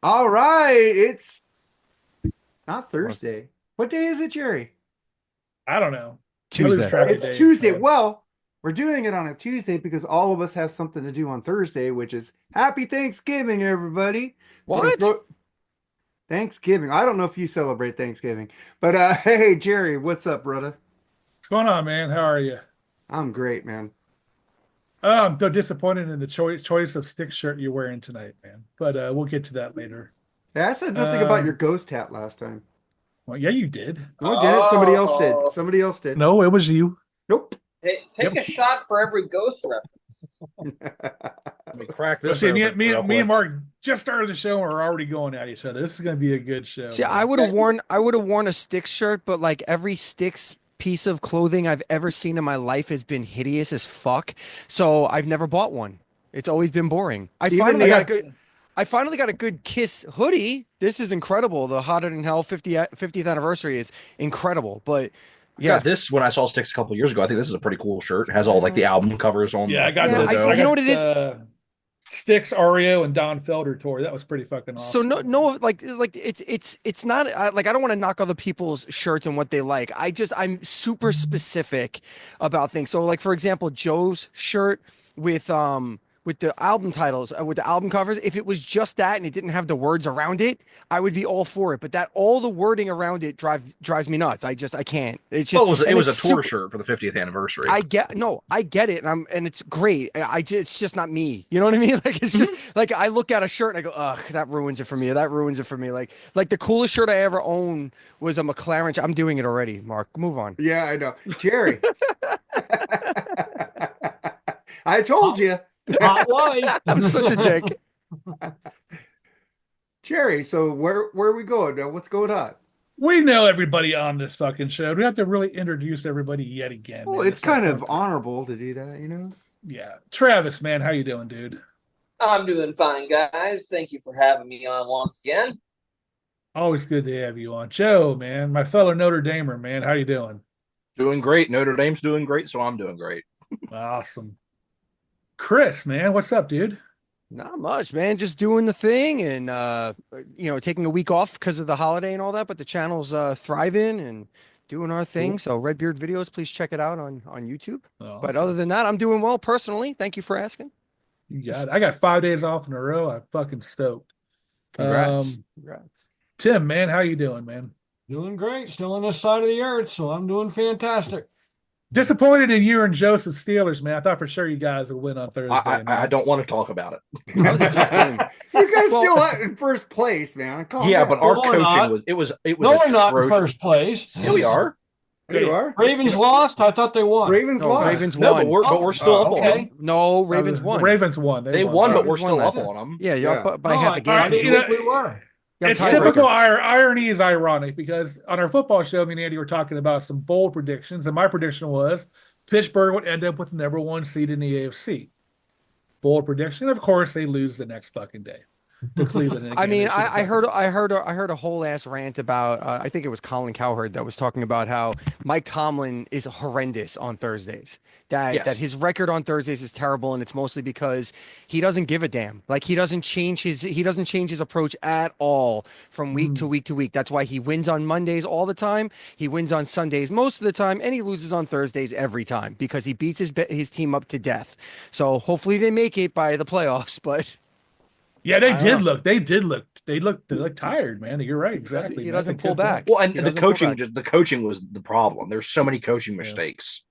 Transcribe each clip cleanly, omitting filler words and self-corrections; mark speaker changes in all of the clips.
Speaker 1: All right, it's not Thursday. What day is it, Jerry?
Speaker 2: I don't know. I lose
Speaker 3: Tuesday.
Speaker 2: track of
Speaker 1: It's
Speaker 2: days,
Speaker 1: Tuesday.
Speaker 2: man.
Speaker 1: Well, we're doing it on a Tuesday because all of us have something to do on Thursday, which is Happy Thanksgiving, everybody. Want to
Speaker 3: What?
Speaker 1: throw Thanksgiving? I don't know if you celebrate Thanksgiving, but hey, Jerry, what's up, brother?
Speaker 2: What's going on, man? How are you?
Speaker 1: I'm great, man.
Speaker 2: Oh, I'm so disappointed in the choice of stick shirt you're wearing tonight, man. But we'll get to that later.
Speaker 1: Yeah, I said nothing about your
Speaker 2: Um,
Speaker 1: ghost hat last time.
Speaker 2: well, yeah, you did.
Speaker 1: No, I didn't. Somebody else did.
Speaker 4: Oh,
Speaker 1: Somebody else did.
Speaker 2: No, it was you.
Speaker 1: Nope.
Speaker 4: take
Speaker 2: Yep.
Speaker 4: a shot for every ghost reference.
Speaker 5: Let me crack
Speaker 2: Well,
Speaker 5: this
Speaker 2: see, me,
Speaker 5: open
Speaker 2: me,
Speaker 5: real
Speaker 2: me and
Speaker 5: quick.
Speaker 2: Mark just started the show and we're already going at each other. This is going to be a good show,
Speaker 3: See,
Speaker 2: man.
Speaker 3: I would have worn a Styx shirt, but like every Styx piece of clothing I've ever seen in my life has been hideous as fuck. So I've never bought one. It's always been boring.
Speaker 1: Even the
Speaker 3: I finally got a good Kiss hoodie. This is incredible. The Hotter Than Hell 50th anniversary is incredible. But
Speaker 5: I
Speaker 3: yeah.
Speaker 5: got this when I saw Styx a couple years ago. I think this is a pretty cool shirt. It has all like the album covers on
Speaker 2: Yeah, I
Speaker 5: the
Speaker 2: got
Speaker 3: Yeah,
Speaker 2: the,
Speaker 5: logo.
Speaker 2: I
Speaker 3: you know
Speaker 2: got
Speaker 3: what it is?
Speaker 2: Styx, Ario, and Don Felder tour. That was pretty fucking
Speaker 3: So
Speaker 2: awesome.
Speaker 3: no like it's not like I don't want to knock other people's shirts and what they like. I'm super specific about things. So like for example, Joe's shirt with the album titles with the album covers, if it was just that and it didn't have the words around it, I would be all for it. But that all the wording around it drives me nuts. I can't. It's just
Speaker 5: Well, it
Speaker 3: and
Speaker 5: was a
Speaker 3: it's
Speaker 5: tour
Speaker 3: super,
Speaker 5: shirt for the 50th anniversary.
Speaker 3: I get it, and it's great. It's just not me. You know what I mean? Like it's just like I look at a shirt and I go, ugh, that ruins it for me. Or that ruins it for me. Like the coolest shirt I ever owned was a McLaren. I'm doing it already, Mark. Move on.
Speaker 1: Yeah, I know. Jerry. I told you.
Speaker 6: Hot wife.
Speaker 3: I'm such a dick.
Speaker 1: Jerry, so where are we going now? What's going on?
Speaker 2: We know everybody on this fucking show. We have to really introduce everybody yet again,
Speaker 1: Well,
Speaker 2: man.
Speaker 1: it's
Speaker 2: That's our
Speaker 1: kind of
Speaker 2: point.
Speaker 1: honorable to do that, you know?
Speaker 2: Yeah. Travis, man, how you doing, dude?
Speaker 4: I'm doing fine, guys. Thank you for having me on once again.
Speaker 2: Always good to have you on. Joe, man, my fellow Notre Damer, man, how you doing?
Speaker 5: Doing great. Notre Dame's doing great, so I'm doing great.
Speaker 2: Awesome. Chris, man, what's up, dude?
Speaker 3: Not much, man. Just doing the thing and taking a week off because of the holiday and all that. But the channel's thriving and doing our thing.
Speaker 1: Cool.
Speaker 3: So Redbeard videos, please check it out on YouTube. But other
Speaker 2: Awesome.
Speaker 3: than that, I'm doing well personally. Thank you for asking.
Speaker 2: You got it. I got 5 days off in a row. I'm fucking stoked.
Speaker 3: Congrats. Congrats.
Speaker 2: Tim, man, how you doing, man?
Speaker 6: Doing great. Still on this side of the earth, so I'm doing fantastic.
Speaker 2: Disappointed in you and Joesph Steelers, man. I thought for sure you guys would win on Thursday, man.
Speaker 5: I don't want to talk about it.
Speaker 3: That was a tough game.
Speaker 1: You guys
Speaker 3: Well-
Speaker 1: still in first place, man. Calm
Speaker 5: Yeah,
Speaker 1: down.
Speaker 5: but our
Speaker 6: No, we're
Speaker 5: coaching
Speaker 6: not.
Speaker 5: was
Speaker 6: No, we're not in
Speaker 5: atrocious.
Speaker 6: first place.
Speaker 5: Yeah, we are.
Speaker 1: There you are.
Speaker 6: Ravens lost. I thought they won.
Speaker 1: Ravens
Speaker 3: No,
Speaker 1: lost.
Speaker 3: Ravens
Speaker 5: No,
Speaker 3: won.
Speaker 5: but we're still up on
Speaker 6: okay.
Speaker 5: them.
Speaker 3: No, Ravens
Speaker 2: The
Speaker 3: won.
Speaker 2: Ravens won.
Speaker 5: They won, but
Speaker 3: Ravens
Speaker 5: we're still
Speaker 3: won
Speaker 5: up
Speaker 3: last
Speaker 5: on them.
Speaker 3: Yeah,
Speaker 1: Yeah.
Speaker 3: you're up by
Speaker 6: No,
Speaker 3: half a
Speaker 6: I
Speaker 3: game.
Speaker 6: didn't
Speaker 2: You
Speaker 6: think
Speaker 2: know-
Speaker 6: we were.
Speaker 3: You got a
Speaker 2: It's
Speaker 3: tiebreaker.
Speaker 2: typical irony is ironic because on our football show, me and Andy were talking about some bold predictions, and my prediction was Pittsburgh would end up with the number one seed in the AFC. Bold prediction. Of course, they lose the next fucking day to Cleveland.
Speaker 3: I
Speaker 2: again.
Speaker 3: mean,
Speaker 2: They should've
Speaker 3: I heard a whole ass rant about. I think it was Colin Cowherd that was talking about how Mike Tomlin is horrendous on Thursdays.
Speaker 5: Yes.
Speaker 3: That his record on Thursdays is terrible, and it's mostly because he doesn't give a damn. Like he doesn't change his approach at all from week to week to week. That's why he wins on Mondays all the time. He wins on Sundays most of the time, and he loses on Thursdays every time because he beats his team up to death. So hopefully they make it by the playoffs, but.
Speaker 2: Yeah, they
Speaker 3: I
Speaker 2: did
Speaker 3: don't know.
Speaker 2: look. They looked tired, man. You're right. Exactly.
Speaker 3: He
Speaker 2: That's a
Speaker 3: doesn't pull
Speaker 2: good point.
Speaker 3: back.
Speaker 5: Well, and
Speaker 3: He
Speaker 5: the
Speaker 3: doesn't pull
Speaker 5: coaching,
Speaker 3: back.
Speaker 5: the coaching was the problem. There's so many coaching mistakes.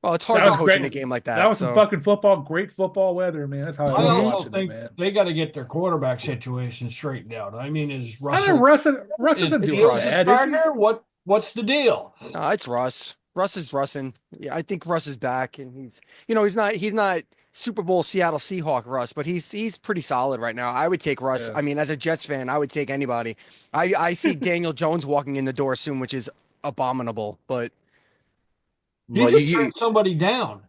Speaker 3: Well, it's hard
Speaker 2: That
Speaker 3: to
Speaker 2: was
Speaker 3: coach
Speaker 2: great.
Speaker 3: in a game like that.
Speaker 2: That was some
Speaker 3: so.
Speaker 2: fucking football. Great football weather, man. That's how I
Speaker 6: I
Speaker 2: love
Speaker 6: also
Speaker 2: watching it,
Speaker 6: think
Speaker 2: man.
Speaker 6: they got to get their quarterback situation straightened out. I mean, is
Speaker 2: I think
Speaker 6: Russell
Speaker 2: Russ isn't doing
Speaker 3: Russ.
Speaker 2: bad, is he?
Speaker 6: partner? What's the deal?
Speaker 3: It's Russ. Russ is Russin. Yeah, I think Russ is back, and he's not Super Bowl Seattle Seahawk Russ, but he's pretty solid right now. I would take Russ.
Speaker 2: Yeah.
Speaker 3: I mean, as a Jets fan, I would take anybody. I see Daniel Jones walking in the door soon, which is abominable. But
Speaker 6: He
Speaker 5: Well,
Speaker 6: just turned somebody down,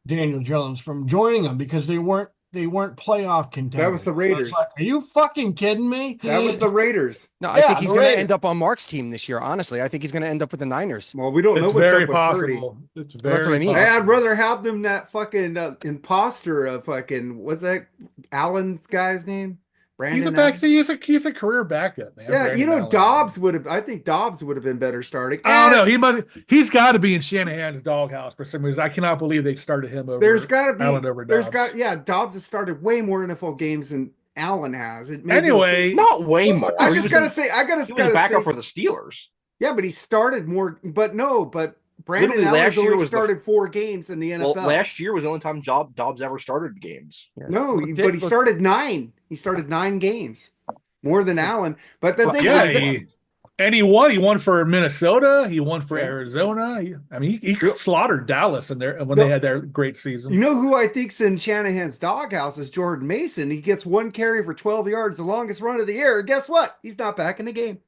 Speaker 6: Daniel Jones, from joining them because they weren't playoff contenders.
Speaker 1: That was the Raiders.
Speaker 6: I was like, are you fucking kidding me?
Speaker 1: That was the Raiders.
Speaker 3: no, I
Speaker 6: Yeah,
Speaker 3: think he's
Speaker 6: the
Speaker 3: going to
Speaker 6: Raiders.
Speaker 3: end up on Mark's team this year. Honestly, I think he's going to end up with the Niners.
Speaker 1: Well, we don't know
Speaker 2: It's
Speaker 1: what's
Speaker 2: very
Speaker 1: up with Purdy.
Speaker 2: possible. It's
Speaker 3: what I
Speaker 2: very
Speaker 3: mean.
Speaker 1: I'd
Speaker 2: possible.
Speaker 1: rather have them that fucking imposter of fucking what's that Allen's guy's name? Brandon
Speaker 2: He's a career backup, man.
Speaker 1: Yeah,
Speaker 2: Brandon Allen.
Speaker 1: Dobbs would have. I think Dobbs would have been better starting.
Speaker 2: I don't know. He's got to be in Shanahan's doghouse for some reason. I cannot believe they started him over.
Speaker 1: There's got to be.
Speaker 2: Allen over Dobbs.
Speaker 1: Dobbs has started way more NFL games than Allen has.
Speaker 2: Anyway,
Speaker 5: not way more.
Speaker 1: I just gotta say,
Speaker 5: he was backup for the Steelers.
Speaker 1: Yeah, but he started more. But Brandon
Speaker 5: Literally,
Speaker 1: Allen's only started 4 games in the NFL.
Speaker 5: Well, last year was the only time Dobbs ever started games.
Speaker 1: Yeah. No, but he started 9. He started 9 games, more than Allen. But the thing is,
Speaker 2: he won. He won for Minnesota. He won for Arizona. He slaughtered Dallas in there when they had their great season.
Speaker 1: You know who I think's in Shanahan's doghouse is Jordan Mason. He gets 1 carry for 12 yards, the longest run of the year. Guess what? He's not back in the game.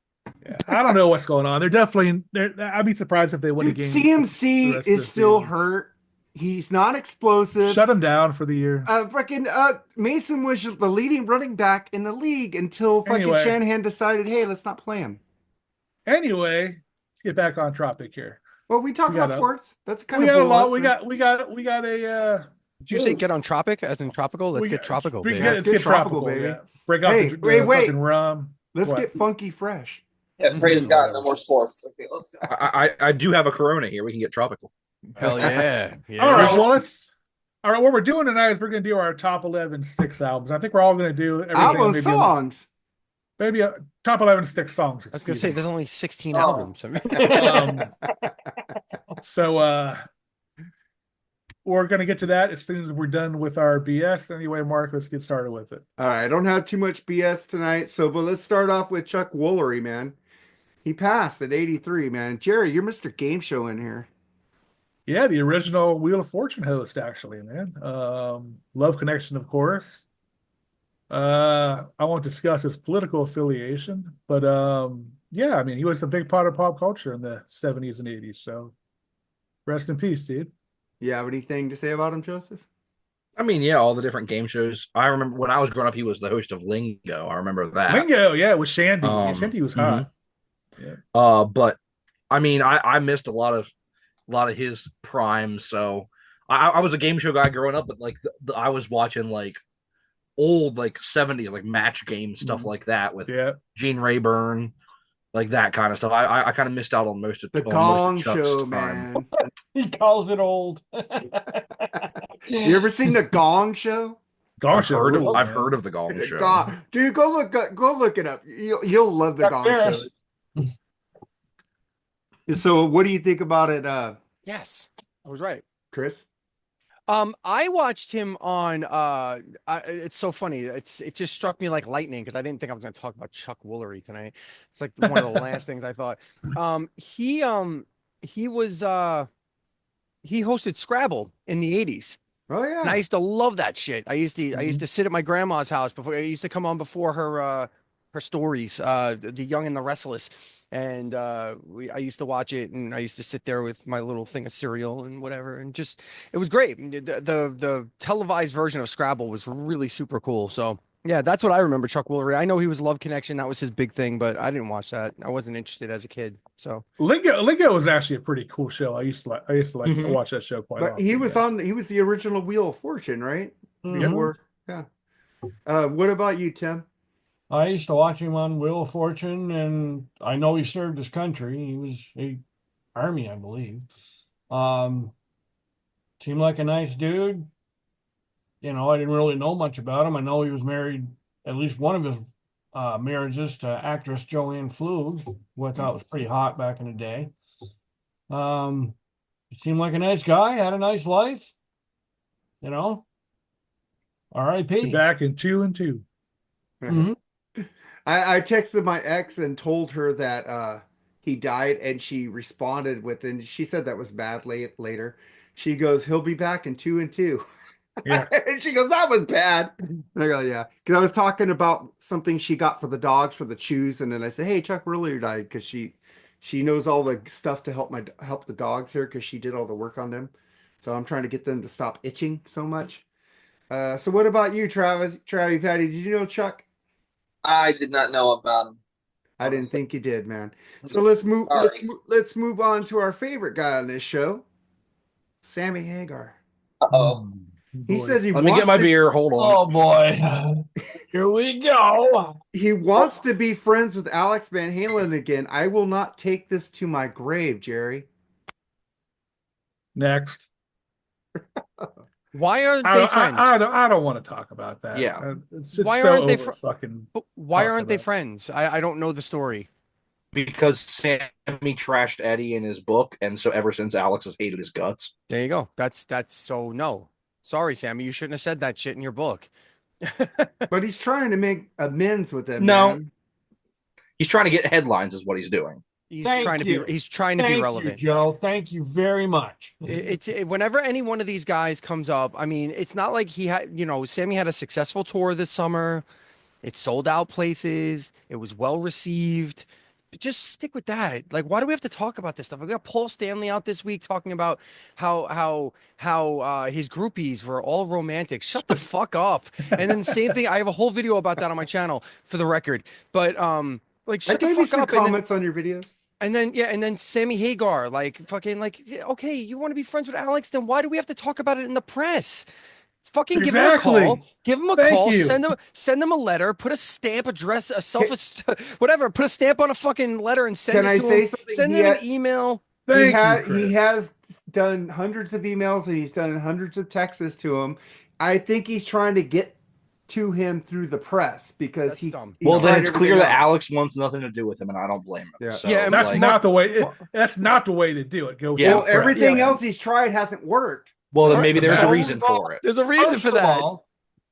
Speaker 2: Yeah, I don't know what's going on. I'd be surprised if they win a game.
Speaker 1: CMC is still hurt. He's not explosive.
Speaker 2: Shut him down for the year.
Speaker 1: Mason was the leading running back in the league until Shanahan decided, hey, let's not play him.
Speaker 2: Anyway, let's get back on topic here.
Speaker 1: Well, we talk about sports. That's kind of cool.
Speaker 2: We got a.
Speaker 3: Did you say get on tropic as in tropical? Let's get tropical, baby.
Speaker 2: Let's get tropical, baby. Yeah. Break out the fucking rum.
Speaker 1: Let's get funky fresh.
Speaker 4: Yeah, praise God, no more sports. Okay, let's go.
Speaker 5: I do have a Corona here. We can get tropical.
Speaker 3: Hell yeah.
Speaker 2: All right, well, all right, what we're doing tonight is we're going to do our top 11 Styx albums. I think we're all going to do
Speaker 1: album songs.
Speaker 2: Maybe a top 11 Styx songs.
Speaker 3: I was going to say, there's only 16 albums.
Speaker 2: So we're going to get to that as soon as we're done with our BS. Anyway, Mark, let's get started with it.
Speaker 1: All right, I don't have too much BS tonight, but let's start off with Chuck Woolery, man. He passed at 83, man. Jerry, you're Mr. Game Show in here.
Speaker 2: Yeah, the original Wheel of Fortune host, actually, man. Love Connection, of course. I won't discuss his political affiliation, but yeah, I mean, he was a big part of pop culture in the 70s and 80s. So rest in peace, dude.
Speaker 1: You have anything to say about him, Joesph?
Speaker 5: I mean, yeah, all the different game shows. I remember when I was growing up, he was the host of Lingo. I remember that.
Speaker 2: Lingo, yeah, with Shandy. Shandy was hot.
Speaker 5: Yeah. But I mean, I missed a lot of his prime. So I was a game show guy growing up, but like I was watching like old like 70s like match game stuff like that with Gene Rayburn, like that kind of stuff. I kind of missed out on most of
Speaker 1: the Gong Show, man.
Speaker 6: He calls it old.
Speaker 1: You ever seen the Gong Show?
Speaker 5: I've heard of the Gong Show.
Speaker 1: Dude, go look it up. You'll love the Gong Show. So, what do you think about it?
Speaker 3: Yes, I was right,
Speaker 1: Chris.
Speaker 3: I watched him on. It's so funny. It just struck me like lightning because I didn't think I was going to talk about Chuck Woolery tonight. It's like one of the last things I thought. He hosted Scrabble in the 80s.
Speaker 1: Oh yeah.
Speaker 3: And I used to love that shit. I used to sit at my grandma's house before. I used to come on before her stories, The Young and the Restless. And I used to watch it, and I used to sit there with my little thing of cereal and whatever, and just it was great. The televised version of Scrabble was really super cool. So yeah, that's what I remember Chuck Woolery. I know he was Love Connection, that was his big thing, but I didn't watch that. I wasn't interested as a kid. So
Speaker 2: Lingo was actually a pretty cool show. I used to like to watch that show quite often.
Speaker 1: He was the original Wheel of Fortune, right? Yeah. What about you, Tim?
Speaker 6: I used to watch him on Wheel of Fortune, and I know he served his country. He was Army, I believe. Seemed like a nice dude. You know, I didn't really know much about him. I know he was married, at least one of his marriages, to actress Joanne Flug, who I thought was pretty hot back in the day. He seemed like a nice guy, had a nice life. You know, R.I.P.
Speaker 2: Back in 2 and 2.
Speaker 6: Mm-hmm.
Speaker 1: I texted my ex and told her that he died, and she responded with, and she said that was bad later. She goes, he'll be back in 2 and 2.
Speaker 2: Yeah.
Speaker 1: And she goes, that was bad. And I go, yeah. Because I was talking about something she got for the dogs for the chews, and then I said, hey, Chuck Woolery died because she knows all the stuff to help the dogs here because she did all the work on them. So I'm trying to get them to stop itching so much. So what about you, Travis Patty? Did you know Chuck?
Speaker 4: I did not know about him.
Speaker 1: I didn't think you did, man. So let's move. Let's move on to our favorite guy on this show, Sammy Hagar.
Speaker 4: Uh-oh.
Speaker 1: He said he.
Speaker 5: Let me get my beer. Hold on.
Speaker 6: Oh boy. Here we go.
Speaker 1: He wants to be friends with Alex Van Halen again. I will not take this to my grave, Jerry.
Speaker 2: Next.
Speaker 3: Why aren't they friends?
Speaker 2: I don't want to talk about that.
Speaker 5: Yeah.
Speaker 2: It's
Speaker 3: Why
Speaker 2: so
Speaker 3: aren't they
Speaker 2: fucking?
Speaker 3: Why
Speaker 2: talked
Speaker 3: aren't they
Speaker 2: about.
Speaker 3: friends? I don't know the story.
Speaker 5: Because Sammy trashed Eddie in his book, and so ever since Alex has hated his guts.
Speaker 3: There you go. That's so no. Sorry, Sammy. You shouldn't have said that shit in your book.
Speaker 1: But he's trying to make amends with them.
Speaker 5: No.
Speaker 1: Man.
Speaker 5: He's trying to get headlines, is what he's doing.
Speaker 3: He's
Speaker 6: Thank
Speaker 3: trying to
Speaker 6: you.
Speaker 3: be. He's trying to be
Speaker 6: Thank
Speaker 3: relevant.
Speaker 6: you, Joe. Thank you very much.
Speaker 3: It's whenever any one of these guys comes up. I mean, it's not like he had. Sammy had a successful tour this summer. It sold out places. It was well received. But just stick with that. Like, why do we have to talk about this stuff? We got Paul Stanley out this week talking about how his groupies were all romantic. Shut the fuck up. And then same thing. I have a whole video about that on my channel for the record. But like,
Speaker 1: I
Speaker 3: shut the
Speaker 1: gave you
Speaker 3: fuck
Speaker 1: some
Speaker 3: up.
Speaker 1: comments on your videos.
Speaker 3: And then Sammy Hagar, like fucking like, okay, you want to be friends with Alex? Then why do we have to talk about it in the press? Fucking give him a call. Give him a
Speaker 2: Thank
Speaker 3: call.
Speaker 2: you.
Speaker 3: Send him a letter. Put a stamp, address, whatever. Put a stamp on a fucking letter and send
Speaker 1: Can
Speaker 3: it
Speaker 1: I
Speaker 3: to
Speaker 1: say
Speaker 3: him.
Speaker 1: something?
Speaker 3: Send him an email.
Speaker 2: Thank you, Chris.
Speaker 1: He has done hundreds of emails and he's done hundreds of texts to him. I think he's trying to get to him through the press because
Speaker 3: That's dumb.
Speaker 1: he's
Speaker 5: Well, then
Speaker 1: tried
Speaker 5: it's clear
Speaker 1: everything
Speaker 5: that
Speaker 1: else.
Speaker 5: Alex wants nothing to do with him, and I don't blame him.
Speaker 1: Yeah.
Speaker 5: So,
Speaker 3: Yeah, and
Speaker 2: That's
Speaker 5: like,
Speaker 2: not the way. That's not the way to do it. Go.
Speaker 5: Yeah.
Speaker 1: Well, everything
Speaker 3: Yeah.
Speaker 1: else he's tried hasn't worked.
Speaker 5: well, then maybe there's a
Speaker 6: First
Speaker 5: reason
Speaker 6: of all-
Speaker 5: for it.
Speaker 3: There's a reason for that.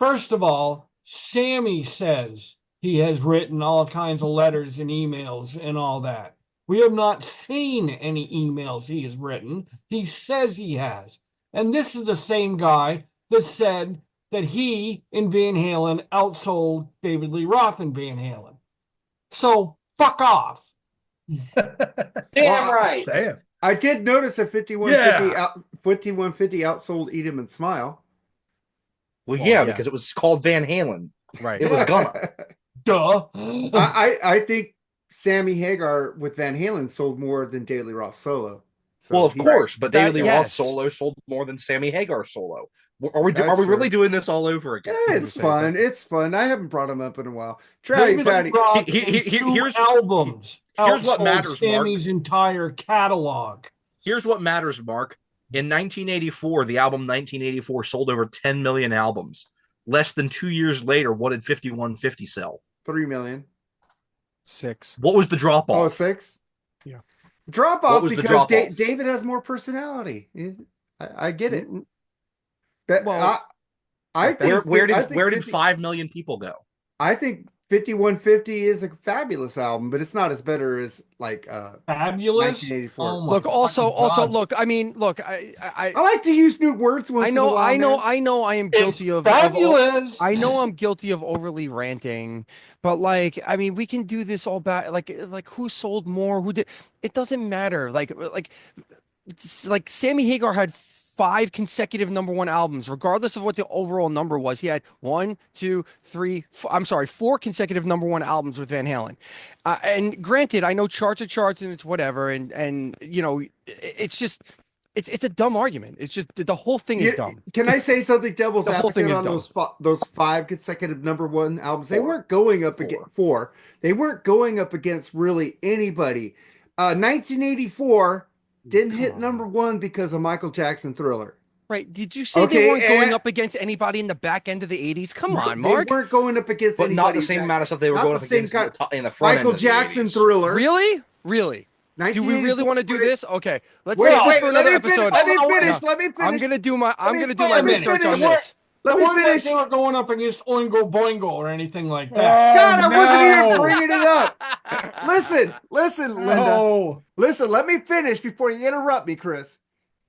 Speaker 6: First of all, Sammy says he has written all kinds of letters and emails and all that. We have not seen any emails he has written. He says he has. And this is the same guy that said that he and Van Halen outsold David Lee Roth and Van Halen. So fuck off.
Speaker 4: Damn right.
Speaker 2: Damn.
Speaker 1: I did notice that 5150 outsold Eat 'Em and Smile.
Speaker 5: Well,
Speaker 3: Well,
Speaker 5: yeah,
Speaker 3: yeah.
Speaker 5: because it was called Van Halen.
Speaker 3: Right.
Speaker 5: It was gonna.
Speaker 6: Duh.
Speaker 1: I think Sammy Hagar with Van Halen sold more than David Lee Roth solo. So
Speaker 5: Well, of course, but David Lee Roth
Speaker 3: yes.
Speaker 5: solo sold more than Sammy Hagar solo. Are we
Speaker 1: That's
Speaker 5: really
Speaker 1: true.
Speaker 5: doing this all over again?
Speaker 1: Yeah, it's
Speaker 3: say
Speaker 1: fun.
Speaker 3: that.
Speaker 1: It's fun. I haven't brought him up in a while. Try,
Speaker 6: David
Speaker 1: Patty.
Speaker 6: Lee Roth
Speaker 5: He-
Speaker 6: in two
Speaker 5: here's-
Speaker 6: albums.
Speaker 5: here's what
Speaker 6: outsold
Speaker 5: matters, Mark.
Speaker 6: Sammy's entire catalog.
Speaker 5: Here's what matters, Mark. In 1984, the album 1984 sold over 10 million albums. Less than 2 years later, what did 5150 sell?
Speaker 1: 3 million.
Speaker 3: 6.
Speaker 5: What was the drop
Speaker 1: Oh,
Speaker 5: off?
Speaker 1: 6?
Speaker 3: Yeah.
Speaker 1: Drop
Speaker 5: What
Speaker 1: off
Speaker 5: was the
Speaker 1: because
Speaker 5: drop-off?
Speaker 1: David has more personality. I get it.
Speaker 3: Mm,
Speaker 1: But
Speaker 3: Well,
Speaker 1: I think
Speaker 5: Where
Speaker 1: I
Speaker 5: did
Speaker 1: think
Speaker 5: where did
Speaker 1: 50
Speaker 5: 5 million people go?
Speaker 1: I think 5150 is a fabulous album, but it's not as better as like
Speaker 6: Fabulous.
Speaker 1: 1984.
Speaker 6: Oh my
Speaker 3: Look, also,
Speaker 6: fucking God.
Speaker 3: look. I mean, look. I
Speaker 1: like to use new words once
Speaker 3: I
Speaker 1: in a
Speaker 3: know,
Speaker 1: while. man.
Speaker 3: I know. I am
Speaker 6: It's
Speaker 3: guilty of
Speaker 6: fabulous.
Speaker 3: I know I'm guilty of overly ranting, but like, I mean, we can do this all back. Like who sold more? Who did? It doesn't matter. It's like Sammy Hagar had 5 consecutive #1 albums, regardless of what the overall number was. He had 1, 2, 3. I'm sorry, 4 consecutive #1 albums with Van Halen. And granted, I know charts are charts and it's whatever, and it's just. It's a dumb argument. It's just the whole thing is dumb.
Speaker 1: Can I say something devil's
Speaker 3: The whole thing
Speaker 1: advocate
Speaker 3: is
Speaker 1: on
Speaker 3: dumb.
Speaker 1: those 5 consecutive #1 albums? They
Speaker 5: 4.
Speaker 1: weren't going up against 4. They weren't going up against really anybody. 1984 didn't hit #1 because of Michael Jackson Thriller.
Speaker 3: Right. Did you say
Speaker 1: Okay,
Speaker 3: they weren't going
Speaker 1: and-
Speaker 3: up against anybody in the back end of the 80s? Come on, Mark.
Speaker 1: They weren't going up against
Speaker 5: But
Speaker 1: anybody.
Speaker 5: not the same amount of stuff they were
Speaker 1: not
Speaker 5: going
Speaker 1: the
Speaker 5: up
Speaker 1: same
Speaker 5: against
Speaker 1: kind-
Speaker 5: in the front
Speaker 1: Michael
Speaker 5: end of the
Speaker 1: Jackson
Speaker 5: 80s.
Speaker 1: Thriller.
Speaker 3: Really? Do we really want to do
Speaker 1: 1984
Speaker 3: this? Okay. Let's
Speaker 1: Wait,
Speaker 3: save this
Speaker 1: wait,
Speaker 3: for
Speaker 1: let
Speaker 3: another
Speaker 1: me finish.
Speaker 3: episode.
Speaker 1: Let me
Speaker 6: No,
Speaker 1: finish.
Speaker 3: no.
Speaker 1: Let me finish.
Speaker 3: I'm gonna do my
Speaker 1: me
Speaker 3: research on
Speaker 1: finish.
Speaker 3: this.
Speaker 1: Let
Speaker 6: It
Speaker 1: me
Speaker 6: wasn't like
Speaker 1: finish.
Speaker 6: they were going up against Oingo Boingo or anything like that.
Speaker 1: God, I wasn't
Speaker 2: no.
Speaker 1: even bringing it up. Listen, Linda.
Speaker 2: No.
Speaker 1: Listen, let me finish before you interrupt me, Chris.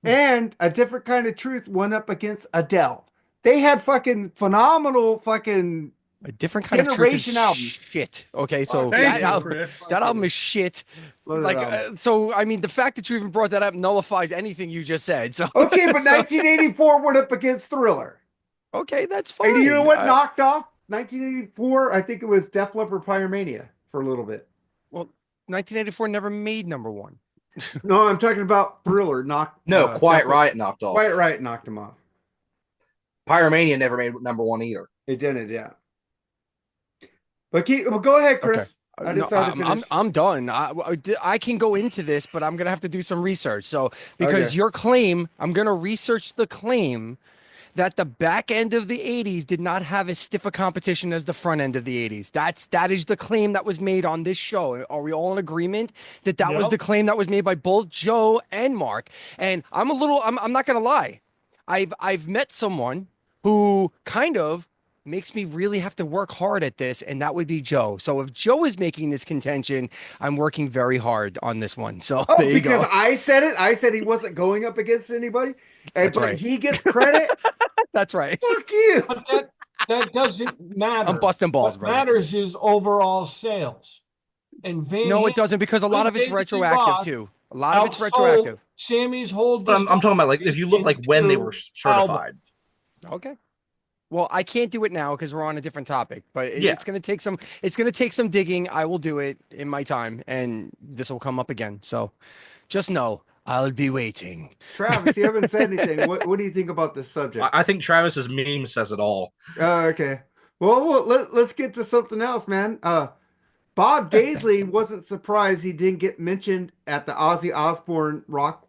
Speaker 1: And A Different Kind of Truth went up against Adele. They had fucking phenomenal fucking
Speaker 3: A different kind of truth is
Speaker 1: Generation album.
Speaker 3: shit. Okay, so
Speaker 2: Thank
Speaker 3: that
Speaker 2: you,
Speaker 3: album,
Speaker 2: Chris.
Speaker 3: that album is shit.
Speaker 1: Love that
Speaker 3: Like,
Speaker 1: album.
Speaker 3: so I mean, the fact that you even brought that up nullifies anything you just said. So
Speaker 1: Okay, but
Speaker 3: so-
Speaker 1: 1984 went up against Thriller.
Speaker 3: okay, that's fine.
Speaker 1: And you know what knocked off 1984? I think it was Def Leppard Pyromania for a little bit.
Speaker 3: Well, 1984 never made #1.
Speaker 1: No, I'm talking about Thriller.
Speaker 5: No, Quiet
Speaker 1: Def Leppard-
Speaker 5: Riot knocked off.
Speaker 1: Quiet Riot knocked him off.
Speaker 5: Pyromania never made #1 either.
Speaker 1: It didn't, yeah. But go ahead,
Speaker 3: Okay.
Speaker 1: Chris. I
Speaker 3: No,
Speaker 1: decided to finish.
Speaker 3: I'm done. I can go into this, but I'm gonna have to do some research. So because
Speaker 1: Okay.
Speaker 3: your claim, I'm gonna research the claim that the back end of the 80s did not have as stiff a competition as the front end of the 80s. That is the claim that was made on this show. Are we all in agreement that that was
Speaker 6: Yep.
Speaker 3: the claim that was made by both Joe and Mark? And I'm not gonna lie. I've met someone who kind of makes me really have to work hard at this, and that would be Joe. So if Joe is making this contention, I'm working very hard on this one. So
Speaker 1: Oh,
Speaker 3: there you
Speaker 1: because
Speaker 3: go.
Speaker 1: I said it. I said he wasn't going up against anybody,
Speaker 3: That's
Speaker 1: but
Speaker 3: right.
Speaker 1: he gets credit.
Speaker 3: That's right.
Speaker 1: Fuck you.
Speaker 6: But that doesn't matter.
Speaker 3: I'm busting balls,
Speaker 6: What
Speaker 3: brother.
Speaker 6: matters is overall sales. And Van
Speaker 3: No, it
Speaker 6: Halen,
Speaker 3: doesn't, because a lot of it's
Speaker 6: David Lee
Speaker 3: retroactive
Speaker 6: Roth
Speaker 3: too. A lot of it's
Speaker 6: outsold
Speaker 3: retroactive.
Speaker 6: Sammy's whole.
Speaker 5: But I'm talking about like if you look like when they were certified.
Speaker 3: Okay. Well, I can't do it now because we're on a different topic, but
Speaker 5: Yeah.
Speaker 3: it's gonna take some digging. I will do it in my time, and this will come up again. So just know I'll be waiting.
Speaker 1: Travis, you haven't said anything. What do you think about this subject?
Speaker 5: I think Travis's meme says it all.
Speaker 1: Oh, okay. Well, let's get to something else, man. Bob Daisley wasn't surprised he didn't get mentioned at the Ozzy Osbourne Rock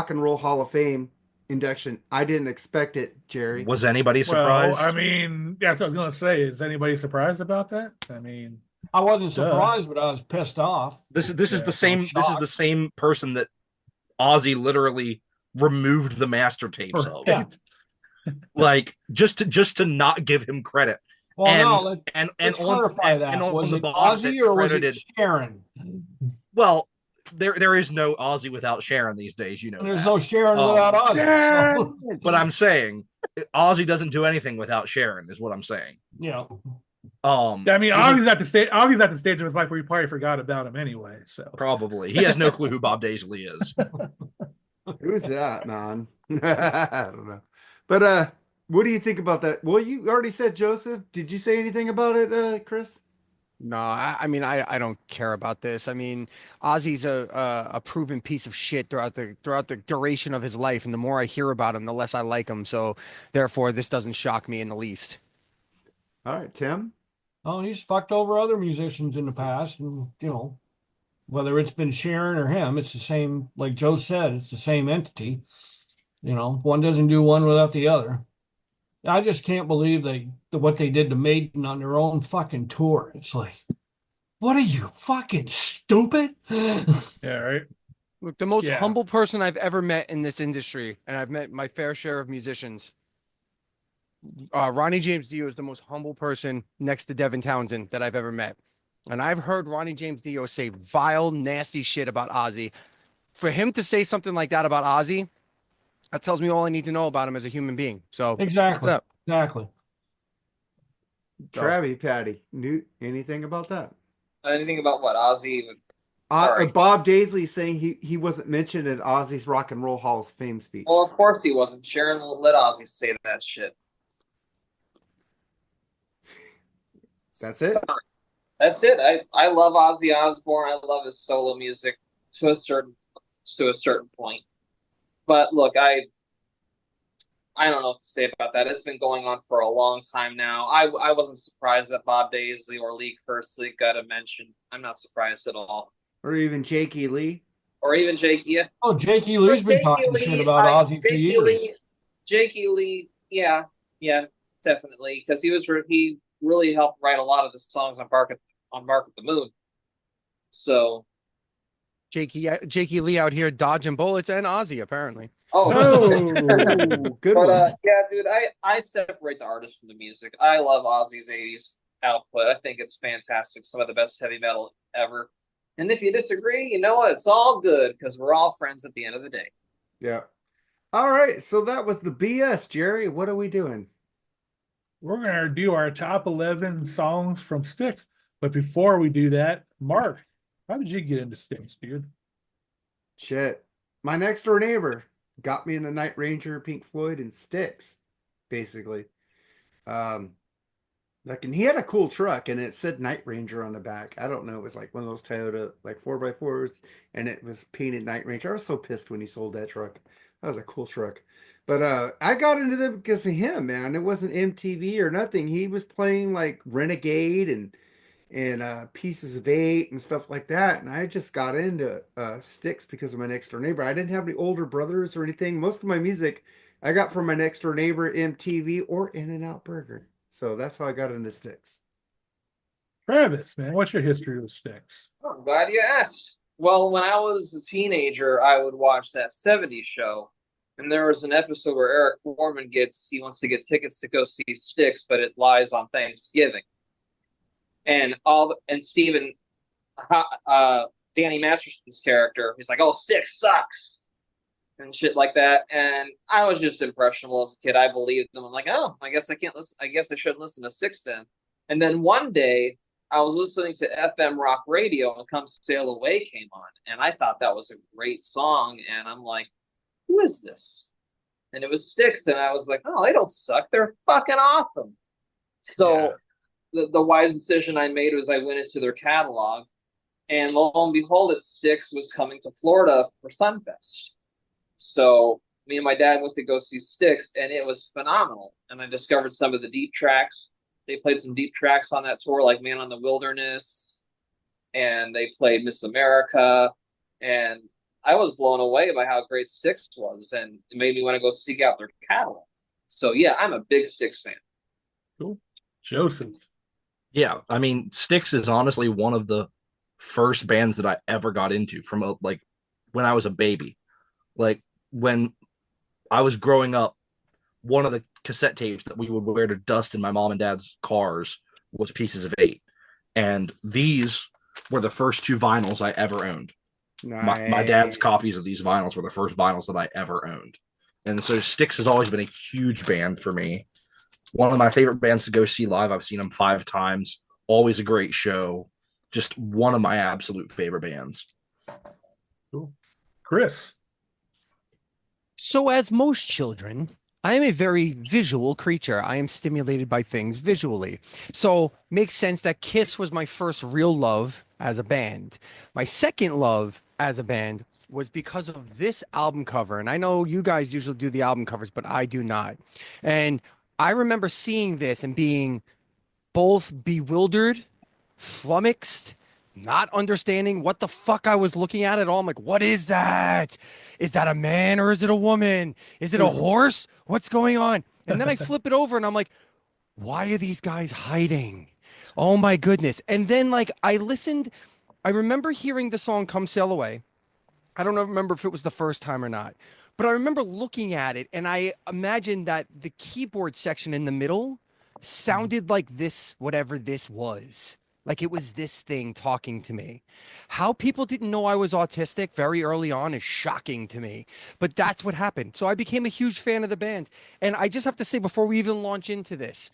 Speaker 1: and Roll Hall of Fame induction. I didn't expect it, Jerry.
Speaker 5: Was anybody surprised?
Speaker 2: Well, I mean, that's what I was gonna say. Is anybody surprised about that? I mean,
Speaker 6: I wasn't surprised, but I was pissed off.
Speaker 5: This is the
Speaker 6: I'm
Speaker 5: same this is
Speaker 6: shocked.
Speaker 5: the same person that Ozzy literally removed the master tapes of.
Speaker 6: Yeah.
Speaker 5: Like just to not give him credit.
Speaker 6: Well,
Speaker 5: And-
Speaker 6: no,
Speaker 5: And
Speaker 6: let's clarify that.
Speaker 5: on
Speaker 6: Was
Speaker 5: the
Speaker 6: it
Speaker 5: box
Speaker 6: Ozzy
Speaker 5: that
Speaker 6: or was
Speaker 5: credited,
Speaker 6: it Sharon?
Speaker 5: well, there is no Ozzy without Sharon these days, you know.
Speaker 6: There's
Speaker 5: that.
Speaker 6: no Sharon
Speaker 5: Oh.
Speaker 6: without Ozzy. So,
Speaker 5: But I'm saying Ozzy doesn't do anything without Sharon, is what I'm saying.
Speaker 6: you know,
Speaker 2: I mean,
Speaker 5: this is-
Speaker 2: Ozzy's at the stage. Ozzy's at the stage of his life where he probably forgot about him anyway. So
Speaker 5: probably he has no clue who Bob Daisley is.
Speaker 1: Who's that, man? I don't know. But what do you think about that? Well, you already said Joesph. Did you say anything about it, Chris?
Speaker 3: No, I mean, I don't care about this. I mean, Ozzy's a proven piece of shit throughout the duration of his life, and the more I hear about him, the less I like him. So therefore, this doesn't shock me in the least.
Speaker 1: All right, Tim.
Speaker 6: oh, he's fucked over other musicians in the past, and you know, whether it's been Sharon or him, it's the same. Like Joe said, it's the same entity. You know, one doesn't do one without the other. I just can't believe what they did to Maiden on their own fucking tour. It's like, what are you, fucking stupid?
Speaker 2: yeah, right.
Speaker 3: Look, the most
Speaker 2: Yeah.
Speaker 3: humble person I've ever met in this industry, and I've met my fair share of musicians. Ronnie James Dio is the most humble person next to Devin Townsend that I've ever met. And I've heard Ronnie James Dio say vile, nasty shit about Ozzy. For him to say something like that about Ozzy, that tells me all I need to know about him as a human being. So
Speaker 6: Exactly.
Speaker 3: what's up?
Speaker 6: Exactly.
Speaker 1: Travie, Patty, knew anything about that?
Speaker 4: Anything about what Ozzy? Sorry.
Speaker 1: Bob Daisley saying he wasn't mentioned at Ozzy's Rock and Roll Hall of Fame speech.
Speaker 4: Well, of course he wasn't. Sharon won't let Ozzy say that shit.
Speaker 1: That's it?
Speaker 4: Sorry. That's it. I love Ozzy Osbourne. I love his solo music to a certain point. But look, I don't know what to say about that. It's been going on for a long time now. I wasn't surprised that Bob Daisley or Lee Kerslake got a mention. I'm not surprised at all.
Speaker 1: Or even Jakey Lee.
Speaker 4: Or even Jakey.
Speaker 6: Oh, Jakey Lee's been talking shit about Ozzy for years.
Speaker 4: Jakey Lee, yeah, definitely, because he really helped write a lot of the songs on Bark at the Moon. So
Speaker 3: Jakey Lee out here dodging bullets, and Ozzy apparently.
Speaker 1: Oh, good
Speaker 4: but
Speaker 1: one.
Speaker 4: yeah, dude, I separate the artist from the music. I love Ozzy's 80s output. I think it's fantastic. Some of the best heavy metal ever. And if you disagree, you know what? It's all good because we're all friends at the end of the day.
Speaker 1: Yeah. All right. So that was the BS, Jerry. What are we doing?
Speaker 2: We're gonna do our top 11 songs from Styx. But before we do that, Mark, how did you get into Styx, dude?
Speaker 1: Shit. My next door neighbor got me into Night Ranger, Pink Floyd, and Styx, basically. And he had a cool truck, and it said Night Ranger on the back. I don't know. It was like one of those Toyota, like 4x4s, and it was painted Night Ranger. I was so pissed when he sold that truck. That was a cool truck. But I got into them because of him, man. It wasn't MTV or nothing. He was playing like Renegade, and and Pieces of Eight and stuff like that. And I just got into Styx because of my next door neighbor. I didn't have any older brothers or anything. Most of my music I got from my next door neighbor, MTV or In-N-Out Burger. So that's how I got into Styx.
Speaker 2: Travis, man, what's your history with Styx?
Speaker 4: Oh, I'm glad you asked. Well, when I was a teenager, I would watch that '70s show, and there was an episode where Eric Foreman he wants to get tickets to go see Styx, but it lies on Thanksgiving, and Steven, Danny Masterson's character, he's like, "Oh, Styx sucks," and shit like that. And I was just impressionable as a kid. I believed them. I'm like, oh, I guess I can't listen. I guess I shouldn't listen to Styx then. And then one day I was listening to FM rock radio and Come Sail Away came on. And I thought that was a great song. And I'm like, who is this? And it was Styx. And I was like, oh, they don't suck. They're fucking awesome. So the wise decision I made was I went into their catalog. And lo and behold, Styx was coming to Florida for Sunfest. So me and my dad went to go see Styx, and it was phenomenal. And I discovered some of the deep tracks. They played some deep tracks on that tour, like Man on the Wilderness, and they played Miss America. And I was blown away by how great Styx was, and it made me want to go seek out their catalog. So yeah, I'm a big Styx fan.
Speaker 2: Cool. Joesph.
Speaker 5: Yeah, I mean, Styx is honestly one of the first bands that I ever got into from like when I was a baby. Like when I was growing up, one of the cassette tapes that we would wear to dust in my mom and dad's cars was Pieces of Eight. And these were the first two vinyls I ever owned. My dad's copies of these vinyls were the first vinyls that I ever owned. And so Styx has always been a huge band for me. One of my favorite bands to go see live. I've seen them 5 times. Always a great show. Just one of my absolute favorite bands.
Speaker 2: Cool. Chris.
Speaker 3: So, as most children, I am a very visual creature. I am stimulated by things visually. So, makes sense that Kiss was my first real love as a band. My second love as a band was because of this album cover. And I know you guys usually do the album covers, but I do not. And I remember seeing this and being both bewildered, flummoxed, not understanding what the fuck I was looking at all. I'm like, what is that? Is that a man or is it a woman? Is it a horse? What's going on? And then I flip it over and I'm like, why are these guys hiding? Oh my goodness. And then like I remember hearing the song Come Sail Away. I don't remember if it was the first time or not, but I remember looking at it and I imagined that the keyboard section in the middle sounded like this, whatever this was. Like it was this thing talking to me. How people didn't know I was autistic very early on is shocking to me. But that's what happened. So I became a huge fan of the band. And I just have to say, before we even launch into this,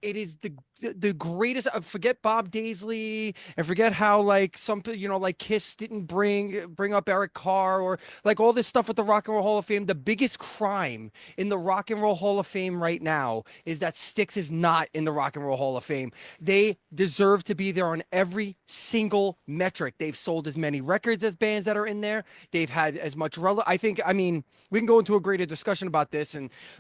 Speaker 3: it is the greatest. Forget Bob Daisley and forget how like some like Kiss didn't bring up Eric Carr or like all this stuff with the Rock and Roll Hall of Fame. The biggest crime in the Rock and Roll Hall of Fame right now is that Styx is not in the Rock and Roll Hall of Fame. They deserve to be there on every single metric. They've sold as many records as bands that are in there. They've had as much I mean, we can go into a greater discussion about this,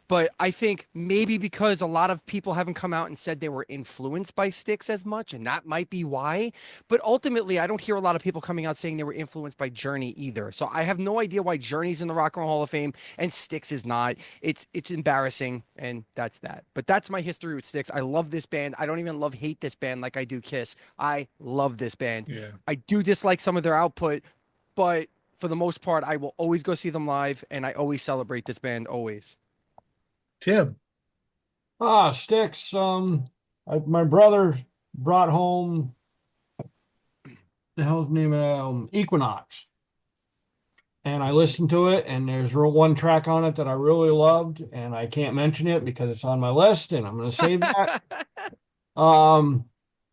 Speaker 3: but I think maybe because a lot of people haven't come out and said they were influenced by Styx as much, and that might be why. But ultimately, I don't hear a lot of people coming out saying they were influenced by Journey either. So I have no idea why Journey's in the Rock and Roll Hall of Fame and Styx is not. It's embarrassing, and that's that. But that's my history with Styx. I love this band. I don't even hate this band like I do Kiss. I love this band.
Speaker 2: Yeah.
Speaker 3: I do dislike some of their output, but for the most part, I will always go see them live, and I always celebrate this band, always.
Speaker 2: Tim.
Speaker 6: Styx. My brother brought home the hell's the name of Equinox, and I listened to it. And there's one track on it that I really loved, and I can't mention it because it's on my list, and I'm going to save that.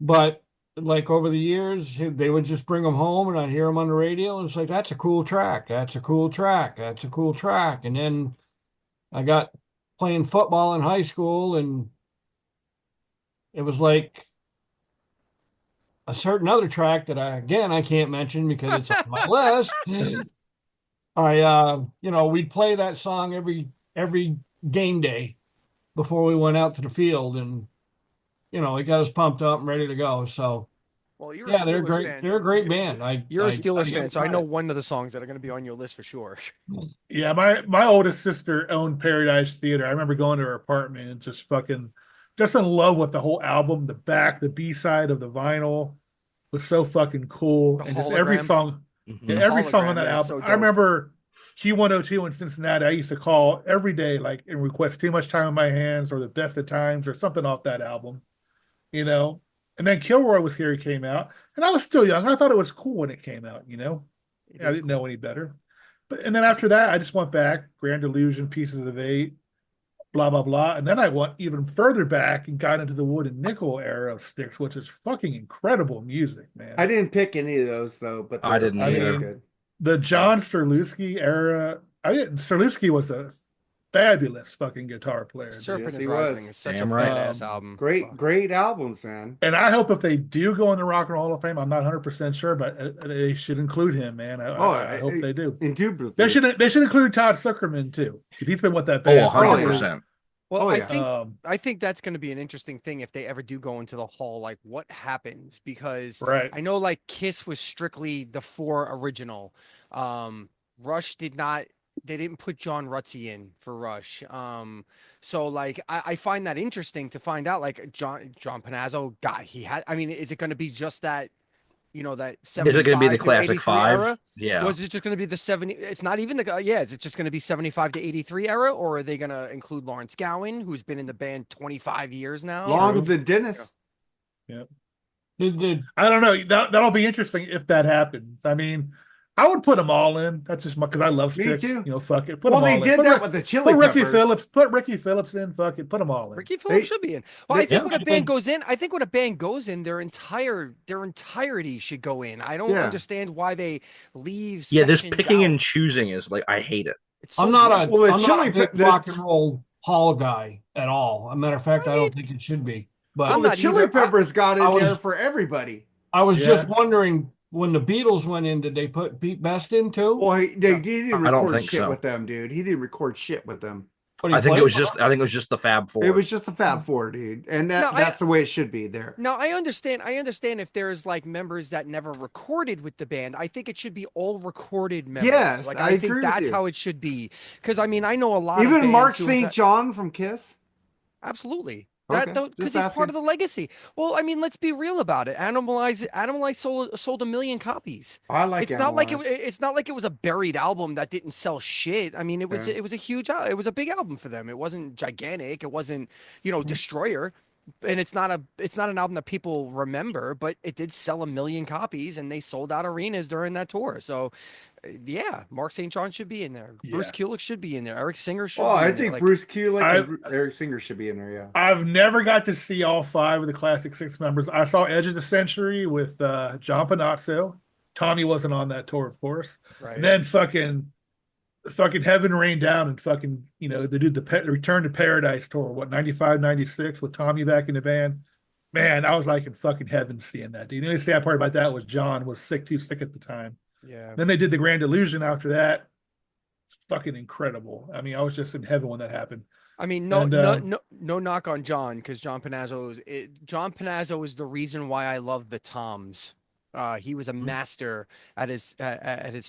Speaker 6: But like over the years, they would just bring them home, and I'd hear them on the radio, and it's like, that's a cool track. That's a cool track. That's a cool track. And then I got playing football in high school, and it was like a certain other track that I can't mention because it's on my list. We'd play that song every game day before we went out to the field, and it got us pumped up and ready to go. So
Speaker 3: Well, you're
Speaker 6: Yeah,
Speaker 3: a
Speaker 6: they're
Speaker 3: Steelers
Speaker 6: great.
Speaker 3: fan.
Speaker 6: They're a great band.
Speaker 3: You're a Steelers
Speaker 6: give
Speaker 3: fan,
Speaker 6: them
Speaker 3: so I know
Speaker 6: credit.
Speaker 3: one of the songs that are going to be on your list for sure.
Speaker 2: Yeah, my oldest sister owned Paradise Theater. I remember going to her apartment and just in love with the whole album. The B side of the vinyl was so fucking cool,
Speaker 3: The
Speaker 2: and just every
Speaker 3: hologram.
Speaker 2: song,
Speaker 5: Mhm.
Speaker 2: yeah,
Speaker 3: The
Speaker 2: every song on
Speaker 3: hologram,
Speaker 2: that
Speaker 3: yeah, it's
Speaker 2: album.
Speaker 3: so
Speaker 2: I
Speaker 3: dope.
Speaker 2: remember Q102 in Cincinnati. I used to call every day, like, and request "Too Much Time in My Hands" or "The Best of Times" or something off that album, you know. And then Kilroy was here. He came out, and I was still young. I thought it was cool when it came out, you know.
Speaker 3: It
Speaker 2: I
Speaker 3: is
Speaker 2: didn't
Speaker 3: cool.
Speaker 2: know any better. And then after that, I just went back, Grand Illusion, Pieces of Eight, blah blah blah, and then I went even further back and got into the Wood and Nickel era of Styx, which is fucking incredible music, man.
Speaker 1: I didn't pick any of those though, but
Speaker 5: I didn't
Speaker 1: they're
Speaker 2: either.
Speaker 1: good.
Speaker 2: The John Sterlewski era. Sterlewski was a fabulous fucking guitar player.
Speaker 3: Serpent
Speaker 1: Yes,
Speaker 3: is
Speaker 1: he
Speaker 3: Rising
Speaker 1: was.
Speaker 3: is such
Speaker 5: Damn
Speaker 3: a
Speaker 5: right.
Speaker 3: badass album.
Speaker 1: Great albums, man.
Speaker 2: And I hope if they do go in the Rock and Roll Hall of Fame, I'm not 100% sure, but they should include him, man. I hope they do.
Speaker 1: Indubitably.
Speaker 2: They should include Todd Zuckerman too, because he's been with that
Speaker 5: Oh,
Speaker 2: band.
Speaker 5: 100%.
Speaker 3: Well,
Speaker 1: Oh,
Speaker 3: I
Speaker 1: yeah.
Speaker 3: think that's going to be an interesting thing if they ever do go into the hall. Like, what happens? Because
Speaker 2: Right.
Speaker 3: I know, like, Kiss was strictly the 4 original. Rush did not. They didn't put John Rutsey in for Rush. So like I find that interesting to find out. Like John Panazzo, God, he had. I mean, is it going to be just that? You know, that 75
Speaker 5: Is it going to be the
Speaker 3: to
Speaker 5: classic
Speaker 3: 83
Speaker 5: 5?
Speaker 3: era?
Speaker 5: Yeah.
Speaker 3: Was it just going to be the 70? It's not even the, yeah, is it just going to be 75 to 83 era? Or are they going to include Lawrence Gowan, who's been in the band 25 years now?
Speaker 1: Longer than Dennis.
Speaker 2: Yeah.
Speaker 6: Did
Speaker 2: I don't know. That'll be interesting if that happens. I mean, I would put them all in. That's just because I love
Speaker 1: Me
Speaker 2: Styx.
Speaker 1: too.
Speaker 2: You know, fuck it. Put
Speaker 1: Well,
Speaker 2: them all
Speaker 1: they
Speaker 2: in.
Speaker 1: did
Speaker 2: Put
Speaker 1: that with the Chili
Speaker 2: put Ricky
Speaker 1: Peppers.
Speaker 2: Phillips. Put Ricky Phillips in. Fuck it. Put them all in.
Speaker 3: Ricky Phillips should be in. Well, I think when a
Speaker 6: yeah.
Speaker 3: band goes in, their entirety should go in. I don't
Speaker 1: Yeah.
Speaker 3: understand why they leave.
Speaker 5: Yeah, this
Speaker 3: sections
Speaker 5: picking
Speaker 3: out.
Speaker 5: and choosing is like, I hate it.
Speaker 3: It's so
Speaker 6: I'm not
Speaker 3: weird.
Speaker 6: a
Speaker 1: Well, the
Speaker 6: I'm
Speaker 1: Chili
Speaker 6: not a big
Speaker 1: Pe- the-
Speaker 6: rock and roll hall guy at all. As a matter of fact, I don't think it should be. But
Speaker 3: I'm
Speaker 1: Well, the
Speaker 3: not
Speaker 1: Chili
Speaker 3: either.
Speaker 1: Peppers got
Speaker 6: I
Speaker 1: in there
Speaker 6: was-
Speaker 1: for everybody.
Speaker 6: I was
Speaker 2: Yeah.
Speaker 6: just wondering, when the Beatles went in, did they put Pete Best in too?
Speaker 1: Well, he didn't
Speaker 5: I don't
Speaker 1: record
Speaker 5: think
Speaker 1: shit
Speaker 5: so.
Speaker 1: with them, dude. He didn't record shit with them.
Speaker 6: But he
Speaker 5: I think
Speaker 6: played
Speaker 5: it was
Speaker 6: for
Speaker 5: just the Fab Four.
Speaker 1: It was just the Fab Four, dude, and that's the way it should be there.
Speaker 3: Now I understand if there's like members that never recorded with the band. I think it should be all recorded members.
Speaker 1: Yes,
Speaker 3: like
Speaker 1: I
Speaker 3: I
Speaker 1: agree
Speaker 3: think
Speaker 1: with
Speaker 3: that's
Speaker 1: you.
Speaker 3: how it should be. Because I mean, I know a lot of
Speaker 1: Even
Speaker 3: bands
Speaker 1: Mark
Speaker 3: who
Speaker 1: St.
Speaker 3: have-
Speaker 1: John from Kiss.
Speaker 3: Absolutely.
Speaker 1: Okay,
Speaker 3: Because
Speaker 1: just
Speaker 3: he's part
Speaker 1: asking.
Speaker 3: of the legacy. Well, I mean, let's be real about it. Animalize sold 1 million copies.
Speaker 1: I like.
Speaker 3: It's not like
Speaker 1: Animalize.
Speaker 3: it's not like it was a buried album that didn't sell shit. I mean, it was
Speaker 1: Yeah.
Speaker 3: a huge it was a big album for them. It wasn't gigantic. It wasn't,
Speaker 1: Mm-hmm.
Speaker 3: Destroyer. And it's not an album that people remember, but it did sell 1 million copies and they sold out arenas during that tour. So yeah, Mark St. John should be in there. Bruce
Speaker 2: Yeah.
Speaker 3: Kulick should be in there. Eric Singer should
Speaker 1: Oh,
Speaker 3: be
Speaker 1: I
Speaker 3: in there.
Speaker 1: think
Speaker 3: Like,
Speaker 1: Bruce Kulick
Speaker 2: I-
Speaker 1: and Eric Singer should be in there. Yeah.
Speaker 2: I've never got to see all 5 of the Classic 6 members. I saw Edge of the Century with John Panazzo. Tommy wasn't on that tour, of course.
Speaker 3: right.
Speaker 2: And then fucking Heaven Rained Down and fucking, they did the Return to Paradise tour, 95, 96 with Tommy back in the band. Man, I was like in fucking heaven seeing that. The only sad part about that was John was too sick at the time.
Speaker 3: Yeah.
Speaker 2: Then they did the Grand Illusion after that. It's fucking incredible. I mean, I was just in heaven when that happened.
Speaker 3: I mean,
Speaker 2: And,
Speaker 3: no knock on John, because John Panazzo is the reason why I love the Toms. He was a master at his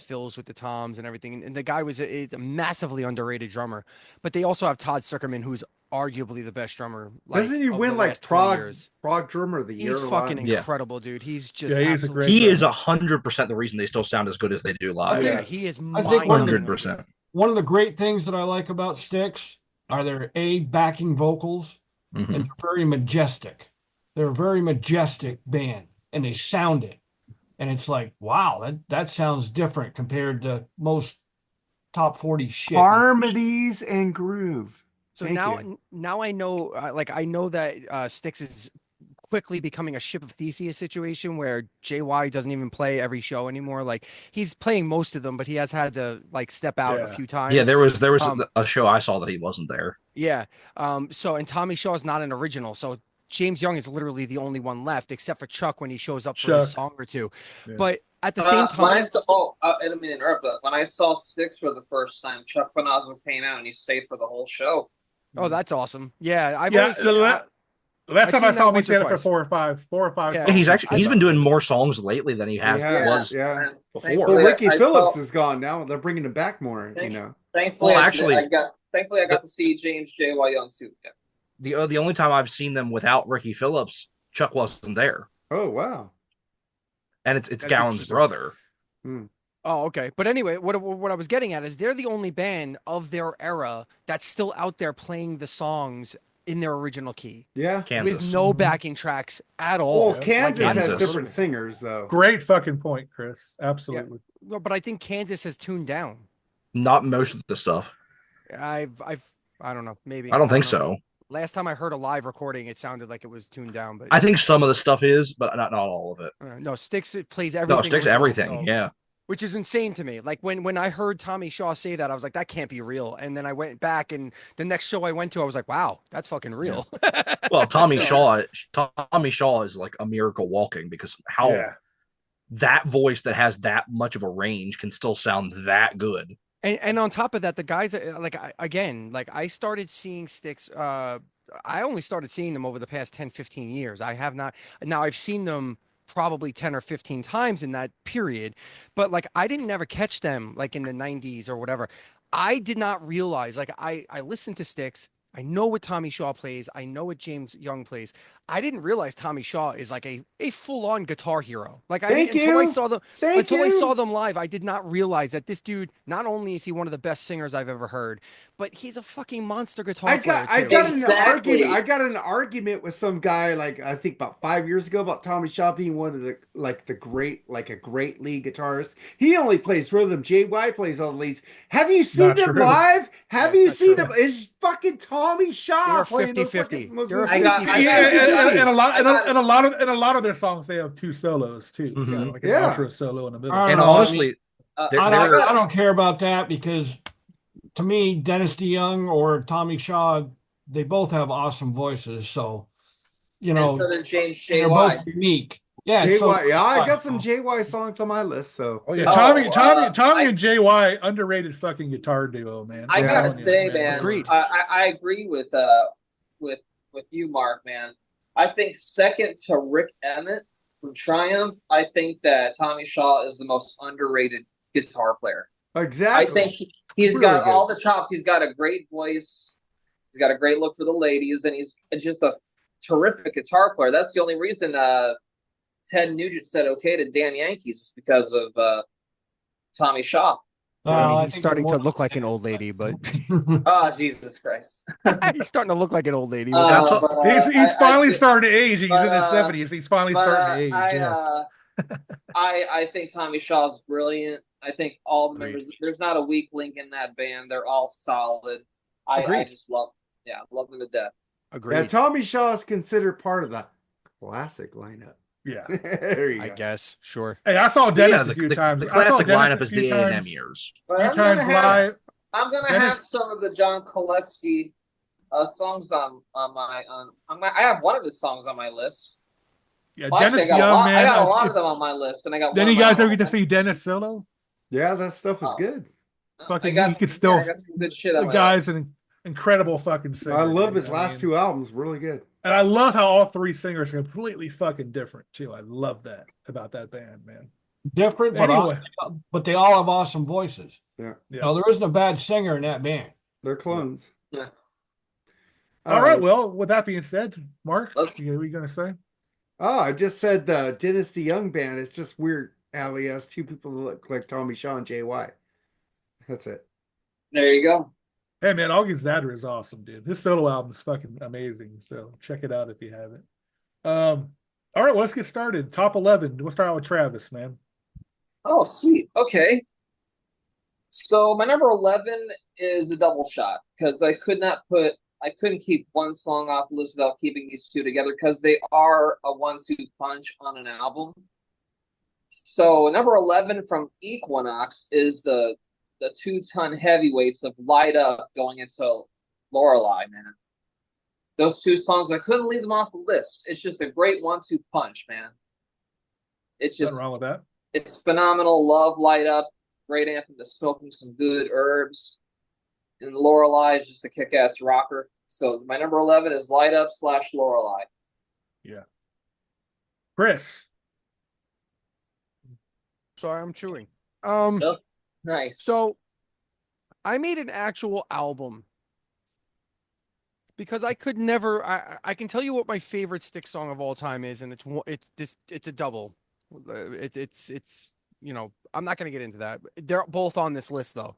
Speaker 3: fills with the toms and everything, and the guy was a massively underrated drummer. But they also have Todd Zuckerman, who's arguably the best drummer.
Speaker 1: Doesn't he
Speaker 3: of
Speaker 1: win
Speaker 3: the
Speaker 1: like
Speaker 3: last 20 years.
Speaker 1: Prague Drummer of the Year?
Speaker 3: He's
Speaker 1: or
Speaker 3: fucking
Speaker 1: what?
Speaker 5: Yeah.
Speaker 3: incredible, dude. He's just
Speaker 2: Yeah, he's a
Speaker 3: absolutely
Speaker 2: great
Speaker 5: He
Speaker 2: drummer.
Speaker 5: is 100% the reason they still sound as good as they do live.
Speaker 3: yeah,
Speaker 1: Yes.
Speaker 3: he is
Speaker 6: I think one of the-
Speaker 5: 100%.
Speaker 6: One of the great things that I like about Styx are their backing vocals,
Speaker 5: Mhm.
Speaker 6: and they're very majestic. They're a very majestic band, and they sound it. And it's like, wow, that sounds different compared to most top 40 shit.
Speaker 1: Harmonies and groove.
Speaker 3: So
Speaker 1: Thank
Speaker 3: now,
Speaker 1: you.
Speaker 3: now I know, I know that Styx is quickly becoming a Ship of Theseus situation where JY doesn't even play every show anymore. Like, he's playing most of them, but he has had to like step out a
Speaker 2: Yeah.
Speaker 3: few times.
Speaker 5: Yeah, there was
Speaker 3: Um,
Speaker 5: a show I saw that he wasn't there.
Speaker 3: Yeah. So, and Tommy Shaw is not an original. So James Young is literally the only one left, except for Chuck when he shows up for a
Speaker 2: Chuck.
Speaker 3: song or two.
Speaker 2: Yeah.
Speaker 3: But at the same
Speaker 4: When I
Speaker 3: time,
Speaker 4: saw, I didn't mean to interrupt, but when I saw Styx for the first time, Chuck Panazzo came out and he stayed for the whole show.
Speaker 3: oh, that's awesome. Yeah, I've
Speaker 2: Yeah,
Speaker 3: always seen,
Speaker 2: Last time I
Speaker 3: seen
Speaker 2: saw
Speaker 3: that
Speaker 2: him, he
Speaker 3: once or
Speaker 2: said it for
Speaker 3: twice.
Speaker 2: 4 or 5
Speaker 3: Yeah.
Speaker 2: songs.
Speaker 5: He's been doing more songs lately than he has was
Speaker 1: yeah.
Speaker 5: before.
Speaker 1: Well,
Speaker 4: Thankfully,
Speaker 1: Ricky
Speaker 4: I
Speaker 1: Phillips
Speaker 4: saw-
Speaker 1: is gone now. They're bringing him back more. You know.
Speaker 4: Thankfully,
Speaker 5: Well,
Speaker 4: I
Speaker 5: actually,
Speaker 4: got to see James J.Y. Young too. Yeah.
Speaker 5: The only time I've seen them without Ricky Phillips, Chuck wasn't there,
Speaker 1: Oh wow.
Speaker 5: and it's
Speaker 3: That's
Speaker 5: Gowan's
Speaker 3: interesting.
Speaker 5: brother.
Speaker 3: Oh, okay. But anyway, what I was getting at is they're the only band of their era that's still out there playing the songs in their original key
Speaker 1: Yeah.
Speaker 5: Kansas.
Speaker 3: with no backing tracks at all.
Speaker 1: Well, Kansas
Speaker 3: Like,
Speaker 1: has
Speaker 5: Kansas.
Speaker 1: different singers though.
Speaker 2: Great fucking point, Chris. Absolutely.
Speaker 3: No, but I think Kansas has tuned down.
Speaker 5: Not most of the stuff.
Speaker 3: I don't know. Maybe
Speaker 5: I don't think
Speaker 3: know.
Speaker 5: so.
Speaker 3: Last time I heard a live recording, it sounded like it was tuned down, but
Speaker 5: I think some of the stuff is, but not all of it.
Speaker 3: no, Styx it plays everything.
Speaker 5: No, Styx
Speaker 3: original,
Speaker 5: everything.
Speaker 3: so-
Speaker 5: Yeah.
Speaker 3: Which is insane to me. Like when I heard Tommy Shaw say that, I was like, that can't be real. And then I went back, and the next show I went to, I was like, wow, that's fucking real.
Speaker 5: Well, Tommy
Speaker 3: So-
Speaker 5: Shaw is like a miracle walking because how
Speaker 2: Yeah.
Speaker 5: that voice that has that much of a range can still sound that good.
Speaker 3: And on top of that, the guys I started seeing Styx. I only started seeing them over the past 10, 15 years. I have not. Now I've seen them probably 10 or 15 times in that period, but like I didn't ever catch them like in the 90s or whatever. I did not realize, like I listened to Styx. I know what Tommy Shaw plays. I know what James Young plays. I didn't realize Tommy Shaw is like a full-on guitar hero. Like until I saw them I saw them live, I did not realize that this dude, not only is he one of the best singers I've ever heard, but he's a fucking monster guitar player too.
Speaker 1: I got
Speaker 4: Exactly.
Speaker 1: an argument with some guy like I think about 5 years ago about Tommy Shaw being one of a great lead guitarist. He only plays rhythm. JY plays all the leads. Have you seen
Speaker 2: Not
Speaker 1: him
Speaker 2: true.
Speaker 1: live? Have
Speaker 3: Yeah,
Speaker 1: you
Speaker 3: not
Speaker 1: seen
Speaker 3: true.
Speaker 1: him? It's fucking Tommy Shaw
Speaker 3: They're
Speaker 1: playing those
Speaker 3: 50-50.
Speaker 1: fucking most
Speaker 3: They're
Speaker 4: I got-
Speaker 3: 50-50.
Speaker 4: I
Speaker 2: Yeah,
Speaker 4: got-
Speaker 2: and
Speaker 4: I-
Speaker 2: a lot of their songs they have 2 solos too.
Speaker 5: Mhm.
Speaker 2: So like an
Speaker 1: Yeah.
Speaker 2: outro solo in the middle.
Speaker 6: I don't
Speaker 5: And
Speaker 6: know,
Speaker 5: honestly, they're-
Speaker 6: I don't care about that because to me, Dennis DeYoung or Tommy Shaw, they both have awesome voices. So, you
Speaker 4: And
Speaker 6: know,
Speaker 4: so does James
Speaker 6: they're
Speaker 4: J.Y.
Speaker 6: both unique. Yeah,
Speaker 1: JY, yeah, I got
Speaker 6: so-
Speaker 1: some JY songs on my list. So
Speaker 2: Oh yeah,
Speaker 4: Oh,
Speaker 2: Tommy
Speaker 4: I-
Speaker 2: and JY underrated fucking guitar duo, man.
Speaker 4: I
Speaker 1: Yeah.
Speaker 4: gotta
Speaker 2: Telling you,
Speaker 4: say, man,
Speaker 3: Agreed.
Speaker 4: I agree with you, Mark, man. I think second to Rick Emmett from Triumph, I think that Tommy Shaw is the most underrated guitar player.
Speaker 1: exactly.
Speaker 4: I think he's
Speaker 1: Really
Speaker 4: got
Speaker 1: good.
Speaker 4: all the chops. He's got a great voice. He's got a great look for the ladies. Then he's just a terrific guitar player. That's the only reason Ted Nugent said okay to Dan Yankees is because of Tommy Shaw.
Speaker 3: I mean,
Speaker 6: I
Speaker 3: he's
Speaker 6: think
Speaker 3: starting
Speaker 6: they're
Speaker 3: to
Speaker 6: more-
Speaker 3: look like an old lady, but
Speaker 4: Oh, Jesus Christ.
Speaker 3: he's starting to look like an old lady.
Speaker 2: He's finally
Speaker 4: I-
Speaker 2: starting to age. He's in his
Speaker 4: but,
Speaker 2: 70s. He's finally starting to age. Yeah.
Speaker 4: I think Tommy Shaw's brilliant. I think all the
Speaker 3: Agreed.
Speaker 4: members. There's not a weak link in that band. They're all solid. I
Speaker 3: Agreed.
Speaker 4: just love them to death.
Speaker 3: Agreed.
Speaker 1: Yeah, Tommy Shaw is considered part of the classic lineup.
Speaker 2: Yeah.
Speaker 1: There you
Speaker 3: I
Speaker 1: go.
Speaker 3: guess. Sure.
Speaker 2: Hey, I saw Dennis
Speaker 5: yeah,
Speaker 2: a few
Speaker 5: the
Speaker 2: times.
Speaker 5: the
Speaker 2: I saw
Speaker 5: classic
Speaker 2: Dennis
Speaker 5: lineup
Speaker 2: a
Speaker 5: is
Speaker 2: few
Speaker 5: the
Speaker 2: times-
Speaker 5: A&M years.
Speaker 4: But
Speaker 2: few
Speaker 4: I'm gonna
Speaker 2: times
Speaker 4: have
Speaker 2: live.
Speaker 4: I'm gonna
Speaker 2: Dennis-
Speaker 4: have some of the John Koleski songs on my. I have one of his songs on my list.
Speaker 2: Yeah,
Speaker 4: Well, actually,
Speaker 2: Dennis Young, man.
Speaker 4: I got a lot of them on my list, and I got.
Speaker 2: Then
Speaker 4: one
Speaker 2: you
Speaker 4: of my
Speaker 2: guys ever get to
Speaker 4: own.
Speaker 2: see Dennis solo?
Speaker 1: Yeah, that stuff is
Speaker 4: Oh.
Speaker 1: good.
Speaker 2: Fucking,
Speaker 4: I got
Speaker 2: you could
Speaker 4: some-
Speaker 2: still-
Speaker 4: I got some good shit
Speaker 2: The
Speaker 4: on my
Speaker 2: guy's an incredible fucking singer.
Speaker 1: I love
Speaker 2: dude.
Speaker 1: his last
Speaker 2: mean,
Speaker 1: 2 albums. Really good.
Speaker 2: And I love how all 3 singers are completely fucking different too. I love that about that band, man.
Speaker 6: different, but,
Speaker 2: Anyway,
Speaker 6: but they all have awesome voices.
Speaker 1: Yeah.
Speaker 2: Yeah.
Speaker 6: No, there isn't a bad singer in that band.
Speaker 1: They're clones.
Speaker 4: Yeah.
Speaker 2: all right. Well, with that being said, Mark, what
Speaker 4: Let's-
Speaker 2: are you gonna say?
Speaker 1: Oh, I just said the Dynasty Young band. It's just weird how he has 2 people that look like Tommy Shaw and JY. That's it.
Speaker 4: There you go.
Speaker 2: Hey man, August Zadra is awesome, dude. His solo album is fucking amazing. So check it out if you haven't. All right, well, let's get started. Top 11. We'll start out with Travis, man.
Speaker 4: Oh, sweet. Okay. So my number 11 is a double shot because I couldn't keep one song off the list without keeping these 2 together because they are a 1-2 punch on an album. So number 11 from Equinox is the 2-ton heavyweights of Light Up going into Lorelei, man. Those 2 songs, I couldn't leave them off the list. It's just a great 1-2 punch, man. It's just
Speaker 2: Nothing wrong with that.
Speaker 4: it's phenomenal. Love Light Up. Great anthem to smoking some good herbs. And Lorelei is just a kick-ass rocker. So my number 11 is Light Up / Lorelei.
Speaker 2: Yeah. Chris.
Speaker 3: Sorry, I'm chewing.
Speaker 4: Oh, nice.
Speaker 3: So I made an actual album because I could never. I can tell you what my favorite Styx song of all time is, and it's a double. It's I'm not gonna get into that. They're both on this list though.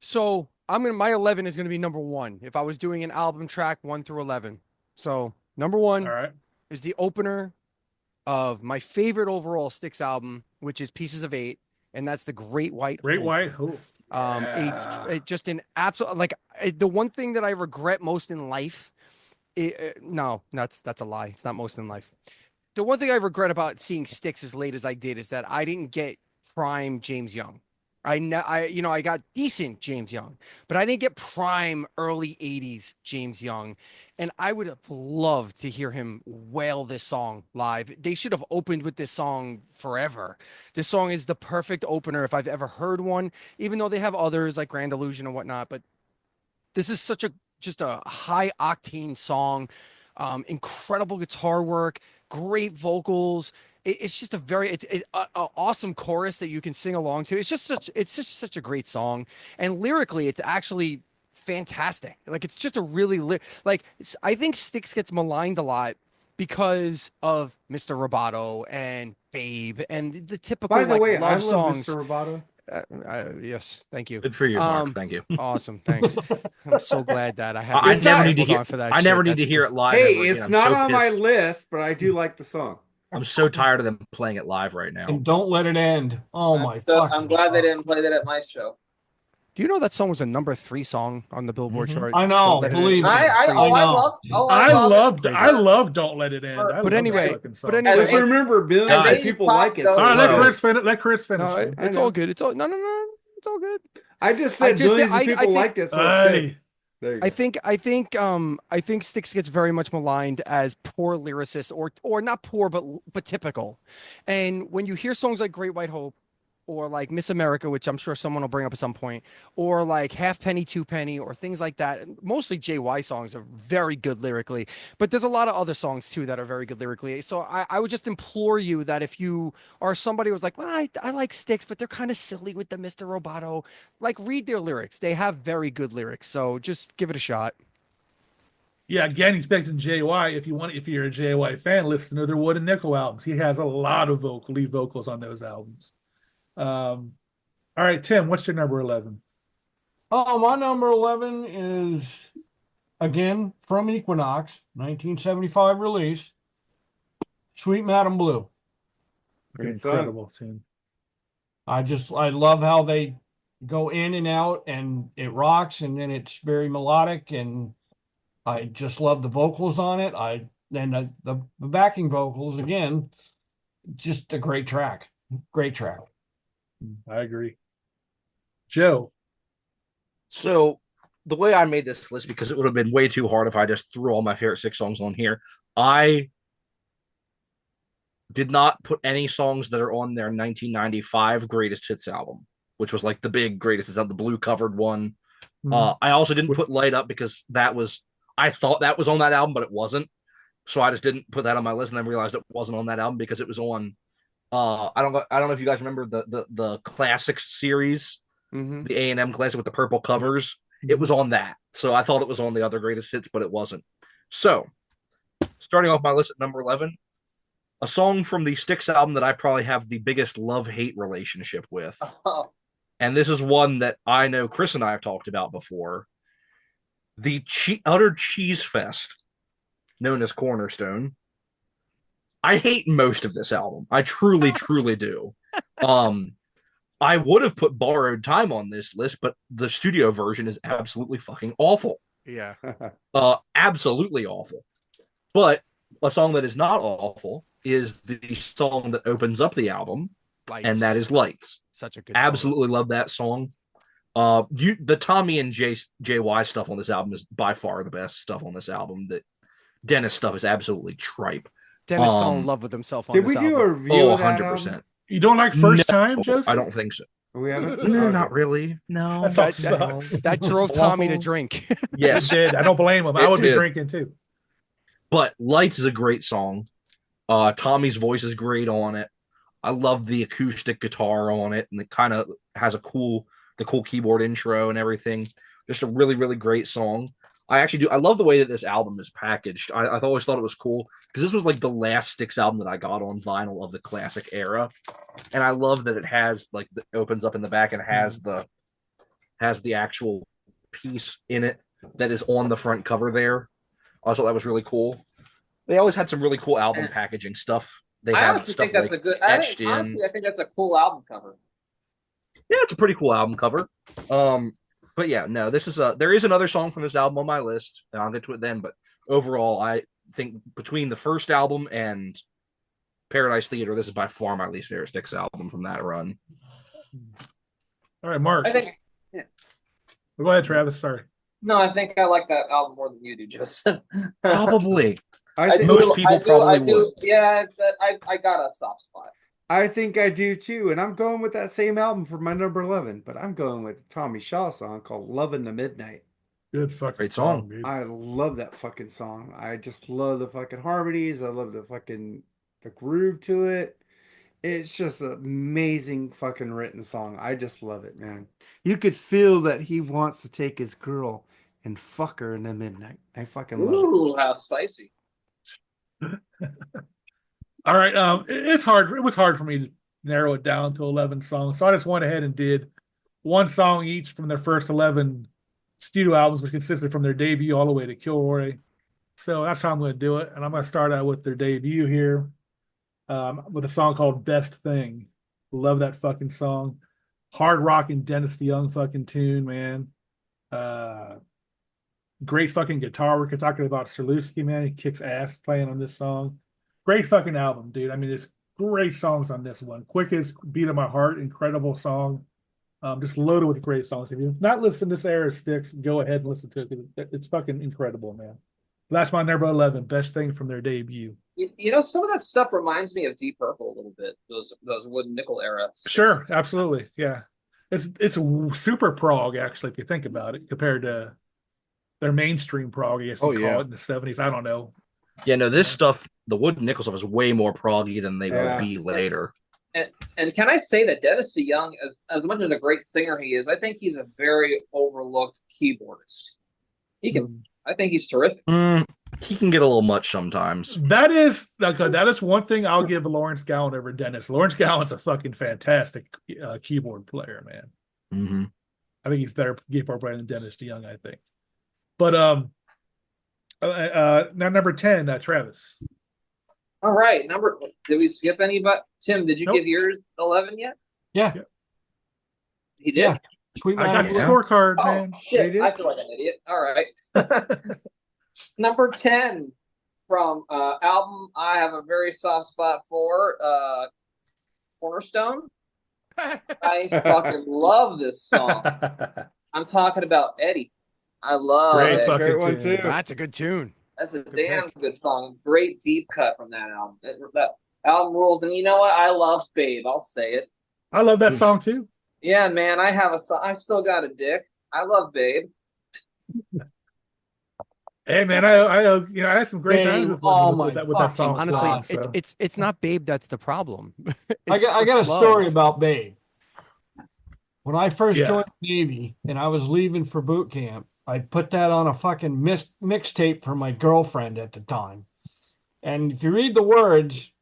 Speaker 3: So my 11 is gonna be number one if I was doing an album track 1 through 11. So number one
Speaker 2: All right.
Speaker 3: is the opener of my favorite overall Styx album, which is Pieces of Eight, and that's the Great White
Speaker 2: Great
Speaker 3: Hope.
Speaker 2: White. Oh.
Speaker 3: Just an absolute the one thing that I regret most in life. No, that's a lie. It's not most in life. The one thing I regret about seeing Styx as late as I did is that I didn't get prime James Young. I got decent James Young, but I didn't get prime early 80s James Young. And I would have loved to hear him wail this song live. They should have opened with this song forever. This song is the perfect opener if I've ever heard one, even though they have others like Grand Illusion and whatnot. But this is just a high octane song, incredible guitar work, great vocals. It's just a very awesome chorus that you can sing along to. It's just such a great song, and lyrically, it's actually fantastic. Like it's just a really I think Styx gets maligned a lot because of Mr. Roboto and Babe and the typical
Speaker 1: By the way,
Speaker 3: love
Speaker 1: I love
Speaker 3: songs.
Speaker 1: Mr. Roboto.
Speaker 3: Yes, thank you.
Speaker 5: Good for you, Mark. Thank you.
Speaker 3: Awesome, thanks. I'm so glad that I have.
Speaker 5: I never need to
Speaker 3: hold on
Speaker 5: hear.
Speaker 3: for that.
Speaker 5: I never
Speaker 3: shit.
Speaker 5: need to
Speaker 3: That's
Speaker 5: hear
Speaker 3: good.
Speaker 5: it live.
Speaker 1: Hey,
Speaker 5: ever again.
Speaker 1: it's
Speaker 5: I'm
Speaker 1: not
Speaker 5: so
Speaker 1: on my
Speaker 5: pissed.
Speaker 1: list, but I do like the song.
Speaker 5: I'm so tired of them playing it live right now.
Speaker 6: And don't let it end. Oh my fucking
Speaker 4: I'm glad they
Speaker 6: God.
Speaker 4: didn't play that at my show.
Speaker 3: Do you know that song was a number 3 song on the Billboard chart?
Speaker 6: I know,
Speaker 3: Don't Let It
Speaker 6: believe
Speaker 3: End.
Speaker 6: me.
Speaker 2: I love Don't Let It End.
Speaker 3: But anyway,
Speaker 1: Just remember, billions
Speaker 4: As
Speaker 1: of
Speaker 4: 80s
Speaker 1: people
Speaker 4: pop
Speaker 1: like it.
Speaker 4: goes-
Speaker 1: So
Speaker 2: All right,
Speaker 5: Whoa.
Speaker 2: let Chris finish.
Speaker 3: No,
Speaker 2: man.
Speaker 3: it's all good. It's all no. It's all good.
Speaker 1: I just said
Speaker 3: just-
Speaker 1: billions
Speaker 3: I-
Speaker 1: of people
Speaker 3: I think-
Speaker 1: liked it, so it's good.
Speaker 2: Hey.
Speaker 1: There you go.
Speaker 3: I think Styx gets very much maligned as poor lyricist or not poor but typical. And when you hear songs like Great White Hope or like Miss America, which I'm sure someone will bring up at some point, or like Half Penny, Two Penny, or things like that. Mostly JY songs are very good lyrically, but there's a lot of other songs too that are very good lyrically. So I would just implore you that if you are somebody who's like, well, I like Styx, but they're kind of silly with the Mr. Roboto, like read their lyrics. They have very good lyrics. So just give it a shot.
Speaker 2: Yeah, again, he's back to JY. If you're a JY fan, listen to their Wood and Nickel albums. He has a lot of lead vocals on those albums. All right, Tim, what's your number 11?
Speaker 6: Oh, my number 11 is, again, from Equinox, 1975 release, Sweet Madam Blue.
Speaker 1: Great song.
Speaker 2: Incredible tune.
Speaker 6: I love how they go in and out and it rocks and then it's very melodic and I just love the vocals on it. The backing vocals, again, just a great track. Great track.
Speaker 2: I agree. Joe.
Speaker 5: So the way I made this list, because it would have been way too hard if I just threw all my favorite Styx songs on here, I did not put any songs that are on their 1995 greatest hits album, which was like the big greatest hits, the blue covered one. I also didn't put Light Up because I thought that was on that album, but it wasn't. So I just didn't put that on my list, and then realized it wasn't on that album because it was on. I don't know if you guys remember the classics series, the A&M classic with the purple covers. It was on that, so I thought it was on the other greatest hits, but it wasn't. So, starting off my list at number 11, a song from the Styx album that I probably have the biggest love-hate relationship with, and this is one that I know Chris and I have talked about before. The utter cheese fest, known as Cornerstone. I hate most of this album. I truly, truly do. I would have put Borrowed Time on this list, but the studio version is absolutely fucking awful.
Speaker 3: Yeah.
Speaker 5: Absolutely awful. But a song that is not awful is the song that opens up the album,
Speaker 3: Lights.
Speaker 5: and that is Lights.
Speaker 3: Such a good
Speaker 5: Absolutely love that song. The Tommy and JY stuff on this album is by far the best stuff on this album. That Dennis stuff is absolutely tripe.
Speaker 3: Dennis fell in love with himself on
Speaker 1: Did
Speaker 3: this
Speaker 1: we do
Speaker 3: album.
Speaker 1: a review of that
Speaker 5: 100%.
Speaker 1: album?
Speaker 2: You don't like First Time, Joseph?
Speaker 5: I don't think so.
Speaker 1: We haven't?
Speaker 5: No, not really. No.
Speaker 2: That sucks.
Speaker 3: That drove
Speaker 5: It's
Speaker 3: Tommy to
Speaker 5: awful.
Speaker 3: drink.
Speaker 2: It
Speaker 5: Yes.
Speaker 2: did. I don't blame him. I
Speaker 5: It
Speaker 2: would be
Speaker 5: did.
Speaker 2: drinking too.
Speaker 5: But Lights is a great song. Tommy's voice is great on it. I love the acoustic guitar on it, and it kind of has the cool keyboard intro and everything. Just a really, really great song. I actually do. I love the way that this album is packaged. I always thought it was cool because this was like the last Styx album that I got on vinyl of the classic era, and I love that it has like it opens up in the back and has the actual piece in it that is on the front cover there. I thought that was really cool. They always had some really cool album packaging stuff. They
Speaker 4: I
Speaker 5: have
Speaker 4: honestly
Speaker 5: stuff
Speaker 4: think that's
Speaker 5: like
Speaker 4: a good.
Speaker 5: etched in.
Speaker 4: Honestly, I think that's a cool album cover.
Speaker 5: Yeah, it's a pretty cool album cover. But yeah, no, this is there is another song from this album on my list, and I'll get to it then. But overall, I think between the first album and Paradise Theater, this is by far my least favorite Styx album from that run.
Speaker 2: All right, Mark.
Speaker 4: I think. Yeah.
Speaker 2: Go ahead, Travis. Sorry.
Speaker 4: No, I think I like that album more than you do, Joseph.
Speaker 5: Probably.
Speaker 1: I think
Speaker 5: most people probably would.
Speaker 4: Yeah, I got a soft spot.
Speaker 1: I think I do too, and I'm going with that same album for my number 11, but I'm going with a Tommy Shaw song called "Love in the Midnight."
Speaker 2: Good fucking
Speaker 5: Great song.
Speaker 2: dude.
Speaker 1: I love that fucking song. I just love the fucking harmonies. I love the groove to it. It's just an amazing fucking written song. I just love it, man. You could feel that he wants to take his girl and fuck her in the midnight. I fucking love it.
Speaker 4: Ooh, how spicy!
Speaker 2: All right. It's hard. It was hard for me to narrow it down to 11 songs. So I just went ahead and did one song each from their first 11 studio albums, which consisted from their debut all the way to Kilroy. So that's how I'm going to do it. And I'm going to start out with their debut here with a song called Best Thing. Love that fucking song. Hard rocking Dennis DeYoung fucking tune, man. Great fucking guitar work. You're talking about Serlusky, man. He kicks ass playing on this song. Great fucking album, dude. I mean, there's great songs on this one. Quickest Beat of My Heart, incredible song. Just loaded with great songs. If you've not listened to this era of Styx, go ahead and listen to it. It's fucking incredible, man. That's my number 11. Best Thing from their debut.
Speaker 4: You know, some of that stuff reminds me of Deep Purple a little bit. Those wooden nickel era.
Speaker 2: Sure, absolutely, yeah. It's super prog actually, if you think about it, compared to their mainstream prog, I guess you call it in the 70s. I don't know.
Speaker 5: Yeah, no, this stuff, the Wood Nickel stuff, is way more proggy than they will be later.
Speaker 4: And can I say that Dennis DeYoung, as much as a great singer he is, I think he's a very overlooked keyboardist. I think he's terrific.
Speaker 5: He can get a little much sometimes.
Speaker 2: That is one thing I'll give Lawrence Gowan over Dennis. Lawrence Gowan's a fucking fantastic keyboard player, man.
Speaker 5: Mm-hmm.
Speaker 2: I think he's better keyboard player than Dennis DeYoung, I think. But now number 10, Travis.
Speaker 4: All right, did we skip any? But Tim, did you
Speaker 2: Nope.
Speaker 4: give yours 11 yet?
Speaker 6: Yeah.
Speaker 4: He did.
Speaker 6: Yeah. Sweet
Speaker 2: I got the
Speaker 6: man.
Speaker 2: scorecard,
Speaker 4: Oh
Speaker 2: man.
Speaker 4: shit! I feel like an idiot. All right. Number 10 from album I have a very soft spot for, Cornerstone. I fucking love this song. I'm talking about Eddie. I love
Speaker 2: Great
Speaker 4: it.
Speaker 2: fucking
Speaker 1: Great one,
Speaker 2: tune.
Speaker 1: too.
Speaker 3: That's a good tune.
Speaker 4: That's a
Speaker 3: Good
Speaker 4: damn
Speaker 3: pick.
Speaker 4: good song. Great deep cut from that album. That album rules. And you know what? I love Babe. I'll say it.
Speaker 2: I love that song too.
Speaker 4: Yeah, man. I still got a dick. I love Babe.
Speaker 2: Hey, man, I had some great
Speaker 6: Babe,
Speaker 2: times with
Speaker 6: oh
Speaker 2: that
Speaker 6: my
Speaker 2: song.
Speaker 6: fucking
Speaker 3: Honestly,
Speaker 6: God.
Speaker 3: it's not Babe that's the problem.
Speaker 6: I
Speaker 3: It's
Speaker 6: got a
Speaker 3: first
Speaker 6: story
Speaker 3: love.
Speaker 6: about Babe. When I first
Speaker 2: Yeah.
Speaker 6: joined the Navy and I was leaving for boot camp, I put that on a fucking mixtape for my girlfriend at the time. And if you read the words,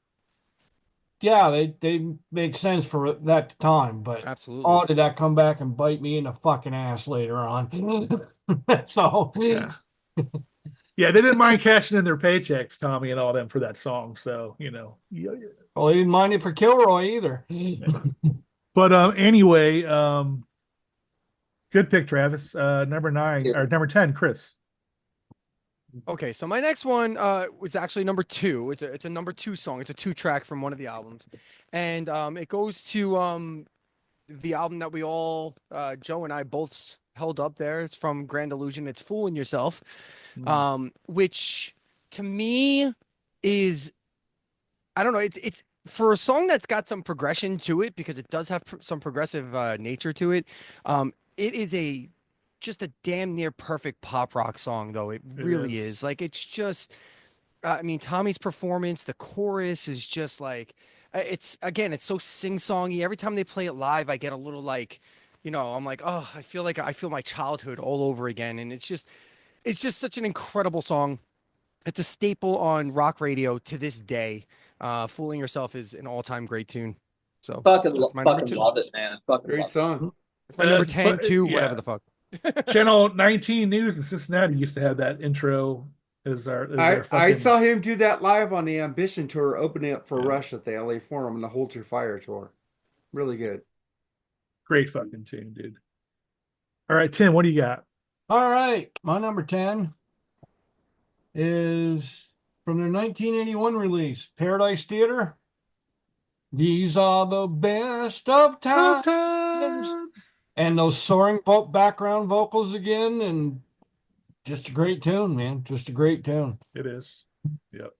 Speaker 6: yeah, they make sense for that time, but
Speaker 3: Absolutely.
Speaker 6: oh, did that come back and bite me in the fucking ass later on? So
Speaker 2: Yeah. Yeah, they didn't mind cashing in their paychecks, Tommy and all them, for that song. So,
Speaker 6: well, they didn't mind it for Kilroy either.
Speaker 2: But anyway, good pick, Travis. Number 9 or number 10, Chris.
Speaker 3: Okay, so my next one was actually number 2. It's a number 2 song. It's a 2-track from one of the albums, and it goes to the album that we all Joe and I both held up there. It's from Grand Illusion. It's "Fooling Yourself," which to me is, I don't know. It's for a song that's got some progression to it, because it does have some progressive nature to it. It is just a damn near perfect pop rock song, though. It really is. Like, it's just I mean, Tommy's performance, the chorus is just like, it's so sing-songy. Every time they play it live, I get a little like, I'm like, oh, I feel my childhood all over again. And it's just such an incredible song. It's a staple on rock radio to this day. Fooling Yourself is an all-time great tune. So that's my number
Speaker 4: Fucking
Speaker 3: two.
Speaker 4: love it, man. Fucking
Speaker 1: Great
Speaker 4: love
Speaker 1: song.
Speaker 3: It's my number
Speaker 2: But-
Speaker 3: 10 too,
Speaker 2: yeah.
Speaker 3: whatever the fuck.
Speaker 2: Channel 19 News in Cincinnati used to have that intro as
Speaker 1: I
Speaker 2: their fucking,
Speaker 1: saw him do that live on the Ambition tour, opening up for
Speaker 2: Yeah.
Speaker 1: Rush at the LA Forum and the Hold Your Fire tour. Really good.
Speaker 2: great fucking tune, dude. All right, Tim, what do you got?
Speaker 6: All right, my number 10 is from their 1981 release, Paradise Theater. These are the best of times. And those soaring background vocals again, and just a great tune, man. Just a great tune.
Speaker 2: It is. Yep.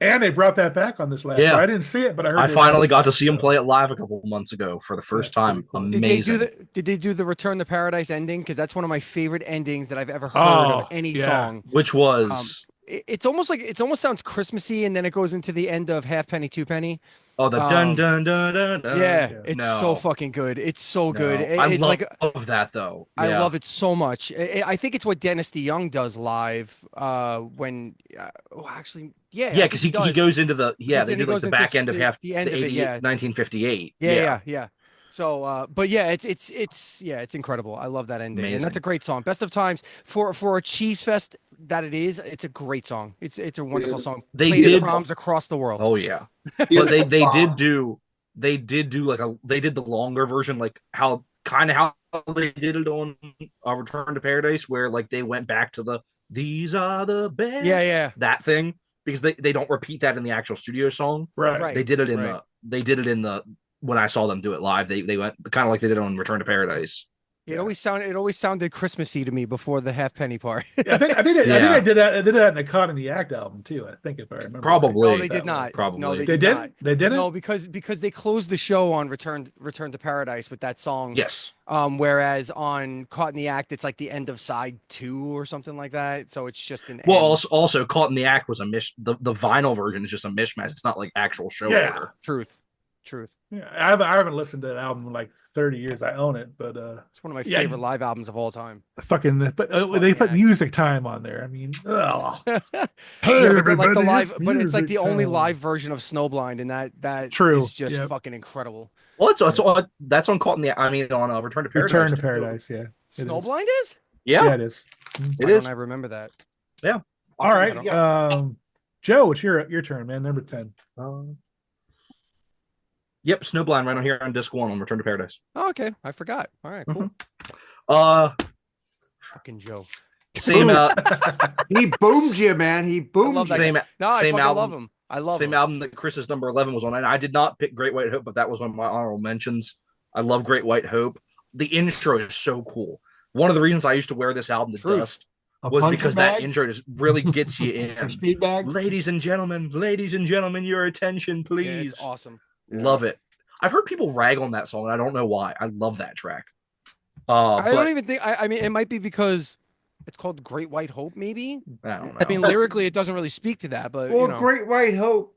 Speaker 2: And they brought that back on this last.
Speaker 5: Yeah.
Speaker 2: I didn't see it, but I heard
Speaker 5: I
Speaker 2: they
Speaker 5: finally
Speaker 2: brought
Speaker 5: got to see him
Speaker 2: back,
Speaker 5: play it live a couple months ago for the first
Speaker 2: That's
Speaker 5: time.
Speaker 2: pretty cool.
Speaker 5: Amazing.
Speaker 3: Did they do the Return to Paradise ending? Because that's one of my favorite endings that I've ever heard
Speaker 2: Oh,
Speaker 3: of any
Speaker 2: yeah.
Speaker 3: song.
Speaker 5: Which was
Speaker 3: It's almost sounds Christmassy, and then it goes into the end of Halfpenny, Twopenny.
Speaker 5: the dun dun dun dun dun.
Speaker 3: Yeah,
Speaker 2: yeah.
Speaker 3: it's
Speaker 5: No.
Speaker 3: so fucking good. It's so good.
Speaker 5: No.
Speaker 3: It's
Speaker 5: love
Speaker 3: like
Speaker 5: that though.
Speaker 3: I
Speaker 5: Yeah.
Speaker 3: love it so much. I think it's what Dennis DeYoung does live. Actually, yeah,
Speaker 5: Yeah, because he
Speaker 3: does.
Speaker 5: goes into the
Speaker 3: Because
Speaker 5: they
Speaker 3: then
Speaker 5: do
Speaker 3: he
Speaker 5: like
Speaker 3: goes
Speaker 5: the
Speaker 3: into
Speaker 5: back end of
Speaker 3: the end of it,
Speaker 5: 80
Speaker 3: yeah.
Speaker 5: 1958.
Speaker 3: Yeah. So, but yeah, it's incredible. I love that ending, and that's
Speaker 5: Amazing.
Speaker 3: a great song. Best of Times for a cheese fest that it is. It's a great song. It's a wonderful
Speaker 4: Dude.
Speaker 3: song.
Speaker 5: They
Speaker 3: Played at
Speaker 5: did-
Speaker 3: proms across the world.
Speaker 5: Oh yeah. But
Speaker 4: Beautiful
Speaker 5: they
Speaker 4: song.
Speaker 5: did do like they did the longer version, like how they did it on Return to Paradise, where like they went back to the these are the best
Speaker 3: Yeah.
Speaker 5: that thing, because they don't repeat that in the actual studio song.
Speaker 2: Right.
Speaker 5: They did it in
Speaker 3: right.
Speaker 5: the when I saw them do it live, they went kind of like they did on Return to Paradise.
Speaker 3: It always sounded Christmassy to me before the halfpenny part.
Speaker 2: Yeah, I think I
Speaker 5: Yeah.
Speaker 2: did that. I did that in the Caught in the Act album too. I think if I remember.
Speaker 5: Probably.
Speaker 3: No, they did not.
Speaker 5: Probably.
Speaker 3: No,
Speaker 2: They
Speaker 3: did
Speaker 2: did.
Speaker 3: not.
Speaker 2: They didn't.
Speaker 3: No, because they closed the show on Return to Paradise with that song.
Speaker 5: Yes.
Speaker 3: Whereas on Caught in the Act, it's like the end of side 2 or something like that. So it's just an
Speaker 5: Well,
Speaker 3: end.
Speaker 5: also Caught in the Act was the vinyl version is just a mishmash. It's not like actual show
Speaker 2: Yeah.
Speaker 5: order.
Speaker 3: Truth.
Speaker 2: Yeah, I haven't listened to that album in like 30 years. I own it, but
Speaker 3: It's one of my
Speaker 2: Yeah,
Speaker 3: favorite live albums of all time.
Speaker 2: fucking they put music time on there. I mean, ugh.
Speaker 3: Yeah,
Speaker 2: Hey,
Speaker 3: but they're like the
Speaker 2: everybody,
Speaker 3: live,
Speaker 2: it's
Speaker 3: but it's like the
Speaker 2: music
Speaker 3: only
Speaker 2: time.
Speaker 3: live version of Snowblind, and that
Speaker 2: True,
Speaker 3: is just
Speaker 2: yep.
Speaker 3: fucking incredible.
Speaker 5: Well, that's on Caught in the on Return to Paradise.
Speaker 2: Return to
Speaker 5: too.
Speaker 2: Paradise. Yeah, it is.
Speaker 3: Snowblind is?
Speaker 5: Yeah,
Speaker 2: Yeah, it is.
Speaker 5: it
Speaker 3: Why
Speaker 5: is.
Speaker 3: don't I remember that?
Speaker 2: All right,
Speaker 5: Yeah.
Speaker 2: Joe, it's your turn, man. Number 10.
Speaker 5: Yep, Snowblind right on here on disc 1 on Return to Paradise.
Speaker 3: Oh, okay, I forgot. All right, cool. Fucking Joe.
Speaker 5: Same
Speaker 1: He boomed you, man. He
Speaker 3: I
Speaker 1: boomed
Speaker 3: love
Speaker 1: you.
Speaker 3: that
Speaker 5: same
Speaker 3: guy. No, I
Speaker 5: same
Speaker 3: fucking
Speaker 5: album.
Speaker 3: love him. I love
Speaker 5: Same
Speaker 3: him.
Speaker 5: album that Chris's number 11 was on. And I did not pick Great White Hope, but that was one of my honorable mentions. I love Great White Hope. The intro is so cool. One of the reasons I used to wear this album to
Speaker 3: Truth.
Speaker 5: dust
Speaker 6: A
Speaker 5: was
Speaker 6: puncher
Speaker 5: because that
Speaker 6: bag?
Speaker 5: intro just really gets you
Speaker 6: A
Speaker 5: in.
Speaker 6: speed bag?
Speaker 5: Ladies and gentlemen, your attention,
Speaker 3: Yeah,
Speaker 5: please.
Speaker 3: it's awesome.
Speaker 5: Love it. I've heard people rag on that song, and I don't know why. I love that track.
Speaker 3: I
Speaker 5: But
Speaker 3: don't even think. I mean, it might be because it's called Great White Hope. Maybe.
Speaker 5: I don't know.
Speaker 3: I mean, lyrically, it doesn't really speak to that, but
Speaker 1: Well,
Speaker 3: you know.
Speaker 1: Great White Hope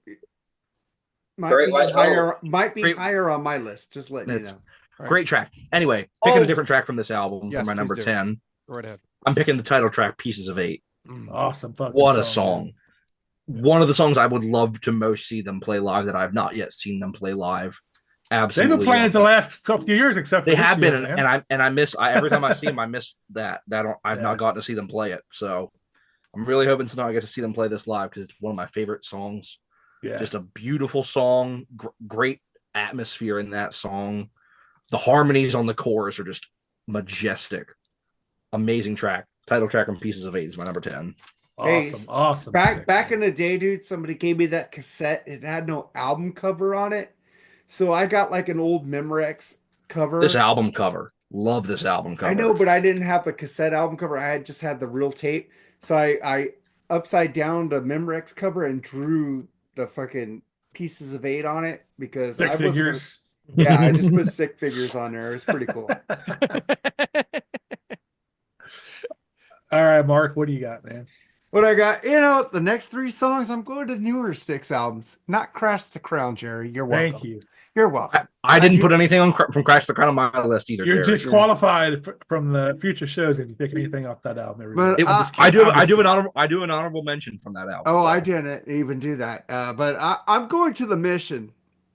Speaker 1: might
Speaker 4: Great
Speaker 1: be
Speaker 4: White
Speaker 1: higher.
Speaker 4: Hope.
Speaker 1: Might be
Speaker 5: Great-
Speaker 1: higher on my list. Just letting you
Speaker 5: It's-
Speaker 1: know.
Speaker 3: Right.
Speaker 5: Great track. Anyway, picking
Speaker 6: Oh.
Speaker 5: a different track from this album
Speaker 3: Yes,
Speaker 5: for my
Speaker 3: please
Speaker 5: number
Speaker 3: do.
Speaker 5: 10.
Speaker 3: Go right ahead.
Speaker 5: I'm picking the title track, Pieces of 8.
Speaker 2: Awesome, fucking
Speaker 5: What a
Speaker 2: man.
Speaker 5: song. One of the songs I would love to most see them play live that I've not yet seen them play live.
Speaker 2: They've
Speaker 5: Absolutely.
Speaker 2: been playing it
Speaker 5: love
Speaker 2: the last couple of years, except for
Speaker 5: They
Speaker 2: this
Speaker 5: have
Speaker 2: year,
Speaker 5: been,
Speaker 2: man.
Speaker 5: and I miss. Every time I see them, I miss that. I've
Speaker 2: Yeah.
Speaker 5: not gotten to see them play it. So I'm really hoping tonight I get to see them play this live because it's one of my favorite songs.
Speaker 2: Yeah.
Speaker 5: Just a beautiful song, great atmosphere in that song. The harmonies on the chorus are just majestic. Amazing track. Title track on Pieces of 8 is my number 10.
Speaker 1: Hey,
Speaker 2: awesome.
Speaker 1: Back in the day, dude, somebody gave me that cassette. It had no album cover on it. So I got like an old Memorex cover.
Speaker 5: This album cover. Love this album cover.
Speaker 1: I know, but I didn't have the cassette album cover. I just had the real tape. So I upside down the Memorex cover and drew the fucking Pieces of 8 on it because
Speaker 2: Stick
Speaker 1: I wasn't.
Speaker 2: figures.
Speaker 1: Yeah, I just put stick figures on there. It was pretty cool.
Speaker 2: All right, Mark, what do you got, man?
Speaker 1: What I got, the next 3 songs, I'm going to newer Styx albums, not Crash the Crown, Jerry. You're welcome.
Speaker 2: Thank you.
Speaker 1: You're welcome.
Speaker 5: I didn't put anything on from Crash the Crown on my list either.
Speaker 2: You're
Speaker 5: Jerry.
Speaker 2: disqualified from the future shows if you pick anything off that album.
Speaker 1: But,
Speaker 5: I do an honorable mention from that album.
Speaker 1: Oh, I didn't even do that. But I'm going to The Mission.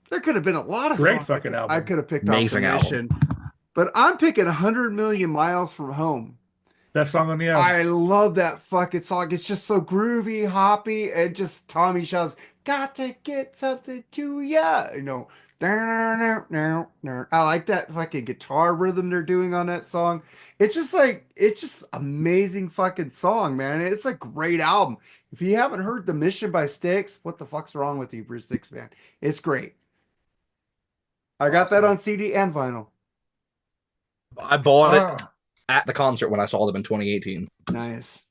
Speaker 1: There could have been a lot of
Speaker 2: Great
Speaker 1: songs
Speaker 2: fucking album.
Speaker 1: I could have picked
Speaker 5: Amazing
Speaker 1: off The Mission. But I'm picking 100 Million Miles from Home.
Speaker 2: That song on the album.
Speaker 1: I love that fucking song. It's just so groovy, hoppy, and just Tommy shouts, "Got to get something to ya." I like that fucking guitar rhythm they're doing on that song. It's just amazing fucking song, man. It's a great album. If you haven't heard The Mission by Styx, what the fuck's wrong with you, for a Styx fan? It's great. I got that on CD and vinyl.
Speaker 5: I bought it at the concert when I saw them in 2018.
Speaker 1: Nice.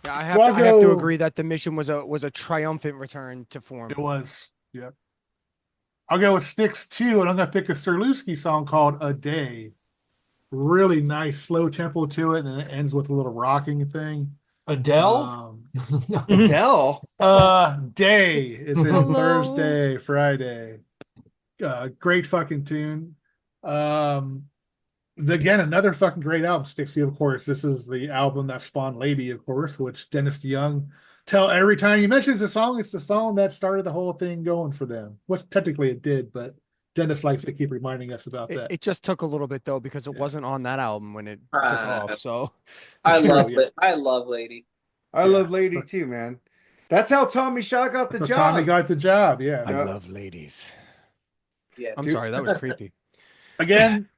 Speaker 3: Yeah, I have to agree that The Mission was a triumphant return to form.
Speaker 2: It was. Yeah. I'll go with Styx 2, and I'm going to pick a Sirlewski song called A Day. Really nice, slow tempo to it, and then it ends with a little rocking thing.
Speaker 6: Adele?
Speaker 1: Adele?
Speaker 2: Day is in
Speaker 3: Hello.
Speaker 2: Thursday, Friday. Great fucking tune. Again, another fucking great album. Styx, of course. This is the album that spawned Lady, of course, which Dennis DeYoung every time he mentions the song, it's the song that started the whole thing going for them. Which technically it did, but Dennis likes to keep reminding us about that.
Speaker 3: It just took a little bit though because it wasn't on that album when it took off. So
Speaker 4: I love it. I love Lady.
Speaker 1: I love Lady too, man. That's how Tommy Shaw got the job.
Speaker 2: Tommy got the job, yeah.
Speaker 3: I love ladies.
Speaker 4: Yes.
Speaker 3: I'm sorry, that was creepy.
Speaker 2: Again,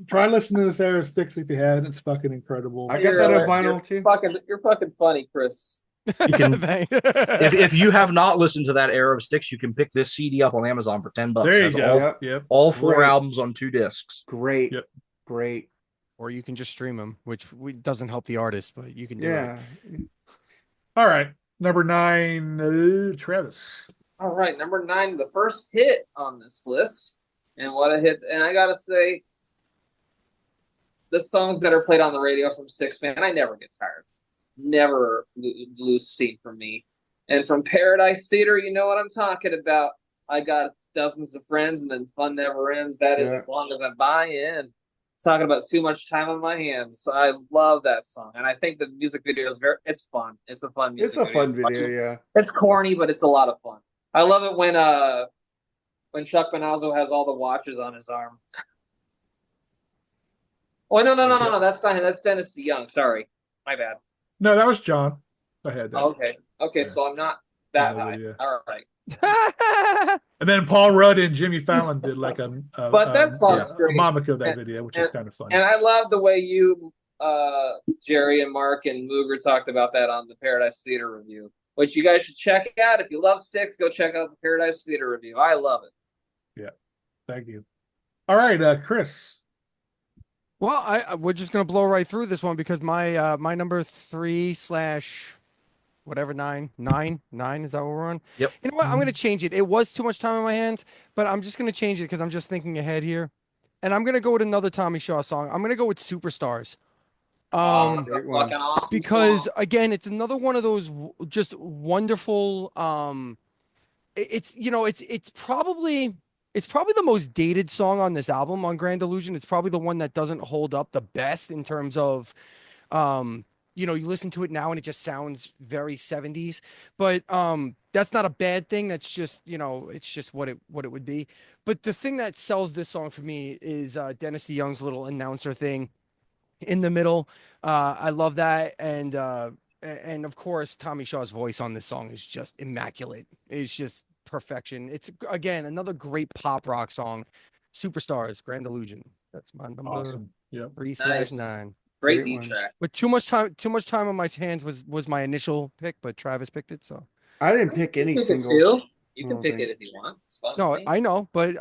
Speaker 2: try listening to this era of Styx if you haven't. It's fucking incredible.
Speaker 1: I got that on vinyl too.
Speaker 4: You're fucking funny, Chris.
Speaker 5: You can, if you have not listened to that era of Styx, you can pick this CD up on Amazon for $10.
Speaker 2: There you go.
Speaker 5: All 4
Speaker 1: Great.
Speaker 5: albums on 2 discs.
Speaker 1: Great.
Speaker 2: Yep.
Speaker 1: Great.
Speaker 3: Or you can just stream them, which doesn't help the artist, but you can do it.
Speaker 2: All right. Number 9, Travis.
Speaker 4: All right, number 9, the first hit on this list. And what a hit. And I got to say, the songs that are played on the radio from Styx, man, I never get tired. Never lose steam from me. And from Paradise Theater, you know what I'm talking about. I got dozens of friends and then fun never ends. That is as long as I buy in. Talking about too much time on my hands. So I love that song. And I think the music video is it's fun. It's a fun music video.
Speaker 1: It's a fun video, yeah.
Speaker 4: It's corny, but it's a lot of fun. I love it when Chuck Benazzo has all the watches on his arm. Oh, no. That's not him. That's Dennis DeYoung. Sorry. My bad.
Speaker 2: No, that was John. I had that.
Speaker 4: Okay. Okay, so I'm not that high. All right.
Speaker 2: And then Paul Rudd and Jimmy Fallon did like a mimic of that video, which is kind of funny.
Speaker 4: And I love the way you, Jerry and Mark and Mooger talked about that on the Paradise Theater review, which you guys should check out. If you love Styx, go check out the Paradise Theater review. I love it.
Speaker 2: Yeah. Thank you. All right, Chris.
Speaker 3: Well, we're just gonna blow right through this one because my number 3 / whatever 9 is that what we're on?
Speaker 5: Yep.
Speaker 3: You know what? I'm gonna change it. It was too much time on my hands, but I'm just gonna change it because I'm just thinking ahead here, and I'm gonna go with another Tommy Shaw song. I'm gonna go with Superstars.
Speaker 4: That's a fucking awesome
Speaker 3: because
Speaker 4: song.
Speaker 3: again, it's another one of those just wonderful. It's probably the most dated song on this album on Grand Illusion. It's probably the one that doesn't hold up the best in terms of, you listen to it now and it just sounds very 70s, but that's not a bad thing. That's just, it's just what it would be. But the thing that sells this song for me is Dennis DeYoung's little announcer thing in the middle. I love that. And of course, Tommy Shaw's voice on this song is just immaculate. It's just perfection. It's again another great pop rock song. Superstars, Grand Illusion. That's my number.
Speaker 2: Awesome. Yep.
Speaker 4: Great
Speaker 3: 3/9.
Speaker 1: Great
Speaker 4: D
Speaker 1: one.
Speaker 4: track.
Speaker 3: But too much time on my hands was my initial pick, but Travis picked it. So
Speaker 1: I didn't pick any
Speaker 4: You can
Speaker 1: singles.
Speaker 4: You can pick it if you want. It's fun.
Speaker 3: no,
Speaker 4: with me.
Speaker 3: I know, but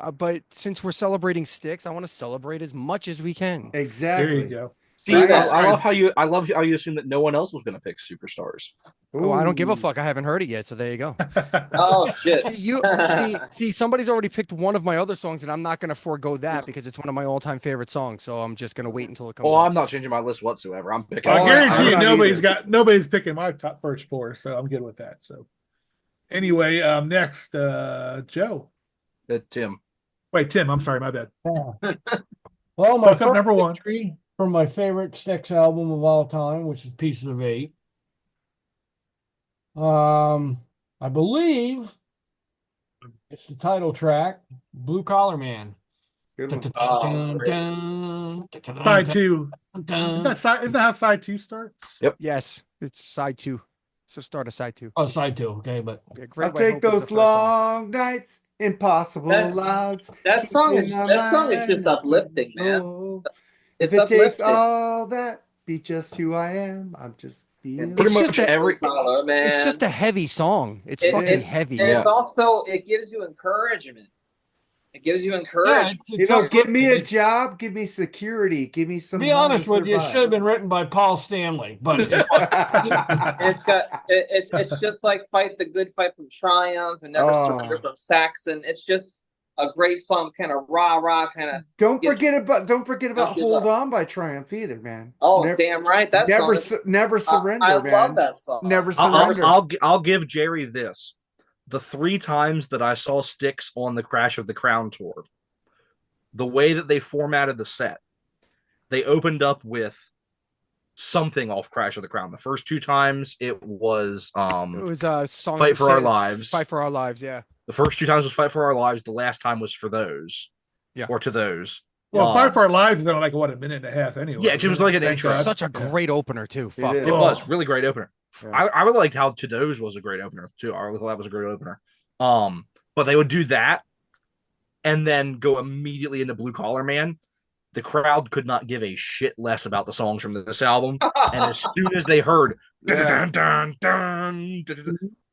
Speaker 3: since we're celebrating Styx, I want to celebrate as much as we can.
Speaker 2: There
Speaker 1: Exactly.
Speaker 2: you go.
Speaker 5: See,
Speaker 1: Right.
Speaker 5: I love how you assume that no one else was going to pick Superstars.
Speaker 3: Oh, I don't give a
Speaker 1: Ooh.
Speaker 3: fuck. I haven't heard it yet, so there you go.
Speaker 4: Oh shit!
Speaker 3: You see, somebody's already picked one of my other songs, and I'm not gonna forego that because it's one of my all-time favorite songs. So I'm just gonna wait until it comes.
Speaker 5: Oh,
Speaker 3: up.
Speaker 5: I'm not changing my list whatsoever. I'm picking.
Speaker 2: I
Speaker 1: Oh,
Speaker 2: guarantee
Speaker 1: I'm
Speaker 2: you,
Speaker 1: not
Speaker 2: nobody's picking my top first four, so I'm good with that. So anyway, next, Joe.
Speaker 5: Tim.
Speaker 2: Wait, Tim. I'm sorry, my bad.
Speaker 6: Well, my
Speaker 2: Buck up
Speaker 6: first
Speaker 2: number one.
Speaker 6: entry from my favorite Styx album of all time, which is Pieces of Eight. I believe it's the title track, Blue Collar Man.
Speaker 1: Good one.
Speaker 2: Side two. Isn't that how side two starts?
Speaker 3: Yes, it's side two. So start a side two.
Speaker 6: Oh, side two. Okay, but
Speaker 3: Yeah, Great
Speaker 1: I'll
Speaker 3: White
Speaker 1: take
Speaker 3: Hope is the
Speaker 1: those
Speaker 3: first song.
Speaker 1: long nights, impossible
Speaker 4: That's-
Speaker 1: odds.
Speaker 4: That song is
Speaker 1: keeping
Speaker 4: that song is
Speaker 1: my
Speaker 4: just
Speaker 1: mind
Speaker 4: uplifting, man.
Speaker 1: low.
Speaker 4: It's
Speaker 1: If it takes
Speaker 4: uplifting.
Speaker 1: all that, be just who I am. I'm just being.
Speaker 5: Pretty
Speaker 3: It's
Speaker 5: much
Speaker 3: just a-
Speaker 5: every.
Speaker 4: Collar, man.
Speaker 3: It's just a heavy song. It's
Speaker 4: It-
Speaker 3: fucking
Speaker 4: it's,
Speaker 3: heavy.
Speaker 4: And
Speaker 5: Yeah.
Speaker 4: it's also it gives you encouragement. It gives you
Speaker 6: yeah,
Speaker 4: encouragement.
Speaker 1: You know, give me a job, give me security, give me
Speaker 6: to
Speaker 1: some.
Speaker 6: be
Speaker 1: money
Speaker 6: honest
Speaker 1: to
Speaker 6: with you, it
Speaker 1: survive.
Speaker 6: should have been written by Paul Stanley, but
Speaker 4: And it's just like Fight the Good Fight from Triumph and Never
Speaker 1: Oh.
Speaker 4: Surrender from Saxon. It's just a great song, kind of rah kind of.
Speaker 1: Don't
Speaker 4: Yes.
Speaker 1: forget about
Speaker 4: Yes.
Speaker 1: Hold On by Triumph either, man.
Speaker 4: Oh,
Speaker 1: never,
Speaker 4: damn right, that
Speaker 1: never,
Speaker 4: song.
Speaker 1: never surrender,
Speaker 4: I
Speaker 1: man.
Speaker 4: love that song.
Speaker 1: Never surrender.
Speaker 5: I'll give Jerry this. The 3 times that I saw Styx on the Crash of the Crown tour, the way that they formatted the set, they opened up with something off Crash of the Crown. The first 2 times it was
Speaker 3: It was a song.
Speaker 5: Fight
Speaker 3: that
Speaker 5: for Our
Speaker 3: says,
Speaker 5: Lives.
Speaker 3: Fight for Our Lives. Yeah.
Speaker 5: The first 2 times was Fight for Our Lives. The last time was For Those.
Speaker 3: Yeah.
Speaker 5: Or To Those.
Speaker 2: Well, Fight for Our Lives is only like what, a minute and a half anyway.
Speaker 5: Yeah, it was like an
Speaker 2: Thank
Speaker 5: intro.
Speaker 2: God.
Speaker 3: Such a great opener too. Fuck.
Speaker 1: is.
Speaker 5: It
Speaker 2: Oh.
Speaker 5: was really great opener.
Speaker 1: Yeah.
Speaker 5: I really liked how To Those was a great opener too. I really thought that was a great opener. But they would do that and then go immediately into Blue Collar Man. The crowd could not give a shit less about the songs from this album. And as soon as they heard
Speaker 1: Yeah.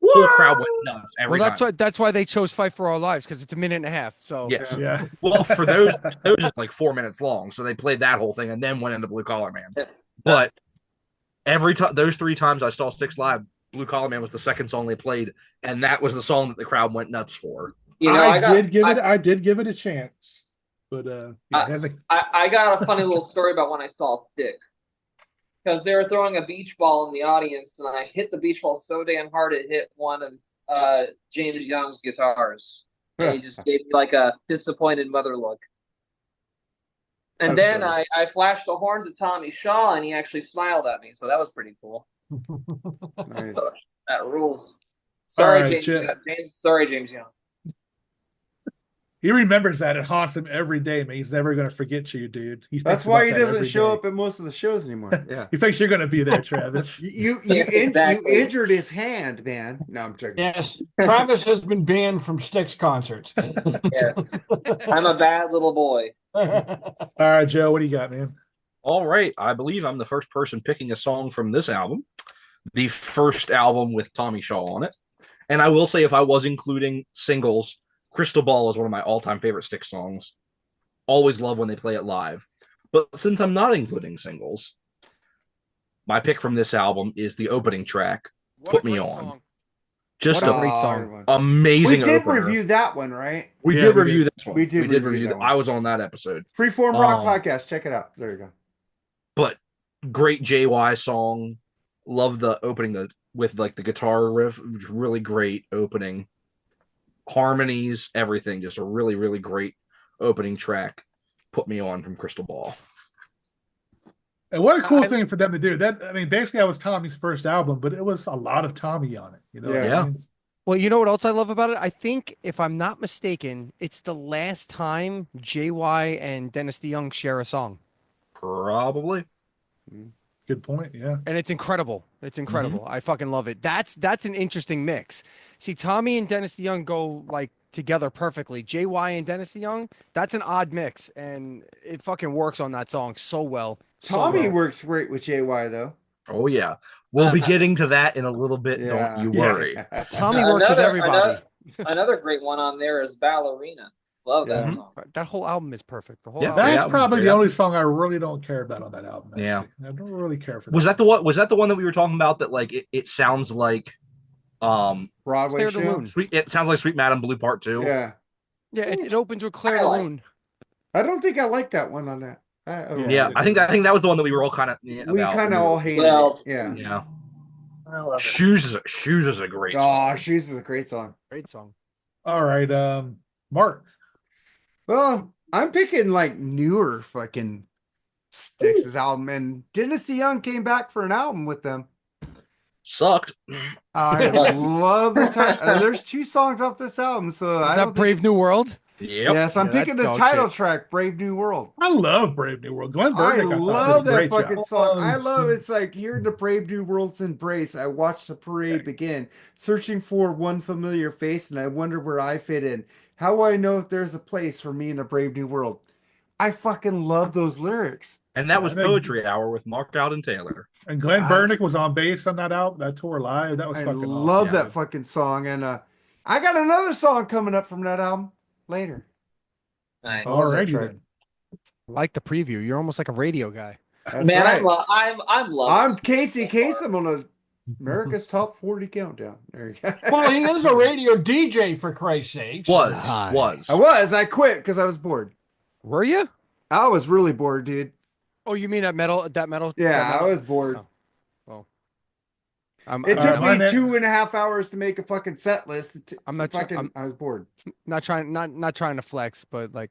Speaker 5: whole crowd went nuts every
Speaker 3: Well,
Speaker 5: time.
Speaker 3: that's why they chose Fight for Our Lives because it's a minute and a half. So
Speaker 5: Yes.
Speaker 2: Yeah.
Speaker 5: Well, for those is like 4 minutes long, so they played that whole thing and then went into Blue Collar Man.
Speaker 4: Yeah.
Speaker 5: But every time, those 3 times I saw Styx live, Blue Collar Man was the second song they played, and that was the song that the crowd went nuts for.
Speaker 4: You know,
Speaker 2: I did give it a chance, but yeah, it hasn't-
Speaker 4: I got a funny little story about when I saw Styx. Because they were throwing a beach ball in the audience, and I hit the beach ball so damn hard it hit one of James Young's guitars. And he just gave me like a disappointed mother look. And
Speaker 1: That's
Speaker 4: then
Speaker 1: funny.
Speaker 4: I flashed the horns at Tommy Shaw, and he actually smiled at me, so that was pretty cool.
Speaker 1: Nice.
Speaker 4: That rules. Sorry,
Speaker 2: All right,
Speaker 4: James. Sorry, James Young.
Speaker 2: he remembers that. It haunts him every day, man. He's never going to forget you, dude. He
Speaker 1: That's
Speaker 2: thinks
Speaker 1: why
Speaker 2: about
Speaker 1: he
Speaker 2: that
Speaker 1: doesn't
Speaker 2: every
Speaker 1: show
Speaker 2: day.
Speaker 1: up at most of the shows anymore. Yeah.
Speaker 2: He thinks you're going to be there, Travis.
Speaker 1: You
Speaker 4: Exactly.
Speaker 1: injured his hand, man. No, I'm joking.
Speaker 6: yes, Travis has been banned from Styx concerts.
Speaker 4: Yes. I'm a bad little boy.
Speaker 2: All right, Joe, what do you got, man?
Speaker 5: All right, I believe I'm the first person picking a song from this album, the first album with Tommy Shaw on it. And I will say, if I was including singles, Crystal Ball is one of my all-time favorite Styx songs. Always love when they play it live. But since I'm not including singles, my pick from this album is the opening track,
Speaker 3: What
Speaker 5: Put
Speaker 3: a
Speaker 5: Me
Speaker 3: great
Speaker 5: On.
Speaker 3: song.
Speaker 5: Just
Speaker 3: What a
Speaker 5: a
Speaker 3: great
Speaker 1: Oh,
Speaker 3: song.
Speaker 1: everyone.
Speaker 5: amazing
Speaker 1: We did
Speaker 5: opener.
Speaker 1: review that one, right?
Speaker 5: We
Speaker 2: Yeah,
Speaker 5: did
Speaker 2: we
Speaker 5: review
Speaker 2: did.
Speaker 5: this one.
Speaker 1: We did review
Speaker 5: review
Speaker 1: that
Speaker 5: that.
Speaker 1: one.
Speaker 5: I was on that episode.
Speaker 1: Freeform Rock Podcast. Check it out. There you go.
Speaker 5: But great JY song. Love the opening with like the guitar riff. It was really great opening. Harmonies, everything. Just a really, really great opening track. Put Me On from Crystal Ball.
Speaker 2: And what a cool thing for them to do. That, I mean, basically, that was Tommy's first album, but it was a lot of Tommy on it. You know what I
Speaker 5: Yeah.
Speaker 2: mean?
Speaker 3: Well, you know what else I love about it? I think, if I'm not mistaken, it's the last time JY and Dennis DeYoung share a song.
Speaker 5: Probably.
Speaker 2: Good point. Yeah.
Speaker 3: And it's incredible. It's incredible. I fucking love it. That's an interesting mix. See, Tommy and Dennis DeYoung go like together perfectly. JY and Dennis DeYoung, that's an odd mix, and it fucking works on that song so well. So
Speaker 1: Tommy
Speaker 3: well.
Speaker 1: works great with JY though.
Speaker 5: Oh, yeah. We'll be getting to that in a little bit.
Speaker 1: Yeah.
Speaker 5: Don't you worry.
Speaker 3: Tommy works with everybody.
Speaker 4: Another great one on there is Ballerina. Love
Speaker 1: Yeah.
Speaker 4: that song.
Speaker 3: That whole album is perfect. The whole
Speaker 5: Yeah,
Speaker 3: album.
Speaker 2: That's
Speaker 5: yeah,
Speaker 2: probably the
Speaker 5: yeah.
Speaker 2: only song I really don't care about on that album. Actually.
Speaker 5: Yeah.
Speaker 2: I don't really care for that.
Speaker 5: Was that the one? Was that the one that we were talking about? That like it sounds like
Speaker 1: Broadway
Speaker 3: Claire de
Speaker 1: show.
Speaker 3: Lune.
Speaker 5: it sounds like Sweet Madam Blue Part 2.
Speaker 1: Yeah.
Speaker 3: Yeah, it opens with Claire
Speaker 4: I
Speaker 3: de
Speaker 4: like-
Speaker 3: Lune.
Speaker 1: I don't think I like that one on that. I don't
Speaker 5: Yeah,
Speaker 1: know.
Speaker 5: I think that was the one that we were all kind of
Speaker 1: we
Speaker 5: about.
Speaker 1: kind of all hated
Speaker 4: Well,
Speaker 1: it. Yeah.
Speaker 5: Yeah.
Speaker 6: I love it.
Speaker 5: Shoes is a great song.
Speaker 1: Oh, Shoes is a great song.
Speaker 3: Great song.
Speaker 2: All right, Mark.
Speaker 1: Well, I'm picking like newer fucking Styx' album, and Dynasty Young came back for an album with them.
Speaker 5: Sucked.
Speaker 1: I love the title. There's 2 songs off this album, so
Speaker 3: Is
Speaker 1: I
Speaker 3: that
Speaker 1: don't
Speaker 3: Brave New World?
Speaker 5: Yep.
Speaker 1: Yes, I'm
Speaker 3: Yeah,
Speaker 1: picking the
Speaker 3: that's dog
Speaker 1: title
Speaker 3: shit.
Speaker 1: track, Brave New World.
Speaker 2: I love Brave New World. Glenn
Speaker 1: I
Speaker 2: Burdick,
Speaker 1: love
Speaker 2: did a
Speaker 1: that
Speaker 2: great
Speaker 1: fucking
Speaker 2: job.
Speaker 1: song. I love it's like hearing the Brave New World's embrace. I watched the parade begin, searching for one familiar face, and I wonder where I fit in. How will I know if there's a place for me in a Brave New World? I fucking love those lyrics.
Speaker 5: And that was
Speaker 2: I think-
Speaker 5: Poetry Hour with Mark Alden Taylor.
Speaker 2: And Glenn
Speaker 1: I-
Speaker 2: Burdick was on bass on that album, that tour live. That was
Speaker 1: I
Speaker 2: fucking
Speaker 1: love
Speaker 2: awesome.
Speaker 1: that fucking song, and I got another song coming up from that album later.
Speaker 4: Nice.
Speaker 1: All right.
Speaker 2: Alrighty then.
Speaker 3: I like the preview. You're almost like a radio guy.
Speaker 1: That's
Speaker 4: Man,
Speaker 1: right.
Speaker 4: I'm loving.
Speaker 1: I'm Casey Kasem on a America's Top 40 countdown. There you go.
Speaker 6: Well, he is a radio DJ for Christ's sake.
Speaker 5: Was.
Speaker 1: I quit because I was bored.
Speaker 3: Were you?
Speaker 1: I was really bored, dude.
Speaker 3: Oh, you mean that metal?
Speaker 1: Yeah,
Speaker 3: that metal?
Speaker 1: I was bored.
Speaker 3: Oh. Well,
Speaker 1: It took
Speaker 2: my
Speaker 1: me
Speaker 2: man-
Speaker 1: 2.5 hours to make a fucking set list.
Speaker 3: I'm not.
Speaker 1: I was bored.
Speaker 3: Not trying to flex, but like,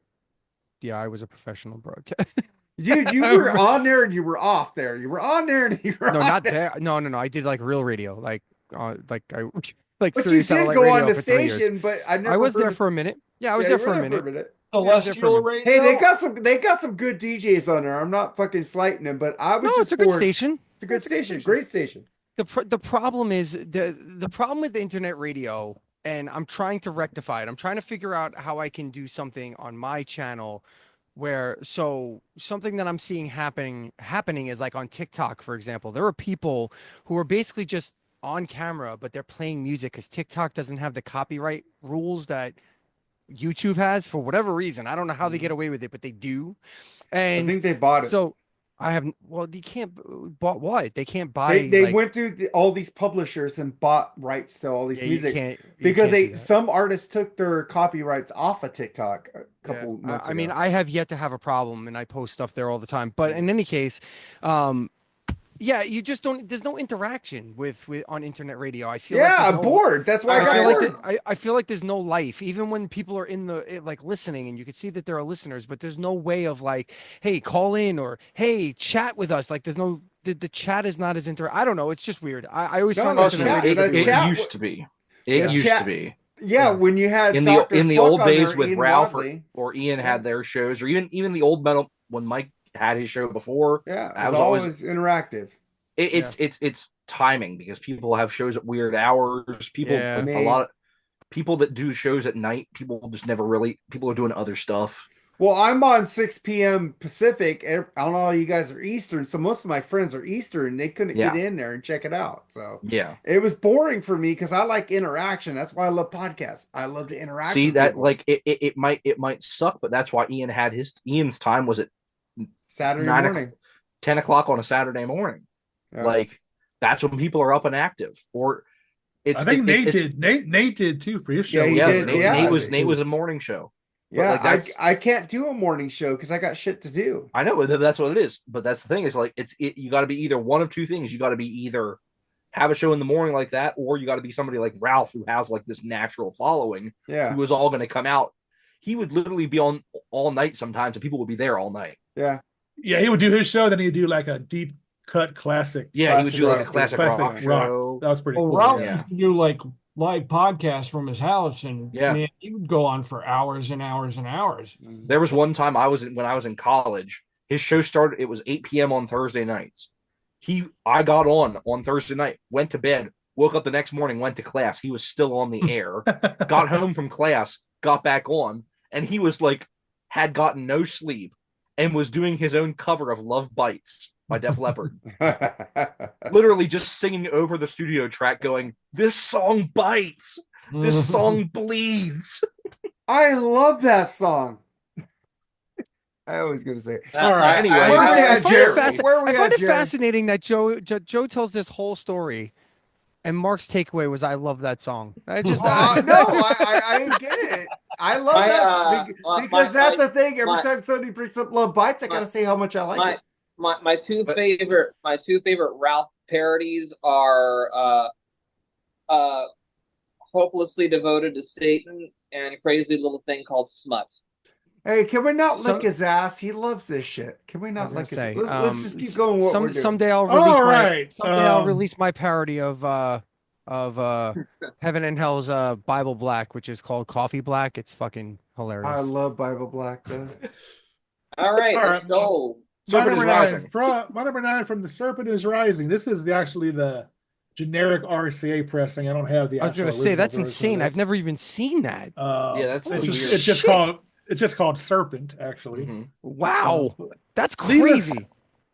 Speaker 3: yeah, I was a professional broadcast.
Speaker 1: Dude, you were on there and you were off there. You were on there and you were
Speaker 3: No,
Speaker 1: off
Speaker 3: not
Speaker 1: there.
Speaker 3: there. No. I did like real radio, like I like
Speaker 1: But you
Speaker 3: Sirius
Speaker 1: did
Speaker 3: satellite
Speaker 1: go
Speaker 3: radio
Speaker 1: on the
Speaker 3: for 3 years.
Speaker 1: station, but I never
Speaker 3: I was
Speaker 1: heard
Speaker 3: there
Speaker 1: of-
Speaker 3: for a minute. Yeah, I was
Speaker 1: Yeah,
Speaker 3: there
Speaker 1: you
Speaker 3: for
Speaker 1: were
Speaker 3: a
Speaker 1: there
Speaker 3: minute.
Speaker 6: Celestial radio.
Speaker 1: Hey, they got some good DJs on there. I'm not fucking slighting them, but I was
Speaker 3: No,
Speaker 1: just
Speaker 3: it's a good
Speaker 1: bored.
Speaker 3: station.
Speaker 1: It's a good station. Great station.
Speaker 3: The problem is the problem with the internet radio, and I'm trying to rectify it. I'm trying to figure out how I can do something on my channel where something that I'm seeing happening is like on TikTok, for example. There are people who are basically just on camera, but they're playing music because TikTok doesn't have the copyright rules that YouTube has for whatever reason. I don't know how they get away with it, but they do.
Speaker 1: I
Speaker 3: And
Speaker 1: think they bought it.
Speaker 3: so I have, well, you can't bought what? They can't buy.
Speaker 1: They
Speaker 3: like,
Speaker 1: went through all these publishers and bought rights to all these
Speaker 3: yeah,
Speaker 1: music
Speaker 3: you
Speaker 1: because
Speaker 3: can't do that.
Speaker 1: some artists took their copyrights off of TikTok a couple
Speaker 3: Yeah.
Speaker 1: months
Speaker 3: I mean,
Speaker 1: ago.
Speaker 3: I have yet to have a problem, and I post stuff there all the time. But in any case, yeah, you just don't. There's no interaction with on internet radio. I feel like
Speaker 1: yeah,
Speaker 3: there's
Speaker 1: I'm
Speaker 3: no-
Speaker 1: bored. That's why I,
Speaker 3: I
Speaker 1: got
Speaker 3: feel
Speaker 1: bored.
Speaker 3: like I feel like there's no life, even when people are in the like listening, and you can see that there are listeners, but there's no way of like, hey, call in or hey, chat with us. Like, there's no the chat is not as I don't know. It's just weird. I always
Speaker 1: No,
Speaker 3: found
Speaker 1: no,
Speaker 3: internet
Speaker 1: chat-
Speaker 3: radio
Speaker 1: the
Speaker 3: to be
Speaker 1: chat-
Speaker 3: weird.
Speaker 5: used to be.
Speaker 1: The
Speaker 5: It used
Speaker 1: chat-
Speaker 5: to be.
Speaker 1: Yeah, when you had
Speaker 5: In
Speaker 1: Dr.
Speaker 5: the
Speaker 1: Fuck
Speaker 5: old
Speaker 1: on
Speaker 5: days
Speaker 1: there,
Speaker 5: with
Speaker 1: Ian
Speaker 5: Ralph
Speaker 1: Wadley.
Speaker 5: or Ian had their shows, or even the old metal when Mike had his show before.
Speaker 1: Yeah,
Speaker 5: I
Speaker 1: it was
Speaker 5: was always-
Speaker 1: always interactive.
Speaker 5: It's timing because people have shows at weird hours. People
Speaker 3: Yeah.
Speaker 5: a lot of people that do shows at night. People just never really. People are doing other stuff.
Speaker 1: Well, I'm on 6 p.m. Pacific. I don't know, you guys are Eastern, so most of my friends are Eastern. They couldn't
Speaker 5: Yeah.
Speaker 1: get in there and check it out. So
Speaker 5: Yeah.
Speaker 1: it was boring for me because I like interaction. That's why I love podcasts. I love to interact.
Speaker 5: See
Speaker 1: with
Speaker 5: that
Speaker 1: people.
Speaker 5: like it might suck, but that's why Ian's time was at
Speaker 1: Saturday
Speaker 5: 9
Speaker 1: morning.
Speaker 5: 10 o'clock on a Saturday morning.
Speaker 1: Yeah.
Speaker 5: Like that's when people are up and active. Or it's
Speaker 2: I think Nate
Speaker 5: it's-
Speaker 2: did. Nate did too for his show.
Speaker 1: Yeah, he
Speaker 5: Yeah,
Speaker 1: did,
Speaker 5: Nate,
Speaker 1: yeah.
Speaker 5: Nate was a morning show. But,
Speaker 1: Yeah,
Speaker 5: like, that's-
Speaker 1: I can't do a morning show because I got shit to do.
Speaker 5: I know that's what it is, but that's the thing is like you got to be either one of two things. You got to be either have a show in the morning like that, or you got to be somebody like Ralph who has like this natural following
Speaker 1: Yeah,
Speaker 5: who is all going to come out. He would literally be on all night sometimes, and people would be there all night.
Speaker 1: yeah.
Speaker 2: Yeah, he would do his show, then he'd do like a deep cut classic.
Speaker 5: Yeah, he would
Speaker 1: Classic
Speaker 5: do like a
Speaker 1: rock,
Speaker 5: classic
Speaker 2: classic
Speaker 5: rock
Speaker 2: rock.
Speaker 5: show.
Speaker 2: That was pretty
Speaker 6: Well,
Speaker 2: cool.
Speaker 6: Ralph
Speaker 2: yeah.
Speaker 6: used to do like live podcasts from his house, and
Speaker 5: Yeah.
Speaker 6: man, he would go on for hours and hours and hours.
Speaker 5: There was one time when I was in college. His show started. It was 8 p.m. on Thursday nights. I got on Thursday night, went to bed, woke up the next morning, went to class. He was still on the air. Got home from class, got back on, and he was like had gotten no sleep and was doing his own cover of "Love Bites" by Def Leppard. Literally just singing over the studio track, going, "This song bites. This song bleeds."
Speaker 1: I love that song. I always gonna say.
Speaker 2: All right.
Speaker 3: Anyway,
Speaker 1: Where we
Speaker 3: I
Speaker 1: at,
Speaker 3: find
Speaker 1: Jerry?
Speaker 3: I find it fascinating that Joe tells this whole story, and Mark's takeaway was, "I love that song." I just
Speaker 1: No, I get it. I love that because that's the thing. Every time somebody brings up Love Bites, I gotta say how much I like it.
Speaker 4: My two favorite Ralph parodies are Hopelessly Devoted to Satan and Crazy Little Thing Called Smut.
Speaker 1: Hey, can we not lick his ass? He loves this shit. Can we not lick his ass? Let's just keep going what we're doing.
Speaker 3: Someday I'll release my parody of Heaven and Hell's Bible Black, which is called Coffee Black. It's fucking hilarious.
Speaker 1: I love Bible Black though.
Speaker 4: All right, let's go.
Speaker 2: My number 9 from The Serpent is Rising. This is actually the generic RCA pressing. I don't have the.
Speaker 3: I was going to say that's insane. I've never even seen that.
Speaker 5: Yeah, that's
Speaker 2: it's just called Serpent, actually.
Speaker 5: Mm-hmm.
Speaker 3: Wow, that's crazy.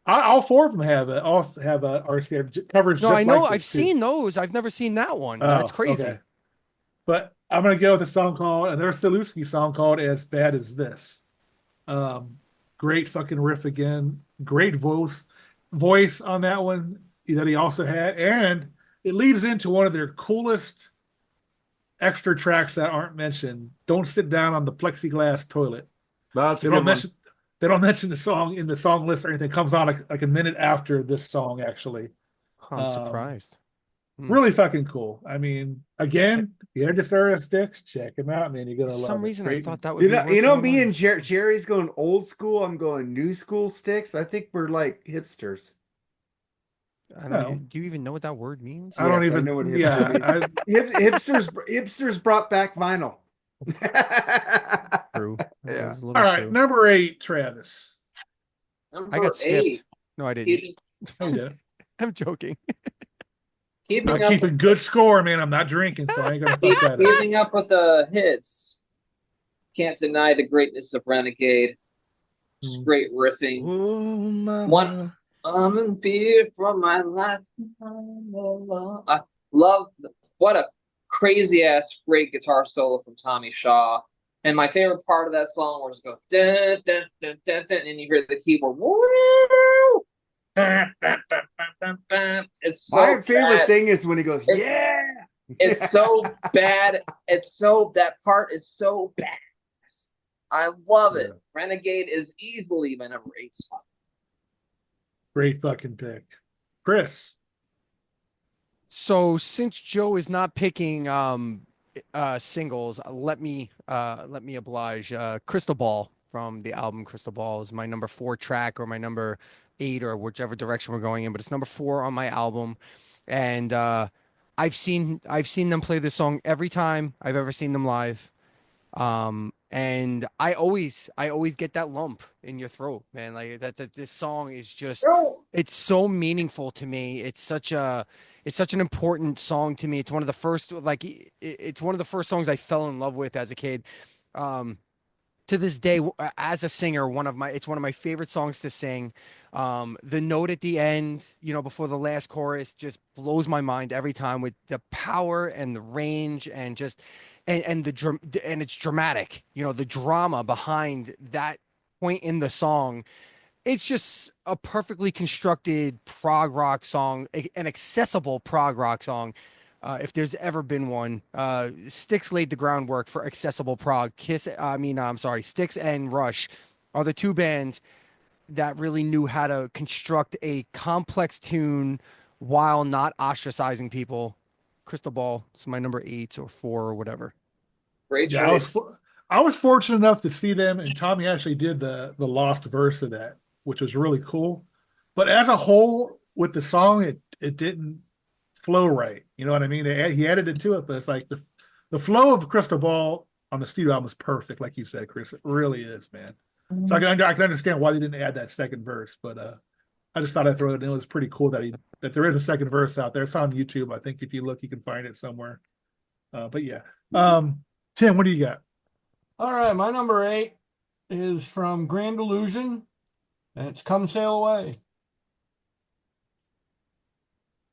Speaker 2: All four of them have a RCA covers.
Speaker 3: No,
Speaker 2: just
Speaker 3: I know.
Speaker 2: like
Speaker 3: I've seen those. I've never seen that one. That's crazy.
Speaker 2: Okay. But I'm gonna go with a song called, and there's a Stilusky song called "As Bad as This." Great fucking riff again. Great voice on that one that he also had, and it leads into one of their coolest extra tracks that aren't mentioned. Don't Sit Down on the Plexiglass Toilet. They don't mention the song in the song list or anything. It comes on like a minute after this song, actually.
Speaker 3: I'm surprised.
Speaker 2: Really fucking cool. I mean, again, you're just a Styx, check him out, man. You're gonna love it.
Speaker 3: For some reason, I thought that would
Speaker 1: me and Jerry's going old school. I'm going new school Styx. I think we're like hipsters.
Speaker 3: I don't know. Do you even know what that word means?
Speaker 2: I don't even
Speaker 1: know what hipster means. Hipsters brought back vinyl.
Speaker 3: True.
Speaker 1: Yeah.
Speaker 2: All right, number 8, Travis.
Speaker 4: Number
Speaker 3: I got skipped.
Speaker 4: 8.
Speaker 3: No, I didn't. I'm joking.
Speaker 2: I'm keeping good score, man. I'm not drinking, so I ain't gonna fuck that up.
Speaker 4: Keeping up with the hits. Can't deny the greatness of Renegade. Just great riffing. I'm in fear for my life. I love what a crazy ass great guitar solo from Tommy Shaw. And my favorite part of that song was go dun, dun, dun, dun, dun, and you hear the keyboard. Woo! It's so
Speaker 1: my favorite
Speaker 4: bad.
Speaker 1: thing is when he goes, yeah.
Speaker 4: It's so bad. That part is so bad. I love it. Renegade is easily my number 8 spot.
Speaker 2: Great fucking pick, Chris.
Speaker 3: So since Joe is not picking singles, let me oblige. Crystal Ball from the album Crystal Ball is my number 4 track, or my number 8, or whichever direction we're going in, but it's number 4 on my album. And I've seen them play this song every time I've ever seen them live. And I always get that lump in your throat, man. Like this song is just, it's so meaningful to me. It's such an important song to me. It's one of the first, it's one of the first songs I fell in love with as a kid. To this day, as a singer, it's one of my favorite songs to sing. The note at the end, before the last chorus, just blows my mind every time, with the power and the range and just, and it's dramatic, the drama behind that point in the song. It's just a perfectly constructed prog rock song, an accessible prog rock song. If there's ever been one, Styx laid the groundwork for accessible prog. Styx and Rush are the two bands that really knew how to construct a complex tune while not ostracizing people. Crystal Ball is my number 8 or 4 or whatever.
Speaker 4: Great choice.
Speaker 2: I was fortunate enough to see them, and Tommy actually did the lost verse of that, which was really cool. But as a whole, with the song, it didn't flow right. You know what I mean? He added it to it, but it's like the flow of Crystal Ball on the studio album is perfect, like you said, Chris. It really is, man. Mm-hmm. So I can understand why they didn't add that second verse, but I just thought I'd throw it in. It was pretty cool that there is a second verse out there. It's on YouTube. I think if you look, you can find it somewhere. But yeah. Tim, what do you got?
Speaker 6: All right, my number 8 is from Grand Illusion, and it's Come Sail Away.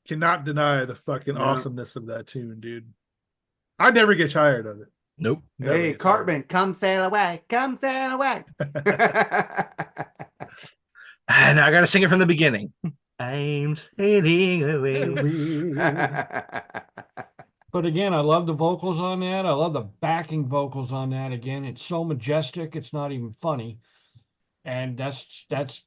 Speaker 2: Cannot deny the fucking awesomeness of that tune, dude. I never get tired of it.
Speaker 5: Nope.
Speaker 2: Never
Speaker 1: Hey,
Speaker 2: gets
Speaker 1: Cartman, come sail away. Come sail away.
Speaker 5: And I gotta sing it from the beginning. I'm sailing away.
Speaker 6: But again, I love the vocals on that. I love the backing vocals on that. Again, it's so majestic. It's not even funny. And that's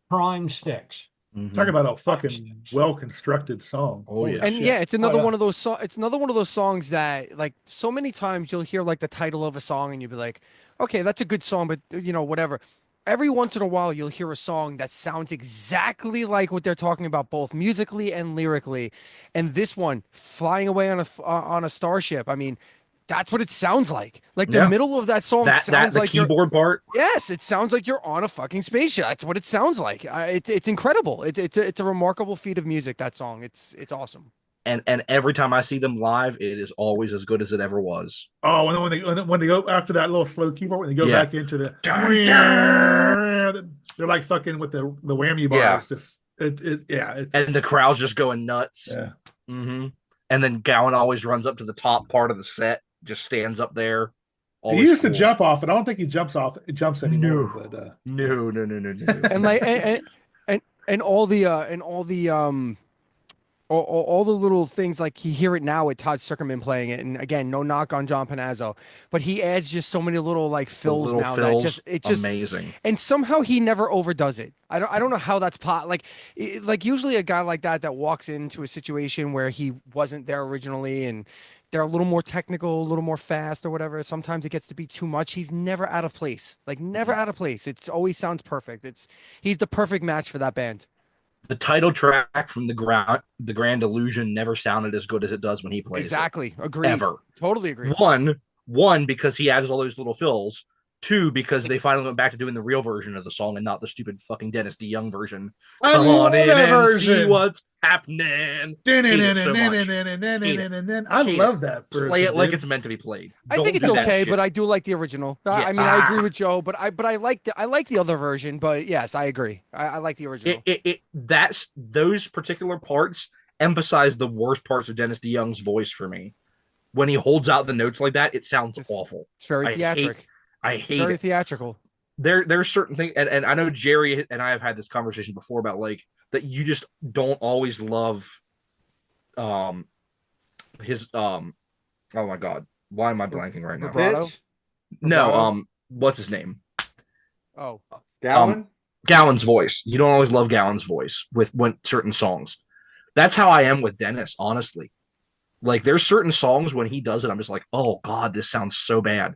Speaker 6: prime Styx.
Speaker 5: Mhm.
Speaker 2: Talk about a fucking well-constructed song.
Speaker 5: Oh,
Speaker 2: Holy
Speaker 5: yeah.
Speaker 3: And
Speaker 2: shit.
Speaker 3: yeah, it's another
Speaker 6: yeah.
Speaker 3: one of those it's another one of those songs that like so many times you'll hear like the title of a song and you'll be like, okay, that's a good song, but whatever. Every once in a while you'll hear a song that sounds exactly like what they're talking about, both musically and lyrically. And this one, Flying Away on a Starship, I mean, that's what it sounds like. Like the
Speaker 2: Yeah.
Speaker 3: middle of that song
Speaker 5: That
Speaker 3: sounds
Speaker 5: the
Speaker 3: like you're
Speaker 5: keyboard part.
Speaker 3: Yes, it sounds like you're on a fucking spaceship. That's what it sounds like. It's incredible. It's a remarkable feat of music. That song. It's awesome.
Speaker 5: And every time I see them live, it is always as good as it ever was.
Speaker 2: Oh, and then when they go after that little slow keyboard, when they go
Speaker 5: Yeah.
Speaker 2: back into the,
Speaker 5: Dun,
Speaker 2: they're like fucking with the whammy bar.
Speaker 5: Yeah.
Speaker 2: It's just it's
Speaker 5: And the crowd's just going nuts.
Speaker 2: yeah.
Speaker 5: Mm-hmm. And then Gowan always runs up to the top part of the set, just stands up there.
Speaker 2: He
Speaker 5: Always
Speaker 2: used to
Speaker 5: cool.
Speaker 2: jump off, and I don't think he jumps anymore.
Speaker 5: No.
Speaker 2: But
Speaker 5: No.
Speaker 3: And like and all the all the little things, like you hear it now with Todd Sucherman playing it, and again, no knock on John Panazzo, but he adds just so many little like
Speaker 5: The
Speaker 3: fills
Speaker 5: little
Speaker 3: now
Speaker 5: fills,
Speaker 3: that it just
Speaker 5: amazing.
Speaker 3: and somehow he never overdoes it. I don't know how that's like usually a guy like that walks into a situation where he wasn't there originally and they're a little more technical, a little more fast or whatever. Sometimes it gets to be too much. He's never out of place. Like never out of place. It's always sounds perfect. He's the perfect match for that band.
Speaker 5: The title track from the Grand Illusion never sounded as good as it does when he plays
Speaker 3: Exactly.
Speaker 5: it.
Speaker 3: Agreed.
Speaker 5: Ever.
Speaker 3: Totally agree.
Speaker 5: One, because he adds all those little fills. Two, because they finally went back to doing the real version of the song and not the stupid fucking Dennis DeYoung version.
Speaker 2: I
Speaker 5: Come
Speaker 2: love
Speaker 5: on in
Speaker 2: that
Speaker 5: and see
Speaker 2: version.
Speaker 5: what's happening. Hate it so much.
Speaker 2: I
Speaker 5: Hate
Speaker 2: love
Speaker 5: it.
Speaker 2: that version.
Speaker 5: Play it like
Speaker 2: dude.
Speaker 5: it's meant to be played.
Speaker 3: I
Speaker 5: Don't
Speaker 3: think it's
Speaker 5: do that
Speaker 3: okay,
Speaker 5: shit.
Speaker 3: but I do like the original. I
Speaker 5: Yes.
Speaker 3: mean, I agree with Joe, but I like the other version. But yes, I agree. I like the original.
Speaker 5: That's those particular parts emphasize the worst parts of Dennis DeYoung's voice for me. When he holds out the notes like that, it sounds awful.
Speaker 3: It's very
Speaker 5: I
Speaker 3: theatric.
Speaker 5: hate
Speaker 3: Very
Speaker 5: it.
Speaker 3: theatrical.
Speaker 5: There's certain things, and I know Jerry and I have had this conversation before about like that you just don't always love his oh my god, why am I blanking right now?
Speaker 3: Vibrato?
Speaker 1: Bitch.
Speaker 5: No,
Speaker 1: Vibrato?
Speaker 5: what's his name?
Speaker 3: Oh,
Speaker 1: Gowan?
Speaker 5: Gowan's voice. You don't always love Gowan's voice with certain songs. That's how I am with Dennis, honestly. Like there's certain songs when he does it, I'm just like, oh god, this sounds so bad.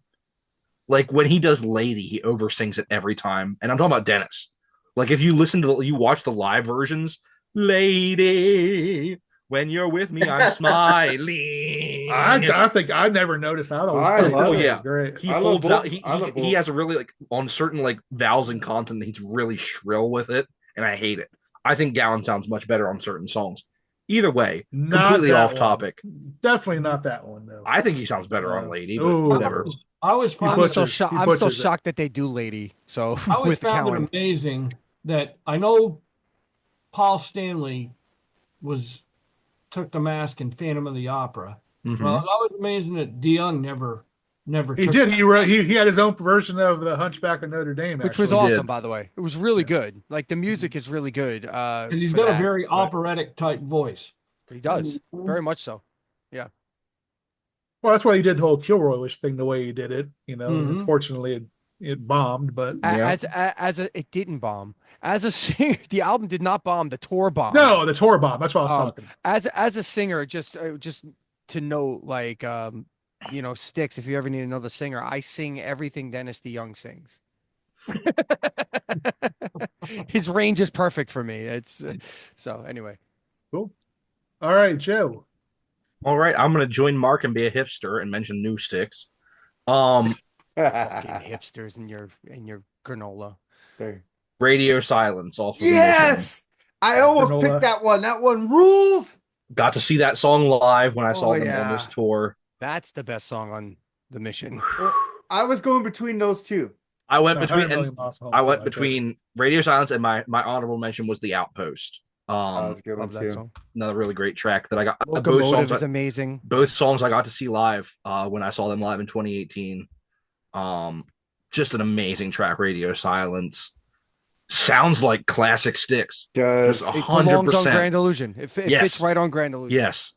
Speaker 5: Like when he does Lady, he oversins it every time. And I'm talking about Dennis. Like if you you watch the live versions, Lady, when you're with me, I'm smiling.
Speaker 2: I think I never noticed. I always
Speaker 1: I
Speaker 2: thought
Speaker 1: love
Speaker 2: that
Speaker 5: it.
Speaker 2: was great.
Speaker 5: He
Speaker 1: I love
Speaker 5: holds
Speaker 1: both.
Speaker 5: out.
Speaker 1: I love
Speaker 5: He
Speaker 1: both.
Speaker 5: has a really like on certain like vowels and consonants. He's really shrill with it, and I hate it. I think Gowan sounds much better on certain songs. Either way,
Speaker 2: Not
Speaker 5: completely
Speaker 2: that
Speaker 5: off
Speaker 2: one.
Speaker 5: topic.
Speaker 2: Definitely not that one though.
Speaker 5: I think he sounds better on Lady, but
Speaker 2: Ooh.
Speaker 5: whatever.
Speaker 6: I always
Speaker 2: He
Speaker 6: found
Speaker 3: I'm
Speaker 2: butchers-
Speaker 3: still
Speaker 6: it,
Speaker 3: shocked.
Speaker 2: he
Speaker 3: I'm still
Speaker 2: butchers it.
Speaker 3: shocked that they do Lady. So
Speaker 6: I always
Speaker 3: with the
Speaker 6: found
Speaker 3: Cowan.
Speaker 6: it amazing that I know Paul Stanley took the mask in Phantom of the Opera.
Speaker 5: Mhm.
Speaker 6: Well, it's always amazing that DeYoung never
Speaker 2: He
Speaker 6: took
Speaker 2: did. He wrote. He had his own version of the Hunchback of Notre Dame,
Speaker 3: Which was
Speaker 2: actually.
Speaker 5: He
Speaker 3: awesome,
Speaker 5: did.
Speaker 3: by the way. It was really good. Like the music is really good.
Speaker 6: because he's
Speaker 3: for
Speaker 6: got a
Speaker 3: that,
Speaker 6: very
Speaker 3: but
Speaker 6: operatic type voice.
Speaker 3: he does very much so.
Speaker 2: Well, that's why he did the whole Kilroy-ish thing the way he did it.
Speaker 6: Mhm.
Speaker 2: Unfortunately, it bombed, but
Speaker 5: Yeah.
Speaker 3: It didn't bomb. As a singer, the album did not bomb. The tour bombed.
Speaker 2: no, the tour bomb. That's what I was
Speaker 3: Um,
Speaker 2: talking.
Speaker 3: As a singer, just to note, like Styx. If you ever need another singer, I sing everything Dennis DeYoung sings. His range is perfect for me. It's so anyway.
Speaker 2: Cool. All right, Joe.
Speaker 5: All right, I'm gonna join Mark and be a hipster and mention new sticks.
Speaker 3: Fucking hipsters and your granola.
Speaker 1: There.
Speaker 5: Radio Silence off of the
Speaker 1: Yes, I almost
Speaker 2: Granola.
Speaker 1: picked that one. That one rules.
Speaker 5: Mission. Got to see that song live when I saw
Speaker 1: Oh,
Speaker 5: them
Speaker 1: yeah.
Speaker 5: on this tour.
Speaker 3: That's the best song on the Mission.
Speaker 1: I was going between those two.
Speaker 5: I went
Speaker 2: No,
Speaker 5: between
Speaker 2: 100 Million Miles Home,
Speaker 5: I
Speaker 2: so
Speaker 5: went
Speaker 2: I
Speaker 5: between Radio Silence and my honorable mention was The Outpost.
Speaker 1: That was a good one
Speaker 3: Love that
Speaker 1: too.
Speaker 3: song.
Speaker 5: Another really great track that I got.
Speaker 3: Locomotive is amazing.
Speaker 5: Both songs I got to see live when I saw them live in 2018. Just an amazing track. Radio Silence sounds like classic Styx.
Speaker 1: Does
Speaker 5: Just
Speaker 3: It belongs on
Speaker 5: 100%.
Speaker 3: Grand Illusion. It
Speaker 5: Yes.
Speaker 3: fits right on Grand Illusion.
Speaker 5: Yes,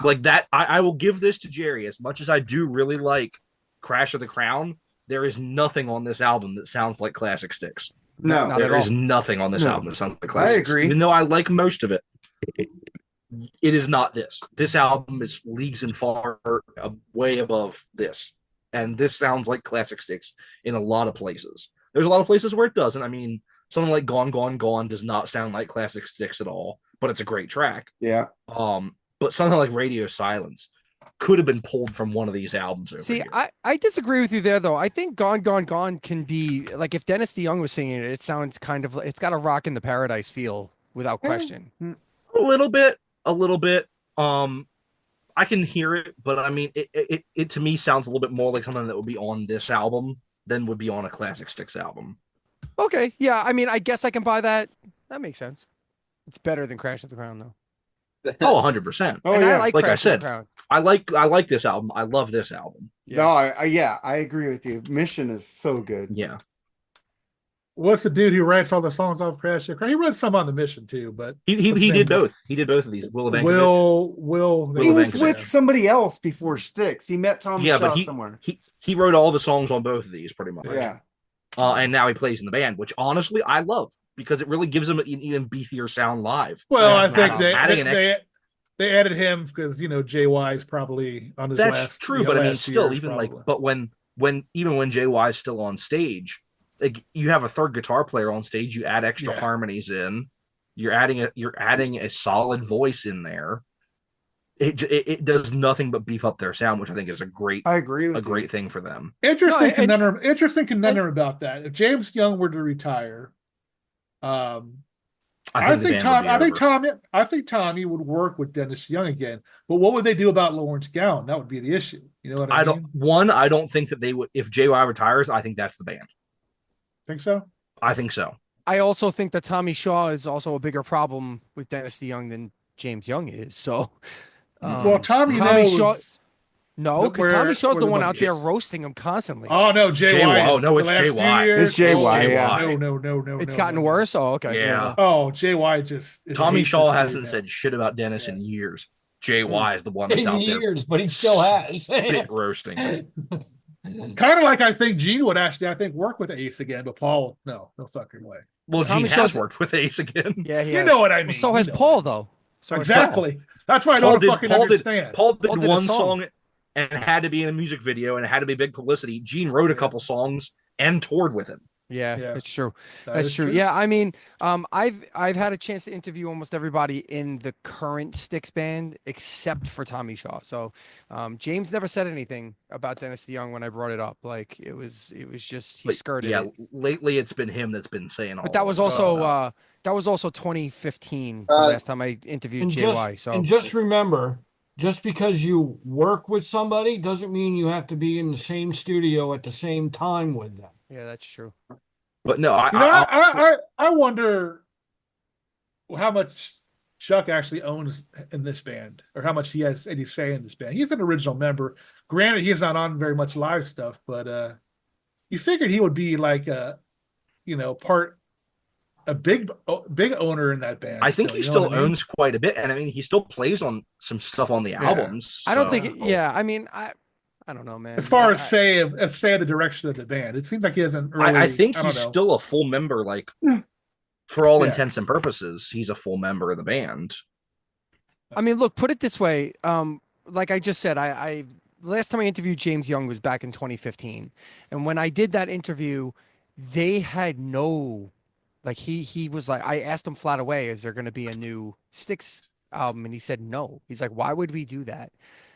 Speaker 5: like that. I will give this to Jerry. As much as I do really like Crash of the Crown, there is nothing on this album that sounds like classic Styx.
Speaker 1: no?
Speaker 3: Not at
Speaker 5: There
Speaker 3: all.
Speaker 5: is nothing on this
Speaker 1: No.
Speaker 5: album that sounds like classic.
Speaker 1: I agree.
Speaker 5: Even though I like most of it, it is not this. This album is leagues and far way above this. And this sounds like classic Styx in a lot of places. There's a lot of places where it doesn't. I mean, something like Gone, Gone, Gone does not sound like classic Styx at all, but it's a great track.
Speaker 1: Yeah.
Speaker 5: But something like Radio Silence could have been pulled from one of these albums over
Speaker 3: See,
Speaker 5: here.
Speaker 3: I disagree with you there, though. I think Gone, Gone, Gone can be like if Dennis DeYoung was singing it, it sounds kind of it's got a Rock in the Paradise feel without question.
Speaker 5: A little bit. I can hear it, but I mean, it to me sounds a little bit more like something that would be on this album than would be on a classic Styx album.
Speaker 3: Okay, yeah. I mean, I guess I can buy that. That makes sense. It's better than Crash of the Crown, though.
Speaker 5: Oh, 100%.
Speaker 1: Oh
Speaker 3: and
Speaker 1: yeah.
Speaker 3: I like
Speaker 5: Like I
Speaker 3: Crash
Speaker 5: said,
Speaker 3: of the Crown.
Speaker 5: I like this album. I love this album.
Speaker 3: Yeah.
Speaker 1: No, I agree with you. Mission is so good.
Speaker 5: Yeah.
Speaker 2: What's the dude who writes all the songs off Crash of the Crown? He wrote some on the Mission too, but
Speaker 5: He
Speaker 2: what's his
Speaker 5: did
Speaker 2: name?
Speaker 5: both. He did both of these. Will
Speaker 1: He
Speaker 5: Vankovich.
Speaker 1: was with somebody else before Styx. He met Tom
Speaker 5: Yeah,
Speaker 1: Shaw
Speaker 5: but
Speaker 1: somewhere.
Speaker 5: he wrote all the songs on both of these pretty much.
Speaker 1: Yeah.
Speaker 5: And now he plays in the band, which honestly I love because it really gives him an even beefier sound live.
Speaker 2: Well,
Speaker 1: Yeah,
Speaker 2: I think
Speaker 5: adding an extra-
Speaker 2: they added him because JY is probably on his
Speaker 5: That's
Speaker 2: last.
Speaker 5: true, but I mean,
Speaker 2: last
Speaker 5: still,
Speaker 2: years,
Speaker 5: even
Speaker 2: probably.
Speaker 5: like, but when JY is still on stage, like you have a third guitar player on stage, you add extra
Speaker 2: Yeah.
Speaker 5: harmonies in, you're adding a solid voice in there. It does nothing but beef up their sound, which I think is
Speaker 1: I agree with
Speaker 5: a
Speaker 1: you.
Speaker 5: great thing for them.
Speaker 2: Interesting
Speaker 3: No, and-
Speaker 2: conundrum. Interesting conundrum about that. If James Young were to retire, I think Tommy would work with Dennis Young again. But what would they do about Lawrence Gowan? That would be the issue. You know what I mean?
Speaker 5: I don't think that they would. If JY retires, I think that's the band.
Speaker 2: Think so?
Speaker 5: I think so.
Speaker 3: I also think that Tommy Shaw is also a bigger problem with Dennis DeYoung than James Young is. So,
Speaker 2: Well, Tommy
Speaker 3: Tommy
Speaker 2: knows.
Speaker 3: Shaw. No,
Speaker 2: Look
Speaker 3: because
Speaker 2: where-
Speaker 3: Tommy Shaw's
Speaker 2: where
Speaker 3: the
Speaker 2: the
Speaker 3: one
Speaker 2: money
Speaker 3: out there
Speaker 2: is.
Speaker 3: roasting him constantly.
Speaker 2: Oh no, JY.
Speaker 5: JY. Oh, no,
Speaker 2: the
Speaker 5: it's
Speaker 2: last few
Speaker 5: JY.
Speaker 2: years-
Speaker 1: It's JY,
Speaker 5: Oh,
Speaker 1: yeah.
Speaker 2: No.
Speaker 3: It's gotten worse. Oh, okay.
Speaker 5: Yeah.
Speaker 2: Oh, JY just.
Speaker 5: Tommy
Speaker 2: hates
Speaker 5: Shaw
Speaker 2: this
Speaker 5: hasn't
Speaker 2: dude now.
Speaker 5: said shit about Dennis
Speaker 2: Yeah.
Speaker 5: in years. JY is the one that's
Speaker 6: In
Speaker 5: out there
Speaker 6: years, but he still has.
Speaker 5: spit roasting.
Speaker 2: Kind of like I think Gene would actually, work with Ace again, but Paul, no fucking way.
Speaker 5: Well,
Speaker 3: Tommy
Speaker 5: Gene
Speaker 3: Shaw's-
Speaker 5: has worked with Ace again.
Speaker 3: Yeah, he
Speaker 2: You
Speaker 3: has.
Speaker 2: know what I
Speaker 3: Well,
Speaker 2: mean.
Speaker 3: so has
Speaker 2: You know
Speaker 3: Paul,
Speaker 2: what
Speaker 3: though. So
Speaker 2: I mean.
Speaker 3: has Paul.
Speaker 2: Exactly. That's why I don't fucking understand.
Speaker 5: Paul did
Speaker 3: Paul did a
Speaker 5: one
Speaker 3: song.
Speaker 5: song and it had to be in a music video and it had to be big publicity. Gene wrote a couple songs and toured with him.
Speaker 3: Yeah,
Speaker 2: Yeah.
Speaker 3: it's true.
Speaker 2: That
Speaker 3: That's
Speaker 2: is
Speaker 3: true. Yeah, I mean, I've had a chance to interview almost everybody in the current Styx band except for Tommy Shaw. So, James never said anything about Dennis DeYoung when I brought it up. Like it was just he
Speaker 5: But,
Speaker 3: skirted
Speaker 5: yeah,
Speaker 3: it.
Speaker 5: lately it's been him that's been saying all.
Speaker 3: But that was
Speaker 5: this
Speaker 3: also
Speaker 5: stuff.
Speaker 3: that was also 2015, the
Speaker 4: Uh,
Speaker 3: last time I interviewed JY.
Speaker 6: And just remember, just because you work with somebody doesn't mean you have to be in the same studio at the same time with them.
Speaker 3: yeah, that's true.
Speaker 5: But no,
Speaker 2: I wonder how much Chuck actually owns in this band, or how much he has any say in this band. He's an original member. Granted, he's not on very much live stuff, but you figured he would be like a big owner in that band.
Speaker 5: I think he
Speaker 2: you know
Speaker 5: still
Speaker 2: what I mean?
Speaker 5: owns quite a bit, and I mean he still plays on some stuff on the albums.
Speaker 3: I don't
Speaker 5: so-
Speaker 3: think. Yeah, I mean, I don't know, man.
Speaker 2: As far
Speaker 3: I-
Speaker 2: as say of the direction of the band, it seems like he hasn't. Really,
Speaker 5: I think
Speaker 2: don't
Speaker 5: he's
Speaker 2: know.
Speaker 5: still a full member, like for all
Speaker 2: Yeah.
Speaker 5: intents and purposes, he's a full member of the band.
Speaker 3: I mean, look, put it this way. Like I just said, I last time I interviewed James Young was back in 2015, and when I did that interview, they had no, like he was like, I asked him flat away, is there going to be a new Styx album? And he said no. He's like, why would we do that?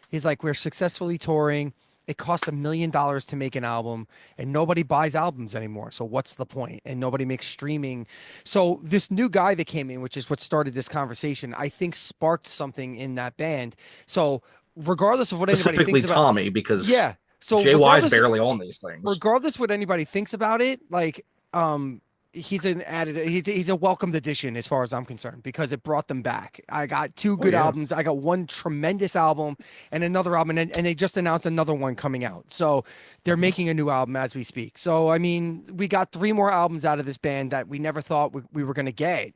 Speaker 3: He's like, we're successfully touring. It costs $1 million to make an album, and nobody buys albums anymore. So what's the point? And nobody makes streaming. So this new guy that came in, which is what started this conversation, I think sparked something in that band. So regardless of what anybody
Speaker 5: Specifically
Speaker 3: thinks about,
Speaker 5: Tommy, because
Speaker 3: yeah. So
Speaker 5: JY's
Speaker 3: regardless,
Speaker 5: barely on these things.
Speaker 3: regardless what anybody thinks about it, like he's an added he's a welcomed addition as far as I'm concerned because it brought them back. I got two good albums. I got one tremendous album and another album, and they just announced another one coming out. So they're making a new album as we speak. So I mean, we got 3 more albums out of this band that we never thought we were gonna get.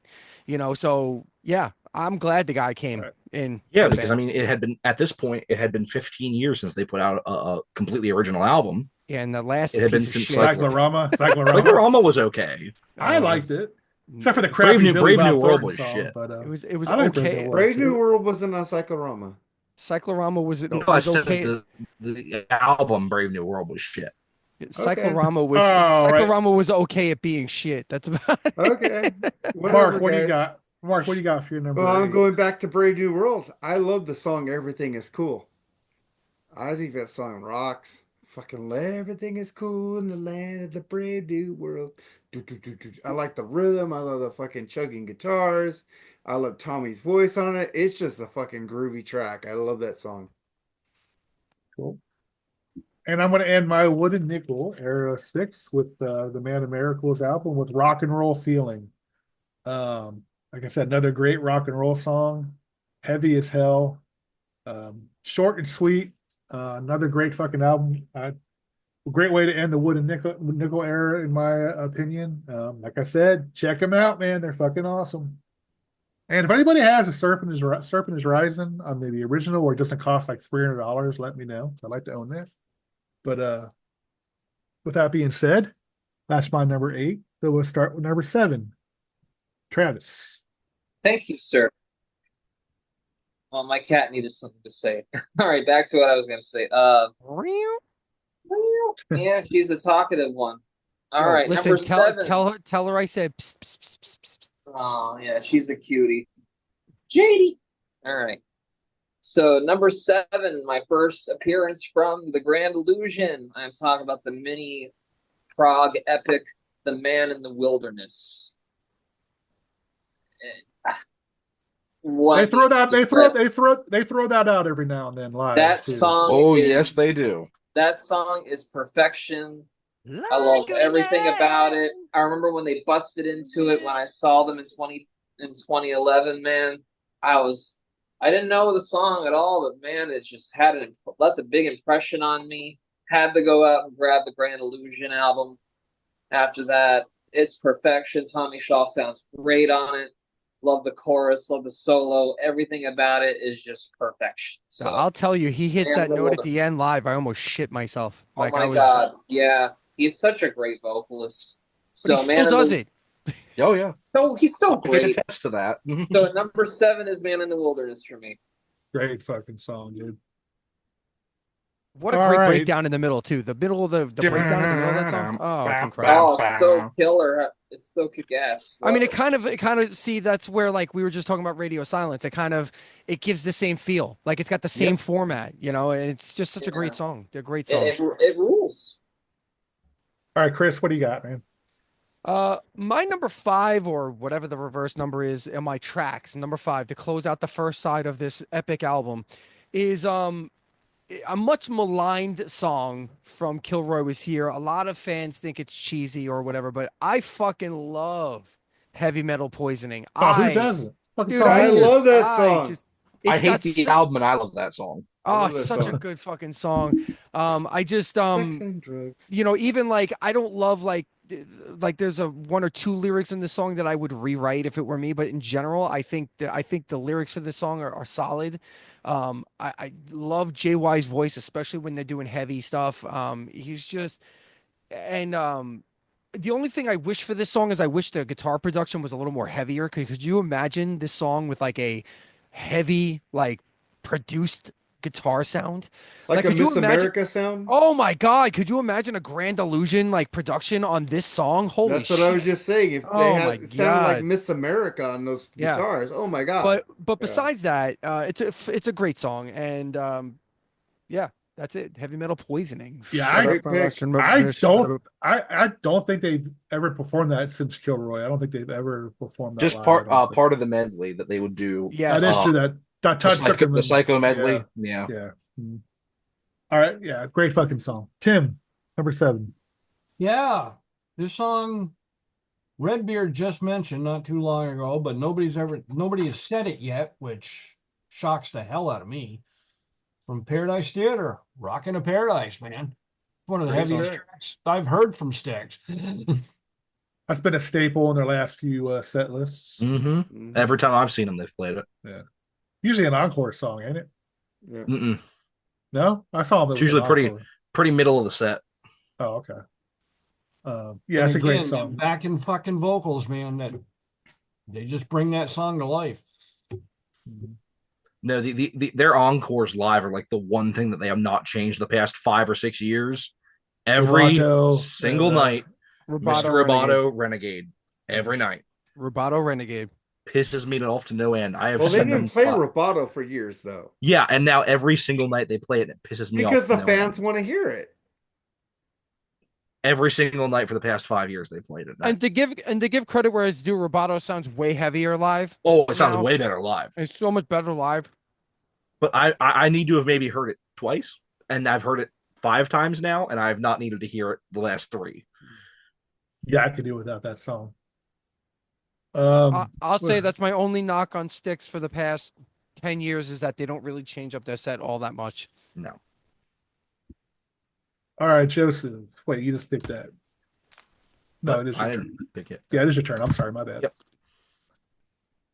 Speaker 3: So yeah, I'm glad the guy came in.
Speaker 5: Yeah, because I mean, it had been at this point, it had been 15 years since they put out a completely original album.
Speaker 3: Yeah, and the last
Speaker 5: it had been
Speaker 3: piece of
Speaker 5: since
Speaker 3: shit.
Speaker 2: Cyclorama.
Speaker 5: Cyclorama was okay.
Speaker 2: I liked it, except for the crappy
Speaker 5: Brave New World was
Speaker 2: song,
Speaker 5: shit.
Speaker 3: But it was okay.
Speaker 1: Brave New World wasn't on Cyclorama.
Speaker 3: Cyclorama was
Speaker 5: okay. The album Brave New World was shit.
Speaker 3: Cyclorama was okay at being shit. That's about it.
Speaker 1: Okay.
Speaker 2: Mark, what do you got? Mark, what do you got for your number?
Speaker 1: Well, I'm going back to Brave New World. I love the song "Everything Is Cool." I think that song rocks. Fucking everything is cool in the land of the brave new world. I like the rhythm. I love the fucking chugging guitars. I love Tommy's voice on it. It's just a fucking groovy track. I love that song.
Speaker 2: Cool. And I'm going to end my Wooden Nickel era 6 with the Man of Miracles album with Rock and Roll Feeling. Like I said, another great rock and roll song. Heavy as hell. Short and sweet. Another great fucking album. Great way to end the Wooden Nickel era, in my opinion. Like I said, check them out, man. They're fucking awesome. And if anybody has a Serpent is Rising on the original, or it doesn't cost like $300, let me know. I'd like to own this. But with that being said, that's my number 8. So we'll start with number 7. Travis.
Speaker 4: Thank you, sir. Well, my cat needed something to say. All right, back to what I was going to say. Yeah, she's the talkative one. All right,
Speaker 3: listen,
Speaker 4: number 7.
Speaker 3: Tell her I said. Psst, psst, psst, psst, psst.
Speaker 4: Oh, yeah, she's a cutie. JD. All right. So number 7, my first appearance from the Grand Illusion. I'm talking about the mini Prague epic, The Man in the Wilderness.
Speaker 2: They throw that out every now and then live.
Speaker 4: That
Speaker 2: too.
Speaker 4: song.
Speaker 5: Yes, they do.
Speaker 4: That song is perfection. I love everything about it. I remember when they busted into it when I saw them in 2011. Man, I didn't know the song at all, but man, it just left a big impression on me. Had to go out and grab the Grand Illusion album. After that, it's perfection. Tommy Shaw sounds great on it. Love the chorus, love the solo. Everything about it is just perfection. So
Speaker 3: I'll tell you, he hits that note at the end live. I almost shit myself.
Speaker 4: Oh my God. Yeah. He's such a great vocalist.
Speaker 3: But he still does it.
Speaker 5: Oh, yeah.
Speaker 4: So he's so great.
Speaker 5: I can attest to that.
Speaker 4: So number 7 is Man in the Wilderness for me.
Speaker 2: Great fucking song, dude.
Speaker 3: What a great breakdown in the middle, too. The breakdown in the middle of that song. Oh, it's incredible.
Speaker 4: Oh, it's so killer. It's so kick-ass.
Speaker 3: I mean, it kind of see, that's where, like, we were just talking about Radio Silence. It gives the same feel. Like, it's got the same format, and it's just such a great song. They're great songs.
Speaker 4: It rules.
Speaker 2: All right, Chris, what do you got, man?
Speaker 3: My number 5, or whatever the reverse number is, in my tracks, number 5, to close out the first side of this epic album, is a much maligned song from Kilroy Was Here. A lot of fans think it's cheesy or whatever, but I fucking love Heavy Metal Poisoning.
Speaker 2: Who doesn't?
Speaker 3: Dude,
Speaker 1: I love that song.
Speaker 5: I hate the album, and I love that song.
Speaker 3: Oh, it's such a good fucking song. I just even like, I don't love like there's a 1 or 2 lyrics in the song that I would rewrite if it were me, but in general, I think the lyrics for this song are solid. I love JY's voice, especially when they're doing heavy stuff. He's just, and the only thing I wish for this song is I wish the guitar production was a little more heavier. Could you imagine this song with like a heavy, like produced guitar sound,
Speaker 1: like a
Speaker 3: could you
Speaker 1: Miss
Speaker 3: imagine,
Speaker 1: America sound?
Speaker 3: Oh my God, could you imagine a Grand Illusion like production on this song? Holy
Speaker 1: That's
Speaker 3: shit.
Speaker 1: what I was just saying. If it sounded like Miss America on those guitars. Oh my God.
Speaker 3: But besides that, it's a great song, and that's it. Heavy Metal Poisoning.
Speaker 2: Yeah, I don't think they've ever performed that since Kilroy. I don't think they've ever performed that.
Speaker 5: Just
Speaker 2: live,
Speaker 5: part of the medley that they would do.
Speaker 3: Yeah,
Speaker 2: that is true. That
Speaker 5: the Psycho medley. Yeah.
Speaker 2: Mm. All right. Yeah. Great fucking song. Tim, number 7.
Speaker 6: Yeah. This song, Redbeard just mentioned not too long ago, but nobody has said it yet, which shocks the hell out of me. From Paradise Theater, Rockin' to Paradise, man. One of the
Speaker 1: Great
Speaker 6: heaviest
Speaker 1: song.
Speaker 6: tracks I've heard from Styx.
Speaker 2: That's been a staple in their last few set lists.
Speaker 5: Mm-hmm. Every time I've seen them, they've played it.
Speaker 2: Yeah. Usually an encore song, ain't it?
Speaker 1: Yeah.
Speaker 5: Mm-mm.
Speaker 2: No? I saw that.
Speaker 5: It's usually pretty middle of the set.
Speaker 2: Oh, okay. Yeah,
Speaker 6: And
Speaker 2: it's a great
Speaker 6: again,
Speaker 2: song.
Speaker 6: Back in fucking vocals, man, that they just bring that song to life.
Speaker 5: No, their encores live are like the one thing that they have not changed the past 5 or 6 years. Every
Speaker 2: Rubato,
Speaker 5: single night,
Speaker 3: Rubato
Speaker 5: Mr. Rubato Renegade. Every night.
Speaker 3: Rubato Renegade.
Speaker 5: Pisses me off to no end. I have
Speaker 1: Well, they
Speaker 5: seen them
Speaker 1: didn't play Rubato for years, though.
Speaker 5: Yeah, and now every single night they play it, and it pisses me off.
Speaker 1: Because the
Speaker 5: no
Speaker 1: fans
Speaker 5: end.
Speaker 1: want to hear it.
Speaker 5: Every single night for the past 5 years they played it.
Speaker 3: And to give credit where it's due, Rubato sounds way heavier live.
Speaker 5: Oh, it sounds way better live.
Speaker 3: It's so much better live.
Speaker 5: But I need to have maybe heard it twice, and I've heard it 5 times now, and I have not needed to hear it the last 3.
Speaker 2: Yeah, I could do without that song.
Speaker 3: I'll say that's my only knock on Styx for the past 10 years is that they don't really change up their set all that much.
Speaker 5: No.
Speaker 2: All right, Joesph. Wait, you just picked that. No, it is your
Speaker 5: I
Speaker 2: turn.
Speaker 5: didn't pick it.
Speaker 2: Yeah, it is your turn. I'm sorry, my bad.
Speaker 5: Yep.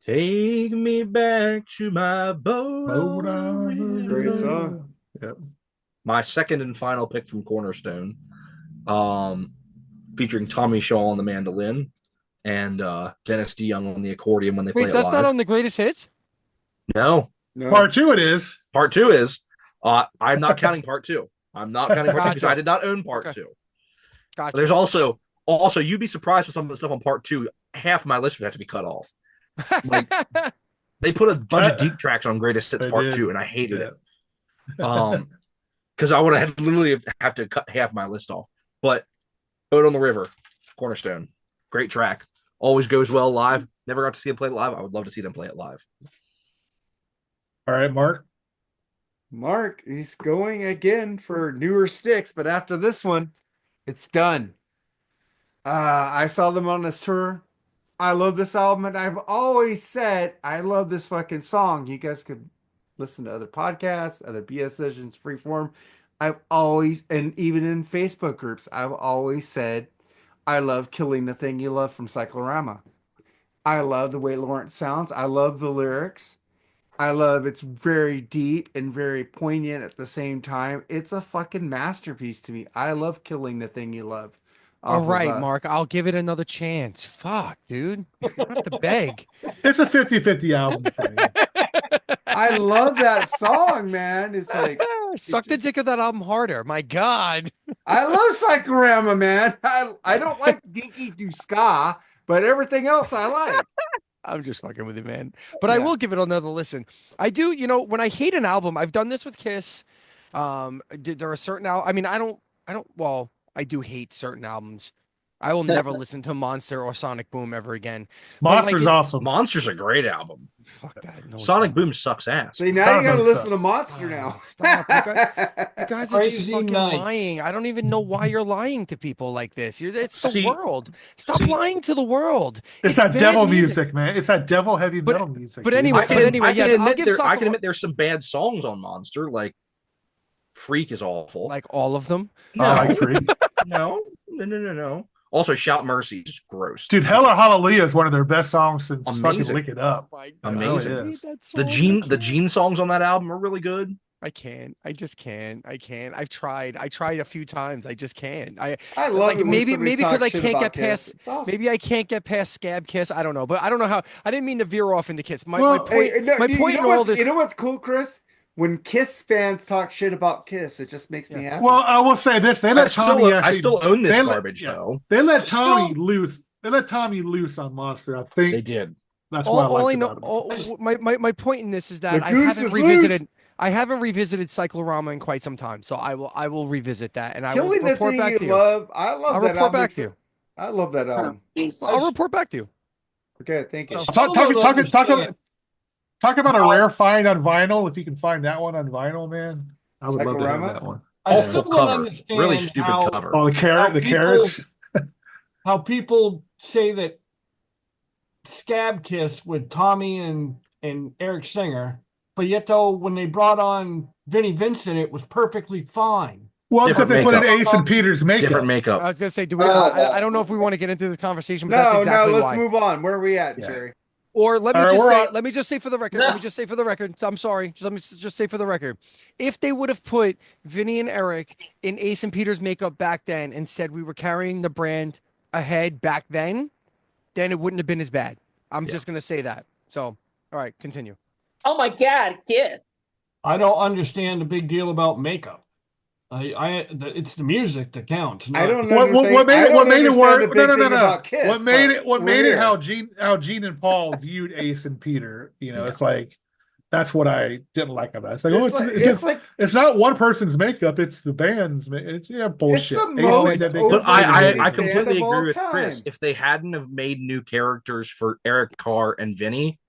Speaker 5: Take me back to my boat.
Speaker 1: Great song.
Speaker 2: Yep.
Speaker 5: My second and final pick from Cornerstone, featuring Tommy Shaw on the mandolin and Dennis DeYoung on the accordion when they play it live.
Speaker 3: Wait, that's not on the greatest hits?
Speaker 5: No.
Speaker 2: Part 2 it is.
Speaker 5: Part 2 is. I'm not counting part 2. I'm not counting part 2 because I did not own part 2.
Speaker 3: Gotcha.
Speaker 5: There's also you'd be surprised with some of the stuff on part 2. Half my list would have to be cut off. Like they put a bunch of deep tracks on greatest hits part 2, and I hated it. Because I would have literally have to cut half my list off. But Boat on the River, Cornerstone, great track. Always goes well live. Never got to see them play it live. I would love to see them play it live.
Speaker 2: All right, Mark.
Speaker 1: Mark, he's going again for newer Styx, but after this one, it's done. I saw them on this tour. I love this album, and I've always said I love this fucking song. You guys could listen to other podcasts, other BS sessions, freeform. I've always, and even in Facebook groups, I've always said I love Killing the Thing You Love from Cyclorama. I love the way Lawrence sounds. I love the lyrics. I love it's very deep and very poignant at the same time. It's a fucking masterpiece to me. I love Killing the Thing You Love.
Speaker 3: All right, Mark, I'll give it another chance. Fuck, dude. You don't have to beg.
Speaker 2: It's a 50-50 album for me.
Speaker 1: I love that song, man. It's like
Speaker 3: suck the dick of that album harder. My God.
Speaker 1: I love Cyclorama, man. I don't like Dinky Do Ska, but everything else I like.
Speaker 3: I'm just fucking with you, man. But I will give it another listen. I do, when I hate an album, I've done this with Kiss. There are certain I mean, I do hate certain albums. I will never listen to Monster or Sonic Boom ever again.
Speaker 2: Monster's awesome.
Speaker 5: Monster's a great album.
Speaker 3: Fuck that. No,
Speaker 5: Sonic Boom sucks ass.
Speaker 1: See, now you gotta listen to Monster now.
Speaker 3: Stop. You guys are just fucking lying. I don't even know why you're lying to people like this. It's the world. Stop lying to the world.
Speaker 2: It's that devil music, man. It's that devil heavy metal music.
Speaker 3: But anyway,
Speaker 5: I can admit there's some bad songs on Monster, like Freak is awful.
Speaker 3: Like all of them?
Speaker 2: No. I like Freak.
Speaker 5: No. Also, Shout Mercy is gross.
Speaker 2: Dude, Hell or Hallelujah is one of their best songs since fucking Lick It Up.
Speaker 5: Amazing. The Gene songs on that album are really good.
Speaker 3: I can't. I just can't. I can't. I've tried. I tried a few times. I just can't. I
Speaker 1: love
Speaker 3: like maybe because I can't get past.
Speaker 1: Awesome.
Speaker 3: Maybe I can't get past Scab Kiss. I don't know, but I don't know how. I didn't mean to veer off into Kiss. My point. In all this.
Speaker 1: You know what's cool, Chris? When Kiss fans talk shit about Kiss, it just makes me happy.
Speaker 2: Well, I will say this: I
Speaker 5: still own this garbage, though.
Speaker 2: They let Tommy loose. They let Tommy loose on Monster. I think
Speaker 5: they did.
Speaker 2: That's what I like about
Speaker 3: him. My point in this is that I haven't revisited. I haven't revisited Cyclorama in quite some time, so I will revisit that, and I will report back to you.
Speaker 1: I'll report back to you. I love that album.
Speaker 3: I'll report back to you.
Speaker 1: Okay, thank you.
Speaker 2: Talk about a rare find on vinyl. If you can find that one on vinyl, man, I would love to have that one.
Speaker 6: I still don't understand
Speaker 5: really stupid cover.
Speaker 2: Oh, the carrots.
Speaker 6: how people say that Scab Kiss with Tommy and Eric Singer, but yet though when they brought on Vinnie Vincent, it was perfectly fine.
Speaker 2: Well, because
Speaker 5: Different
Speaker 2: they put in
Speaker 5: makeup.
Speaker 2: Ace and Peter's makeup.
Speaker 5: Different makeup.
Speaker 3: I was gonna say, do we?
Speaker 4: Oh,
Speaker 3: I don't know if we want to get into the conversation, but that's
Speaker 1: No,
Speaker 3: exactly
Speaker 1: no, let's
Speaker 3: why.
Speaker 1: move on. Where are we at,
Speaker 2: Yeah.
Speaker 1: Jerry?
Speaker 3: Or let me
Speaker 2: All right,
Speaker 3: just
Speaker 2: we're
Speaker 3: say,
Speaker 2: on-
Speaker 3: let me just say for the record,
Speaker 4: No.
Speaker 3: let me just say for the record. I'm sorry. Let me just say for the record, if they would have put Vinny and Eric in Ace and Peter's makeup back then and said we were carrying the brand ahead back then it wouldn't have been as bad. I'm just gonna say that. So, all right, continue.
Speaker 4: Oh my God, Kiss.
Speaker 6: I don't understand the big deal about makeup. It's the music that counts.
Speaker 1: I
Speaker 6: not-
Speaker 1: don't
Speaker 2: What
Speaker 1: understand.
Speaker 2: made
Speaker 1: I
Speaker 2: it?
Speaker 1: don't
Speaker 2: What made it
Speaker 1: understand
Speaker 2: work?
Speaker 1: the
Speaker 2: No,
Speaker 1: big
Speaker 2: no, no,
Speaker 1: thing
Speaker 2: no.
Speaker 1: about Kiss.
Speaker 2: What made
Speaker 1: but
Speaker 2: it? What
Speaker 1: we're
Speaker 2: made
Speaker 1: here.
Speaker 2: it? How Gene and Paul viewed Ace and Peter. You know,
Speaker 5: Yeah.
Speaker 2: it's like that's what I didn't like about it. It's like,
Speaker 1: It's like- it's like
Speaker 2: it's not one person's makeup; it's the band's. It's bullshit.
Speaker 1: it's the
Speaker 2: Ace
Speaker 1: most
Speaker 2: made that big-
Speaker 5: But
Speaker 1: overrated
Speaker 5: I
Speaker 1: band
Speaker 5: completely
Speaker 1: of all
Speaker 5: agree with Chris.
Speaker 1: time.
Speaker 5: If they hadn't have made new characters for Eric Carr and Vinny,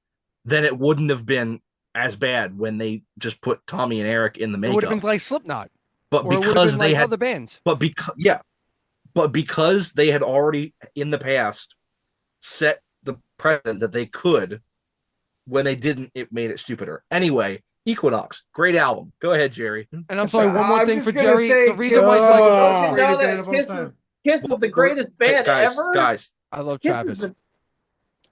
Speaker 5: then it wouldn't have been as bad when they just put Tommy and Eric in the
Speaker 3: It would have
Speaker 5: makeup.
Speaker 3: been like Slipknot,
Speaker 5: But
Speaker 3: or it would have
Speaker 5: because
Speaker 3: been
Speaker 5: they
Speaker 3: like
Speaker 5: had,
Speaker 3: other bands.
Speaker 5: but because they had already in the past set the precedent that they could, when they didn't, it made it stupider. Anyway, Equinox, great album. Go ahead, Jerry.
Speaker 3: And I'm sorry, one more
Speaker 1: I'm
Speaker 3: thing
Speaker 1: just
Speaker 3: for
Speaker 1: gonna
Speaker 3: Jerry.
Speaker 1: say
Speaker 3: The reason
Speaker 1: Kiss
Speaker 3: why
Speaker 1: is
Speaker 2: Oh.
Speaker 1: the
Speaker 4: Don't
Speaker 1: most
Speaker 4: you know
Speaker 1: overrated band
Speaker 4: that
Speaker 1: of all
Speaker 4: Kiss
Speaker 1: time.
Speaker 4: is the greatest band ever?
Speaker 5: Guys,
Speaker 3: I love
Speaker 4: Kiss
Speaker 3: Travis.
Speaker 4: is the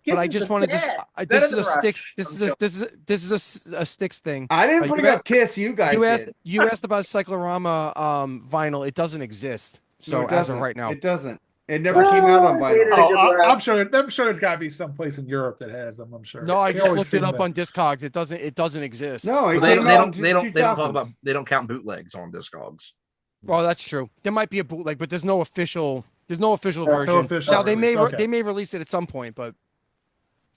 Speaker 3: But I
Speaker 4: Kiss is
Speaker 3: just
Speaker 4: the
Speaker 3: wanted to.
Speaker 4: best.
Speaker 3: This
Speaker 4: Better
Speaker 3: is
Speaker 4: than
Speaker 3: a Styx.
Speaker 4: Rush.
Speaker 3: This
Speaker 4: I'm
Speaker 3: is a
Speaker 4: joking.
Speaker 3: this is a Styx thing.
Speaker 1: I didn't
Speaker 3: You
Speaker 1: bring
Speaker 3: got-
Speaker 1: up Kiss. You guys did.
Speaker 3: You asked about Cyclorama vinyl. It doesn't exist.
Speaker 1: No,
Speaker 3: So
Speaker 1: it
Speaker 3: as of
Speaker 1: doesn't.
Speaker 3: right now,
Speaker 1: It doesn't. It never came out on
Speaker 4: Wait a
Speaker 1: vinyl.
Speaker 4: minute.
Speaker 2: Oh, I'm sure. I'm sure there's got to be some place in Europe that has them. I'm sure.
Speaker 3: no, I
Speaker 2: They
Speaker 3: just
Speaker 2: always
Speaker 3: looked it
Speaker 2: seem
Speaker 3: up
Speaker 2: to-
Speaker 3: on Discogs. It doesn't exist.
Speaker 1: No, it
Speaker 5: they,
Speaker 1: came
Speaker 5: they
Speaker 1: out
Speaker 5: don't they don't they don't talk
Speaker 1: 2000s.
Speaker 5: about they don't count bootlegs on Discogs.
Speaker 3: Well, that's true. There might be a bootleg, but there's no official. There's no official
Speaker 2: No
Speaker 3: version.
Speaker 2: official
Speaker 3: Now they may
Speaker 2: release, okay.
Speaker 3: they may release it at some point, but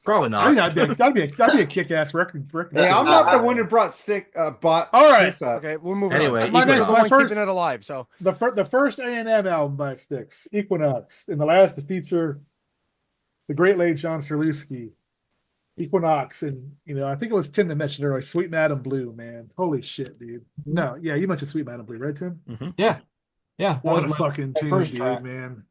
Speaker 5: Probably
Speaker 2: I
Speaker 5: not.
Speaker 2: think that'd be a kick-ass record.
Speaker 1: Hey, I'm not the one who bought
Speaker 2: All right.
Speaker 1: Kiss up.
Speaker 3: okay, we're moving
Speaker 5: Anyway,
Speaker 3: on.
Speaker 2: My
Speaker 3: You're
Speaker 2: next-
Speaker 3: the
Speaker 2: my
Speaker 3: one
Speaker 2: first-
Speaker 3: keeping it alive. So
Speaker 2: The first A&M album by Styx, Equinox, and the last to feature the great late John Serlewski, Equinox, and I think it was Tim that mentioned earlier, Sweet Madam Blue, man. Holy shit, dude. No, yeah, you mentioned Sweet Madam Blue, right, Tim?
Speaker 6: Yeah.
Speaker 2: What
Speaker 6: that
Speaker 2: a
Speaker 6: was
Speaker 2: fucking
Speaker 6: my
Speaker 2: tune,
Speaker 6: first
Speaker 2: dude,
Speaker 6: track.
Speaker 2: man.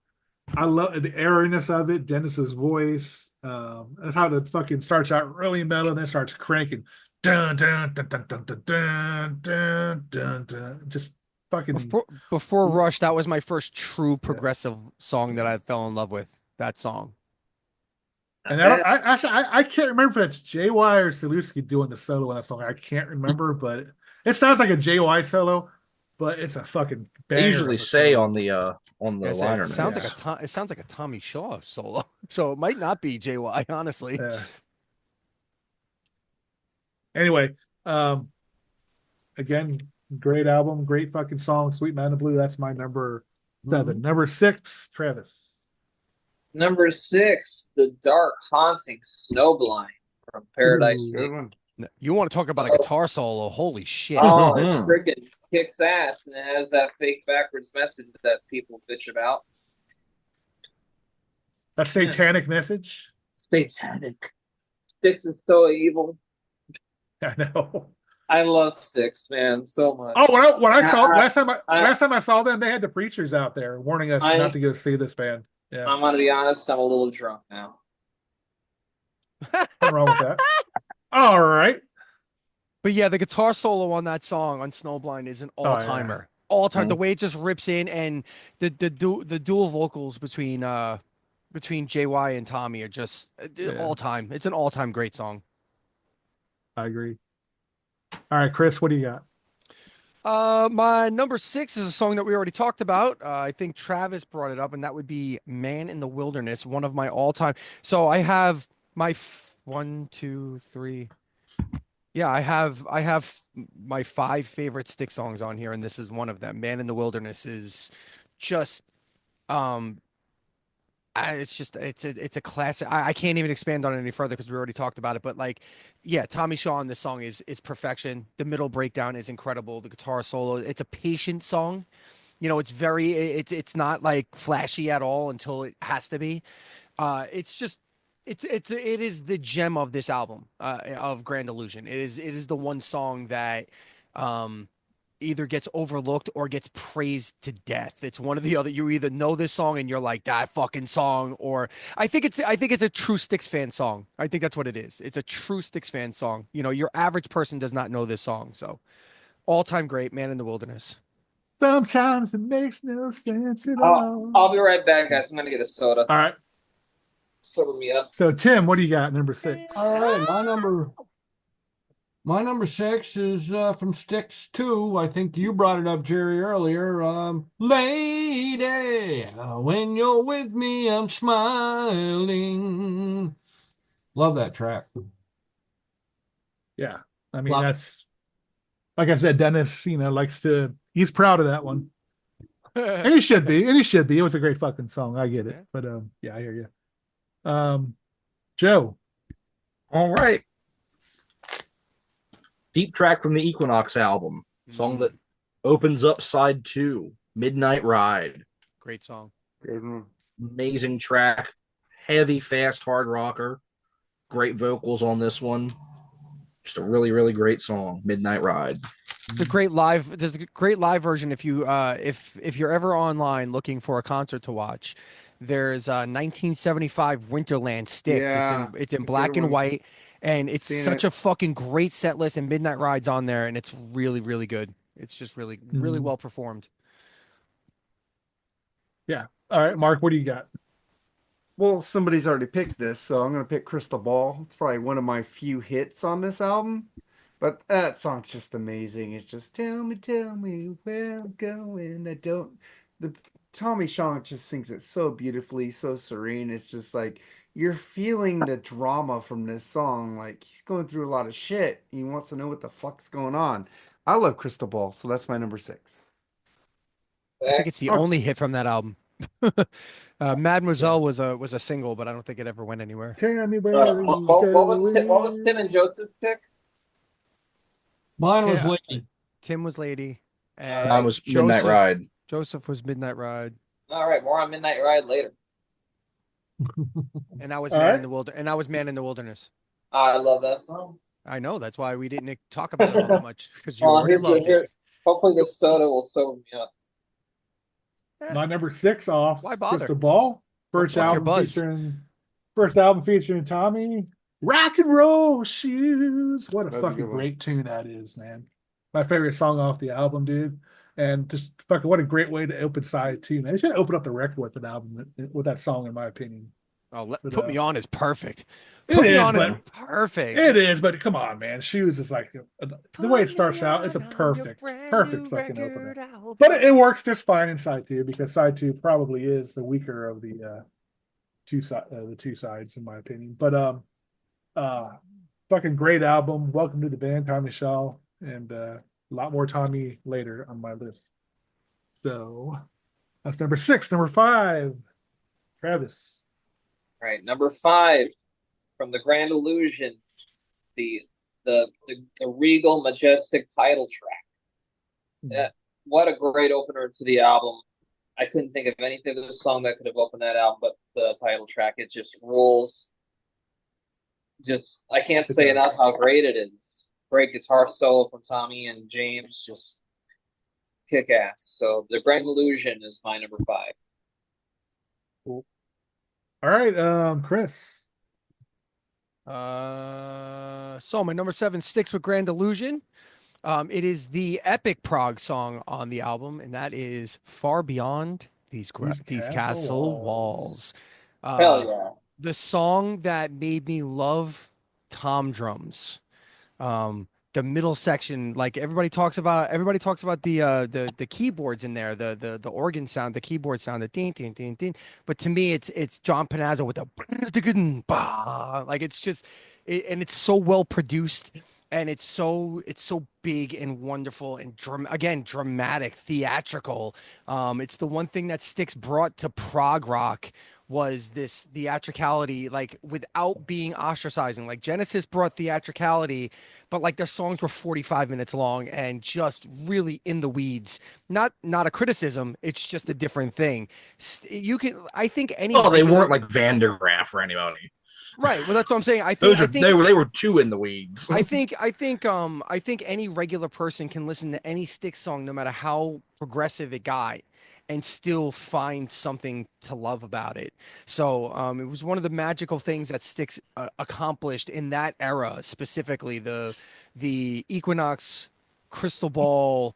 Speaker 2: I love the airiness of it, Dennis's voice. That's how it fucking starts out really mellow, and then starts cranking. Dun, dun, dun, dun, dun, dun, dun, dun, dun, dun. Just fucking.
Speaker 3: before Rush, that was my first true progressive song that I fell in love with. That song.
Speaker 2: And I can't remember if that's JY or Selewski doing the solo on that song. I can't remember, but it sounds like a JY solo, but it's a fucking
Speaker 5: They
Speaker 2: banger.
Speaker 5: usually
Speaker 2: of a
Speaker 5: say
Speaker 2: solo.
Speaker 5: on the
Speaker 3: Like I said,
Speaker 5: liner
Speaker 3: it sounds
Speaker 5: notes.
Speaker 3: like it sounds like a Tommy Shaw solo. So it might not be JY, honestly.
Speaker 2: Yeah. Anyway, again, great album, great fucking song, Sweet Man of Blue. That's my number 7. Number 6, Travis.
Speaker 4: Number 6, The Dark Haunting Snowblind from Paradise
Speaker 2: Ooh,
Speaker 1: Good
Speaker 4: City.
Speaker 1: one.
Speaker 3: You want to talk about a guitar solo? Holy shit!
Speaker 4: Oh, it's
Speaker 5: Mhm.
Speaker 4: freaking kicks ass, and it has that fake backwards message that people bitch about.
Speaker 2: That satanic message.
Speaker 4: Satanic. Styx is so evil.
Speaker 2: I know.
Speaker 4: I love Styx, man, so much.
Speaker 2: Oh, when I saw
Speaker 4: I-
Speaker 2: last time I saw them, they had the preachers out there warning us not to go see this band. Yeah,
Speaker 4: I'm gonna be honest, I'm a little drunk now.
Speaker 2: nothing wrong with that. All right.
Speaker 3: But yeah, the guitar solo on that song on Snowblind is an all timer. All time. The way it just rips in, and the dual vocals between JY and Tommy are just all time. It's an all time great song.
Speaker 2: I agree. All right, Chris, what do you got?
Speaker 3: My number 6 is a song that we already talked about. I think Travis brought it up, and that would be "Man in the Wilderness," one of my all time. So I have my 1, 2, 3. Yeah, I have my 5 favorite Styx songs on here, and this is one of them. "Man in the Wilderness" is just it's a classic. I can't even expand on it any further because we already talked about it. But yeah, Tommy Shaw on this song is perfection. The middle breakdown is incredible. The guitar solo, it's a patient song. It's not like flashy at all until it has to be. It is the gem of this album of Grand Illusion. It is the one song that either gets overlooked or gets praised to death. It's one or the other. You either know this song and you're like that fucking song, or I think it's a true Styx fan song. I think that's what it is. It's a true Styx fan song. You know, your average person does not know this song. So all-time great, Man in the Wilderness.
Speaker 2: Sometimes it makes no sense at all.
Speaker 4: I'll be right back, guys. I'm gonna get a soda.
Speaker 2: All right.
Speaker 4: Soda me up.
Speaker 2: So Tim, what do you got? Number 6.
Speaker 6: All right, my number 6 is from Styx 2. I think you brought it up, Jerry, earlier. Lady, when you're with me, I'm smiling. Love that track.
Speaker 2: Yeah. I mean, that's like I said, Dennis, he's proud of that one. And he should be. It was a great fucking song. I get it. But yeah, I hear you. Joe.
Speaker 5: All right. Deep track from the Equinox album. Song that opens up side 2, Midnight Ride.
Speaker 3: Great song.
Speaker 5: Amazing track. Heavy, fast, hard rocker. Great vocals on this one. Just a really, really great song, Midnight Ride.
Speaker 3: There's a great live version if you're ever online looking for a concert to watch. There's 1975 Winterland Styx.
Speaker 1: Yeah,
Speaker 3: it's in black and white, and it's such
Speaker 1: it.
Speaker 3: a fucking great set list, and Midnight Ride's on there, and it's really, really good. It's just really, really well performed.
Speaker 2: Yeah. All right, Mark, what do you got?
Speaker 1: Well, somebody's already picked this, so I'm gonna pick Crystal Ball. It's probably one of my few hits on this album. But that song's just amazing. It's just tell me where I'm going. The Tommy Shaw just sings it so beautifully, so serene. It's just like you're feeling the drama from this song. Like he's going through a lot of shit. He wants to know what the fuck's going on. I love Crystal Ball, so that's my number 6.
Speaker 3: I think it's the only hit from that album. Mademoiselle was a single, but I don't think it ever went anywhere.
Speaker 2: Tell me where
Speaker 4: What was Tim and Joseph's pick?
Speaker 6: Mine was Lady.
Speaker 3: Tim was Lady. And
Speaker 5: Mine was Midnight Ride.
Speaker 3: Joesph was Midnight Ride.
Speaker 4: All right, more on Midnight Ride later.
Speaker 3: And I was Man in the Wilderness.
Speaker 4: I love that song.
Speaker 3: I know, that's why we didn't talk about it all that much, because you already loved it.
Speaker 4: Hopefully this soda will sober me up.
Speaker 2: My number 6 off.
Speaker 3: Why bother?
Speaker 2: Crystal Ball. First album featuring Tommy. Rock and Roll Shoes. What a fucking great tune that is, man. My favorite song off the album, dude. And just fucking what a great way to open side 2, man. They should open up the record with an album with that song, in my opinion.
Speaker 3: Oh, Put Me On is perfect.
Speaker 2: It is, but come on, man. Shoes is like the way it starts out. It's a perfect fucking opener. But it works just fine in side 2 because side 2 probably is the weaker of the two sides, in my opinion. But fucking great album. Welcome to the band, Tommy Shaw, and a lot more Tommy later on my list. So that's number 6. Number 5, Travis.
Speaker 4: All right, number 5 from the Grand Illusion, the regal, majestic title track. What a great opener to the album. I couldn't think of anything of the song that could have opened that album, but the title track, it just rules. I can't say enough how great it is. Great guitar solo from Tommy and James, just kick ass. So the Grand Illusion is my number 5.
Speaker 2: Cool. All right, Chris.
Speaker 3: So my number 7 sticks with Grand Illusion. It is the epic prog song on the album, and that is Far Beyond These Castle Walls.
Speaker 4: Hell yeah.
Speaker 3: The song that made me love tom drums. The middle section, like everybody talks about the keyboards in there, the organ sound, the keyboard sound, the ding ding ding ding. But to me, it's John Panazzo with the like and it's so well produced, and it's so big and wonderful and dramatic, theatrical. It's the one thing that Styx brought to prog rock was this theatricality, like without being ostracizing. Like Genesis brought theatricality, but like their songs were 45 minutes long and just really in the weeds. Not a criticism, it's just a different thing. I think any.
Speaker 5: Oh, they weren't like Van der Graaf or anybody.
Speaker 3: Right. Well, that's what I'm saying.
Speaker 5: They were too in the weeds.
Speaker 3: I think any regular person can listen to any Styx song, no matter how progressive it got, and still find something to love about it. So it was one of the magical things that Styx accomplished in that era, specifically the Equinox, Crystal Ball,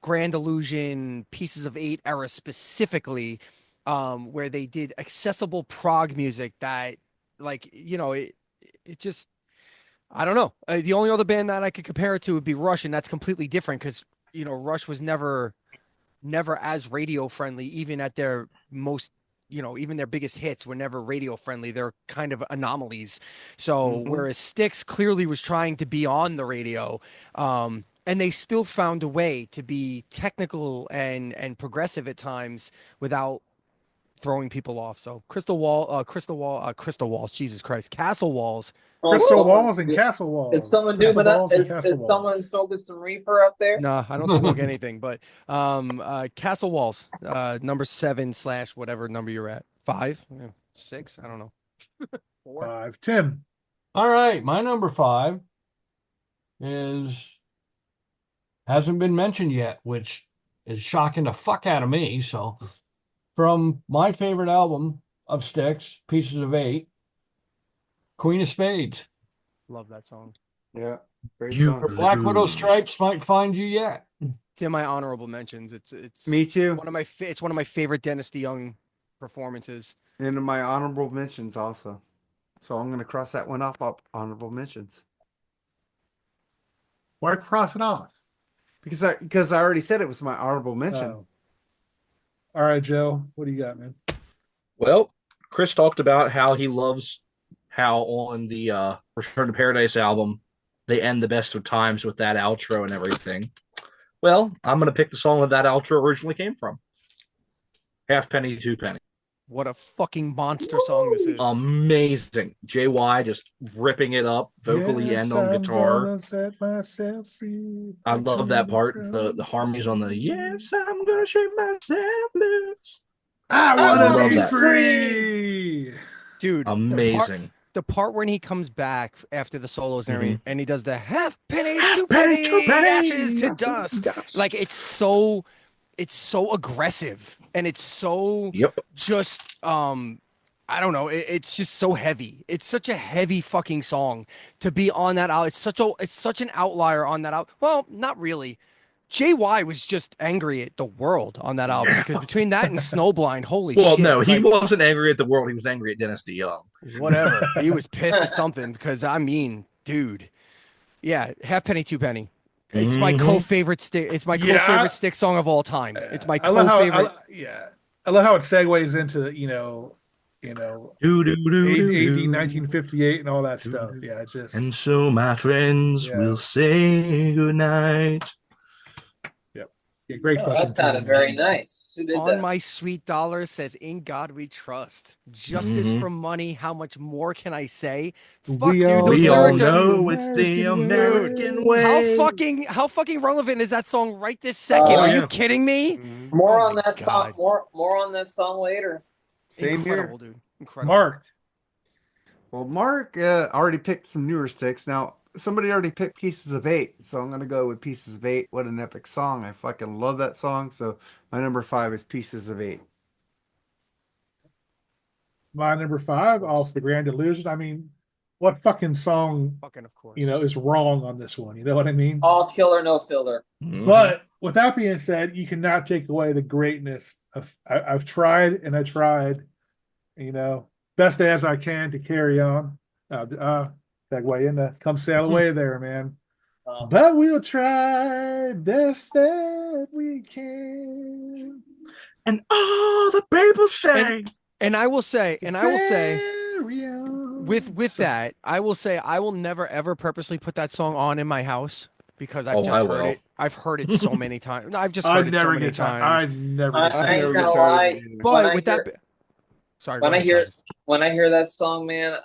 Speaker 3: Grand Illusion, Pieces of Eight era specifically, where they did accessible prog music that, like, it just, I don't know. The only other band that I could compare it to would be Rush, and that's completely different because Rush was never as radio friendly, even at their most, even their biggest hits were never radio friendly. They're kind of anomalies. So whereas Styx clearly was trying to be on the radio, and they still found a way to be technical and progressive at times without throwing people off. So Crystal Walls, Jesus Christ, Castle Walls.
Speaker 2: Crystal Walls and Castle Walls.
Speaker 4: Is someone
Speaker 2: Crystal
Speaker 4: doing that?
Speaker 2: Balls and
Speaker 4: Is
Speaker 2: Castle Walls.
Speaker 4: someone smoking some reefer up there?
Speaker 3: No, I don't smoke anything, but Castle Walls, number 7 / whatever number you're at. 5, 6, I don't know. 4.
Speaker 2: 5. Tim.
Speaker 6: All right, my number 5 hasn't been mentioned yet, which is shocking the fuck out of me. So, from my favorite album of Styx, Pieces of Eight, Queen of Spades.
Speaker 3: Love that song.
Speaker 1: Yeah, great song.
Speaker 6: Black Widow Stripes might find you yet.
Speaker 3: It's in my honorable mentions. It's
Speaker 1: Me too.
Speaker 3: It's one of my favorite Dennis DeYoung performances.
Speaker 1: And in my honorable mentions also. So I'm gonna cross that one off honorable mentions.
Speaker 2: Why cross it off?
Speaker 1: Because I already said it was my honorable mention.
Speaker 2: Oh. All right, Joe. What do you got, man?
Speaker 5: Well, Chris talked about how he loves how on the Return to Paradise album they end the best of times with that outro and everything. Well, I'm going to pick the song that outro originally came from. Halfpenny, Two Penny.
Speaker 3: What a fucking monster song this is.
Speaker 5: Amazing. JY just ripping it up vocally and on guitar.
Speaker 2: Set myself free.
Speaker 5: I love that part. The harmonies on the yes, I'm gonna shake myself loose.
Speaker 2: I
Speaker 5: love
Speaker 2: want to be
Speaker 5: that.
Speaker 2: free.
Speaker 3: Dude,
Speaker 5: Amazing.
Speaker 3: The part when he comes back after the solos and he does the halfpenny, two
Speaker 5: Halfpenny,
Speaker 3: penny,
Speaker 5: 2 penny,
Speaker 3: ashes to dust. Like it's so aggressive and it's so just I don't know, it's just so heavy. It's such a heavy fucking song to be on that out. It's such an outlier on that out. Well, not really. JY was just angry at the world on that album because between that and Snowblind, holy shit.
Speaker 5: Well, no, he wasn't angry at the world. He was angry at Dennis DeYoung.
Speaker 3: Whatever. He was pissed at something because, I mean, dude. Yeah, Halfpenny, Two Penny. It's my co-favorite stick. It's my co-favorite Styx song of all time. It's my co-favorite.
Speaker 2: I love how it segues into the, 1958 and all that stuff. Yeah, it's just.
Speaker 5: And so, my friends, we'll say goodnight.
Speaker 2: Yeah, great.
Speaker 4: That's kind of very nice. Who did
Speaker 3: On
Speaker 4: that?
Speaker 3: My Sweet Dollar says, "In God We Trust." Justice for money. How much more can I say? Fuck, dude. Those
Speaker 5: We all
Speaker 3: lyrics
Speaker 5: know it's the American way.
Speaker 3: How fucking relevant is that song right this second? Are you kidding me?
Speaker 4: More on that song. More on that song later.
Speaker 1: Same
Speaker 3: Incredible,
Speaker 1: here.
Speaker 3: dude. Incredible.
Speaker 2: Mark.
Speaker 1: Well, Mark already picked some newer Styx. Now, somebody already picked Pieces of Eight, so I'm going to go with Pieces of Eight. What an epic song. I fucking love that song. So my number 5 is Pieces of Eight.
Speaker 2: My number 5, off the Grand Illusion. I mean, what fucking song,
Speaker 3: Fucking of course.
Speaker 2: is wrong on this one? You know what I mean?
Speaker 4: All killer, no filler.
Speaker 2: But with that being said, you cannot take away the greatness of I've tried and I tried, best as I can to carry on. Segue into come sail away there, man. But we'll try best that we can.
Speaker 5: And all the people say.
Speaker 3: And I will say,
Speaker 2: Carry on.
Speaker 3: with that, I will say I will never ever purposely put that song on in my house because I've just heard it. I've heard it so many times. I've just heard it so many times.
Speaker 2: I've never.
Speaker 4: I ain't gonna lie.
Speaker 3: But with that, sorry.
Speaker 4: When I hear that song, man,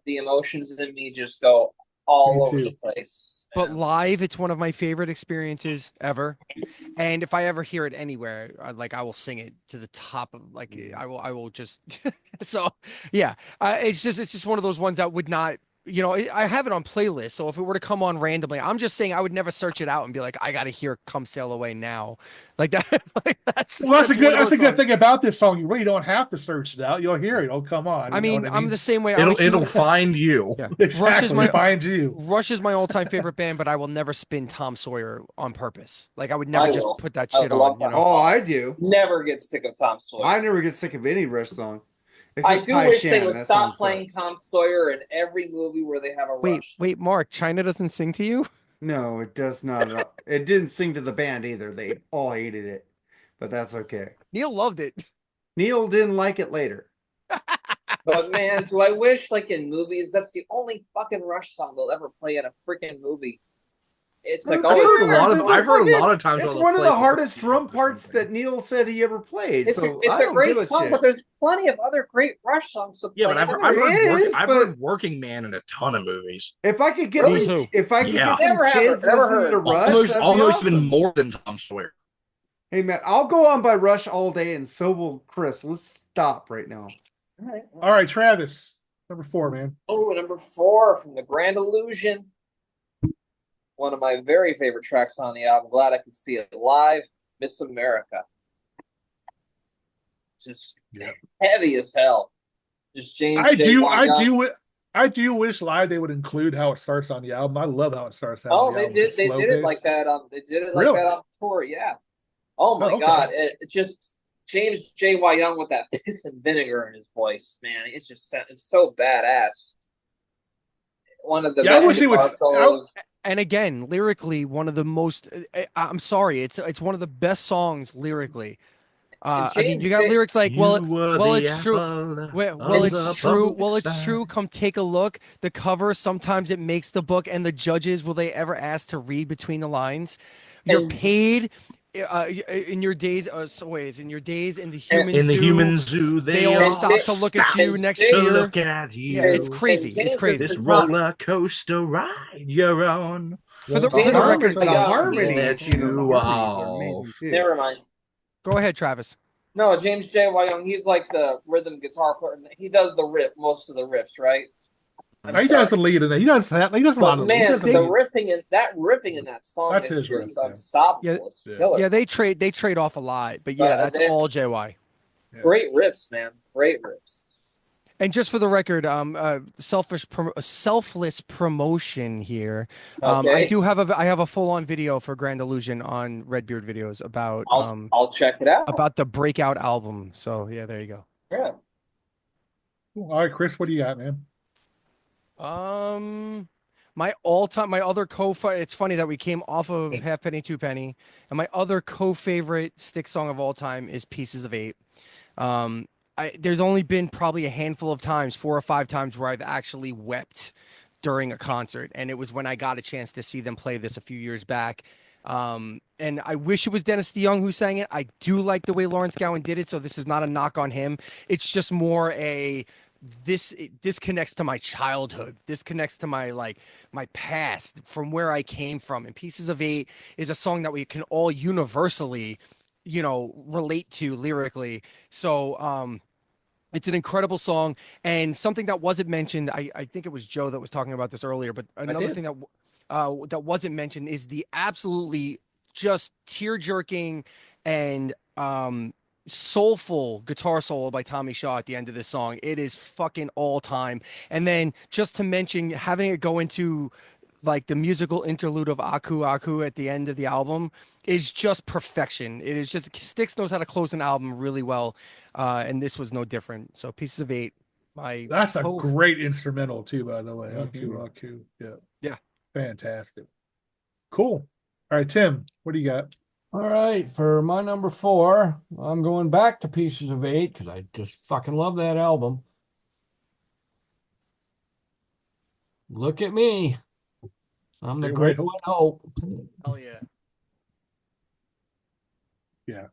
Speaker 4: the emotions in me just go all over the place.
Speaker 3: But live, it's one of my favorite experiences ever. And if I ever hear it anywhere, I will sing it to the top of I will just So yeah, it's just one of those ones that would not, I have it on playlist. So if it were to come on randomly, I'm just saying I would never search it out and be like, I got to hear "Come Sail Away" now, like that. Like
Speaker 2: Well, that's a
Speaker 3: one
Speaker 2: good
Speaker 3: of
Speaker 2: that's
Speaker 3: those
Speaker 2: a good
Speaker 3: songs.
Speaker 2: thing about this song. You really don't have to search it out. You'll hear it. Oh, come on.
Speaker 3: I
Speaker 2: You know
Speaker 3: mean,
Speaker 2: what I
Speaker 3: I'm
Speaker 2: mean?
Speaker 3: the same way.
Speaker 5: It'll find you.
Speaker 3: Yeah.
Speaker 2: Exactly. Find you.
Speaker 3: Rush is my all-time favorite band, but I will never spin Tom Sawyer on purpose. Like I would never
Speaker 4: I
Speaker 3: just
Speaker 4: will.
Speaker 3: put that
Speaker 4: I
Speaker 3: shit
Speaker 4: love
Speaker 3: on.
Speaker 4: that.
Speaker 1: Oh, I do.
Speaker 4: Never get sick of Tom Sawyer.
Speaker 1: I never get sick of any Rush song.
Speaker 4: I
Speaker 1: Except
Speaker 4: do
Speaker 1: Tai
Speaker 4: wish
Speaker 1: Shan.
Speaker 4: they would
Speaker 1: That
Speaker 4: stop
Speaker 1: song
Speaker 4: playing
Speaker 1: sucks.
Speaker 4: Tom Sawyer in every movie where they have a Rush.
Speaker 3: Wait, Mark. China doesn't sing to you?
Speaker 1: No, it does not. It didn't sing to the band either. They all hated it, but that's okay.
Speaker 3: Neil loved it.
Speaker 1: Neil didn't like it later.
Speaker 4: But man, do I wish, like in movies, that's the only fucking Rush song they'll ever play in a freaking movie. It's like,
Speaker 5: I've heard a lot of times.
Speaker 1: It's one of the hardest drum parts that Neil said he ever played.
Speaker 4: It's
Speaker 1: So
Speaker 4: a great song, but there's plenty of other great Rush songs to play.
Speaker 5: Yeah, but I've heard Working Man in a ton of movies.
Speaker 1: If I could get some, get some kids listening to Rush,
Speaker 5: almost even more than Tom Sawyer.
Speaker 1: Hey man, I'll go on by Rush all day, and so will Chris. Let's stop right now.
Speaker 2: All right, Travis, number 4, man.
Speaker 4: Oh, number 4 from the Grand Illusion. One of my very favorite tracks on the album. Glad I could see it live. Miss America. Just heavy as hell. Just James.
Speaker 2: I do wish live they would include how it starts on the album. I love how it starts.
Speaker 4: They did it like that. They did it like that on tour. Yeah. Oh my God! It's just James J.Y. Young with that piss and vinegar in his voice, man. It's so badass. One of the best guitar solos.
Speaker 3: And again, lyrically, one of the most. I'm sorry, it's one of the best songs lyrically. I mean, you got lyrics like, it's true. It's true. Come take a look. The cover, sometimes it makes the book, and the judges, will they ever ask to read between the lines? You're paid. In your days in the human zoo, they all stop to look at you next year.
Speaker 5: Look at you.
Speaker 3: Yeah, it's crazy. It's crazy.
Speaker 5: This roller coaster ride you're on.
Speaker 3: For the record,
Speaker 1: the harmonies, are amazing too.
Speaker 4: Never mind.
Speaker 3: Go ahead, Travis.
Speaker 4: No, James J.Y. Young. He's like the rhythm guitar player. He does the riff, most of the riffs, right?
Speaker 2: He does the lead in it. He does that. He does a lot of
Speaker 4: man, the riffing in that song is just unstoppable.
Speaker 3: Yeah, they trade off a lot, but that's all JY.
Speaker 4: Yeah. Great riffs, man. Great riffs.
Speaker 3: And just for the record, selfless promotion here. I have a full-on video for Grand Illusion on Redbeard Videos about.
Speaker 4: I'll check it out
Speaker 3: about the Breakout album. So yeah, there you go.
Speaker 4: Yeah.
Speaker 2: All right, Chris, what do you got, man?
Speaker 3: My other it's funny that we came off of Halfpenny Two Penny, and my other co-favorite Styx song of all time is Pieces of Eight. There's only been probably a handful of times, 4 or 5 times, where I've actually wept during a concert, and it was when I got a chance to see them play this a few years back. And I wish it was Dennis DeYoung who sang it. I do like the way Lawrence Gowan did it, so this is not a knock on him. It's just more this connects to my childhood. This connects to my past, from where I came from. And Pieces of Eight is a song that we can all universally, relate to lyrically. So it's an incredible song, and something that wasn't mentioned. I think it was Joe that was talking about this earlier, but another thing that wasn't mentioned is the absolutely just tear-jerking and soulful guitar solo by Tommy Shaw at the end of this song. It is fucking all time. And then just to mention, having it go into like the musical interlude of Aku Aku at the end of the album is just perfection. It is just, Styx knows how to close an album really well, and this was no different. So Pieces of Eight,
Speaker 2: that's a great instrumental too, by the way. Aku Aku,
Speaker 3: yeah,
Speaker 2: fantastic, cool. All right, Tim, what do you got?
Speaker 6: All right, for my number 4, I'm going back to Pieces of Eight because I just fucking love that album. Look at me. I'm the Great White Hope.
Speaker 3: Hell yeah.
Speaker 2: Yeah.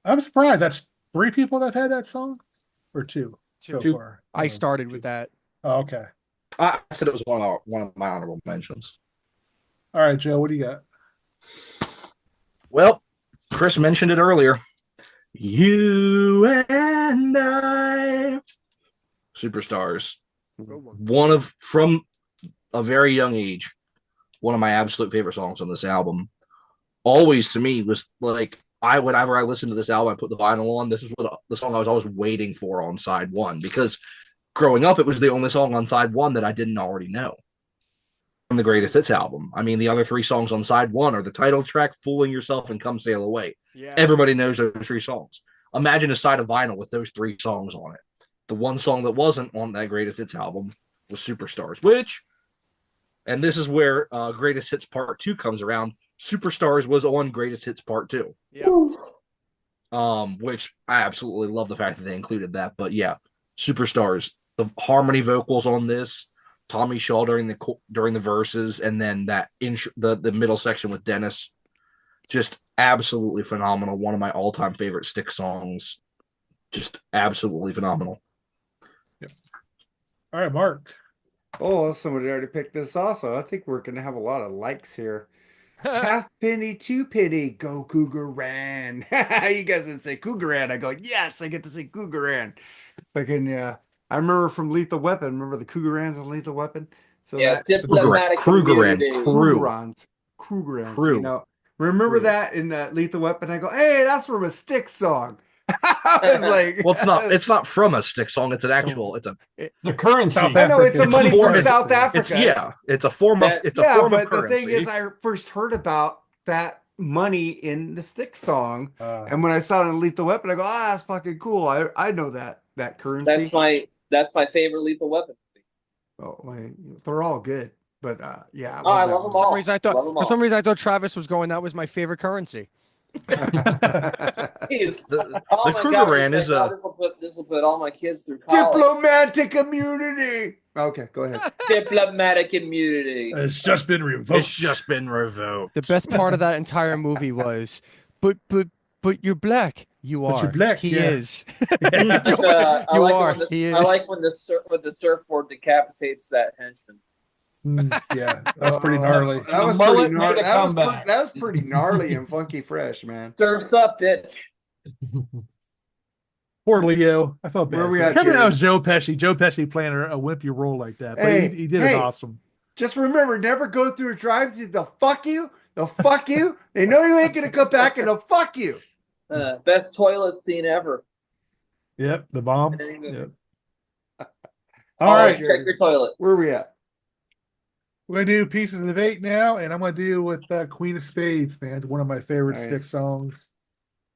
Speaker 2: I'm surprised. That's 3 people that had that song? Or 2? So far.
Speaker 3: I started with that.
Speaker 2: Oh, okay.
Speaker 5: I said it was one of my honorable mentions.
Speaker 2: All right, Joe, what do you got?
Speaker 5: Well, Chris mentioned it earlier. You and I Superstars.
Speaker 3: Good one.
Speaker 5: From a very young age, one of my absolute favorite songs on this album. Always to me was like whenever I listened to this album, I put the vinyl on. This is what the song I was always waiting for on side one, because growing up, it was the only song on side one that I didn't already know from the Greatest Hits album. I mean, the other three songs on side one are the title track, Fooling Yourself, and Come Sail Away.
Speaker 3: Yeah.
Speaker 5: Everybody knows those three songs. Imagine a side of vinyl with those three songs on it. The one song that wasn't on that Greatest Hits album was Superstars, and this is where Greatest Hits Part 2 comes around. Superstars was on Greatest Hits Part 2.
Speaker 3: Yeah.
Speaker 5: Which I absolutely love the fact that they included that. But yeah, Superstars, the harmony vocals on this, Tommy Shaw during the verses, and then that the middle section with Dennis, just absolutely phenomenal. One of my all-time favorite Styx songs. Just absolutely phenomenal.
Speaker 2: Yep. All right, Mark.
Speaker 1: Oh, somebody already picked this also. I think we're gonna have a lot of likes here. Half penny, 2 penny, go Cougar Ran. You guys didn't say Cougar Ran. I go, yes, I get to say Cougar Ran. Fucking yeah. I remember from Lethal Weapon. Remember the Cougar Rans on Lethal Weapon? So
Speaker 4: Yeah,
Speaker 1: that
Speaker 4: diplomatic
Speaker 5: Krugerrand,
Speaker 4: community.
Speaker 1: Krugerrans.
Speaker 5: Crew.
Speaker 1: You know, remember that in Lethal Weapon? I go, hey, that's from a Styx song. I was like,
Speaker 5: well, it's not from a Styx song. It's an actual. It's a
Speaker 6: The currency.
Speaker 2: South
Speaker 1: I know it's a
Speaker 2: African.
Speaker 1: money from
Speaker 5: it's-
Speaker 1: South Africa.
Speaker 5: It's a form of
Speaker 1: but
Speaker 5: currency.
Speaker 1: the thing is, I first heard about that money in the Styx song, and when I saw it in Lethal Weapon, I go, ah, that's fucking cool. I know that currency.
Speaker 4: That's my favorite Lethal Weapon movie.
Speaker 1: Oh, wait, they're all good, but yeah.
Speaker 4: I love them all.
Speaker 3: For some reason, I thought Travis was going. That was my favorite currency.
Speaker 4: He's,
Speaker 5: The
Speaker 4: my
Speaker 5: Krugerrand is
Speaker 4: like, this will put all my kids through college.
Speaker 1: Diplomatic immunity. Okay, go ahead.
Speaker 4: Diplomatic immunity.
Speaker 2: It's just been revoked.
Speaker 5: It's just been revoked.
Speaker 3: The best part of that entire movie was, but you're black. You
Speaker 2: But
Speaker 3: are.
Speaker 2: you're black,
Speaker 3: He
Speaker 2: yeah.
Speaker 3: is.
Speaker 4: I
Speaker 3: You
Speaker 4: like
Speaker 3: are.
Speaker 4: When
Speaker 3: He is.
Speaker 4: I like when the surfboard decapitates that henchman.
Speaker 2: Yeah, that's pretty gnarly.
Speaker 1: That was
Speaker 6: mullet
Speaker 1: pretty gnarly.
Speaker 6: made a comeback.
Speaker 1: That was pretty gnarly and funky fresh, man.
Speaker 4: Surf's up, bitch.
Speaker 2: Poor Leo. I felt bad.
Speaker 1: Where we
Speaker 2: for him.
Speaker 1: at,
Speaker 2: Him and
Speaker 1: Jerry?
Speaker 2: that was Joe Pesci. Joe Pesci playing a wimpy role like that, but
Speaker 1: Hey,
Speaker 2: he did
Speaker 1: hey.
Speaker 2: it awesome.
Speaker 1: Just remember, never go through a drive through. They'll fuck you. They'll fuck you. They know you ain't gonna come back, and they'll fuck you.
Speaker 4: Best toilet scene ever.
Speaker 2: Yep, the bomb.
Speaker 4: Yep.
Speaker 2: All right,
Speaker 4: check your toilet.
Speaker 1: Where are we at?
Speaker 2: we're gonna do Pieces of Eight now, and I'm gonna do with Queen of Spades, man. One of my favorite
Speaker 1: Nice.
Speaker 2: Styx songs.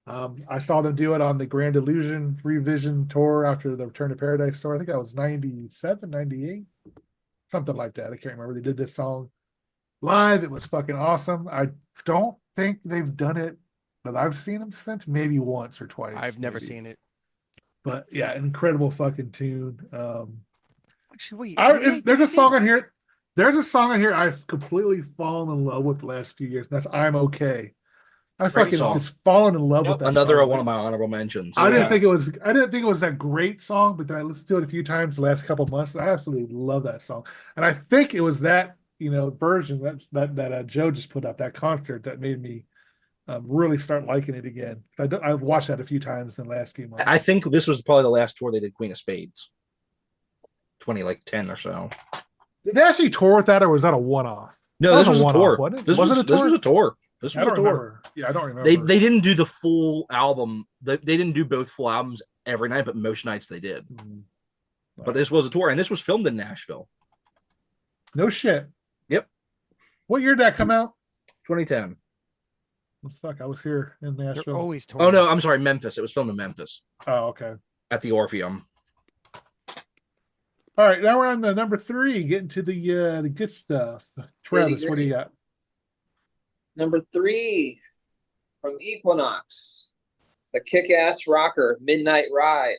Speaker 2: I saw them do it on the Grand Illusion Revision tour after the Return to Paradise tour. I think that was 97, 98, something like that. I can't remember. They did this song live. It was fucking awesome. I don't think they've done it, but I've seen them since, maybe once or twice.
Speaker 3: I've never
Speaker 2: maybe.
Speaker 3: seen it.
Speaker 2: But yeah, incredible fucking tune.
Speaker 3: Actually, wait.
Speaker 2: There's a song on here. There's a song on here I've completely fallen in love with the last few years. And that's "I'm Okay." I
Speaker 5: Great
Speaker 2: fucking
Speaker 5: song.
Speaker 2: just fallen in love with that.
Speaker 5: Another
Speaker 2: song.
Speaker 5: one of my honorable mentions.
Speaker 2: I didn't
Speaker 1: Yeah.
Speaker 2: think it was. I didn't think it was that great song, but then I listened to it a few times the last couple of months. And I absolutely love that song, and I think it was that version that Joe just put up, that concert, that made me really start liking it again. I've watched that a few times in the last few months.
Speaker 5: I think this was probably the last tour they did Queen of Spades. 2010 or so.
Speaker 2: Did they actually tour with that, or was that a one-off?
Speaker 5: No,
Speaker 2: That
Speaker 5: this was a
Speaker 2: one-off,
Speaker 5: tour.
Speaker 2: wasn't it?
Speaker 5: This
Speaker 2: Was
Speaker 5: was
Speaker 2: it a tour?
Speaker 5: This was a tour. This
Speaker 2: I
Speaker 5: was a
Speaker 2: don't
Speaker 5: tour.
Speaker 2: remember. Yeah, I don't remember.
Speaker 5: They didn't do the full album. They didn't do both full albums every night, but most nights they did. But this was a tour, and this was filmed in Nashville.
Speaker 2: No shit.
Speaker 5: Yep.
Speaker 2: What year did that come out?
Speaker 5: 2010.
Speaker 2: Oh, fuck, I was here in
Speaker 3: They're
Speaker 2: Nashville.
Speaker 3: always touring.
Speaker 5: Oh no, I'm sorry, Memphis. It was filmed in Memphis
Speaker 2: Oh, okay.
Speaker 5: at the Orpheum.
Speaker 2: All right, now we're on the number 3, getting to the good stuff. Travis, what do you got?
Speaker 4: Number 3 from Equinox, the kick-ass rocker, Midnight Ride.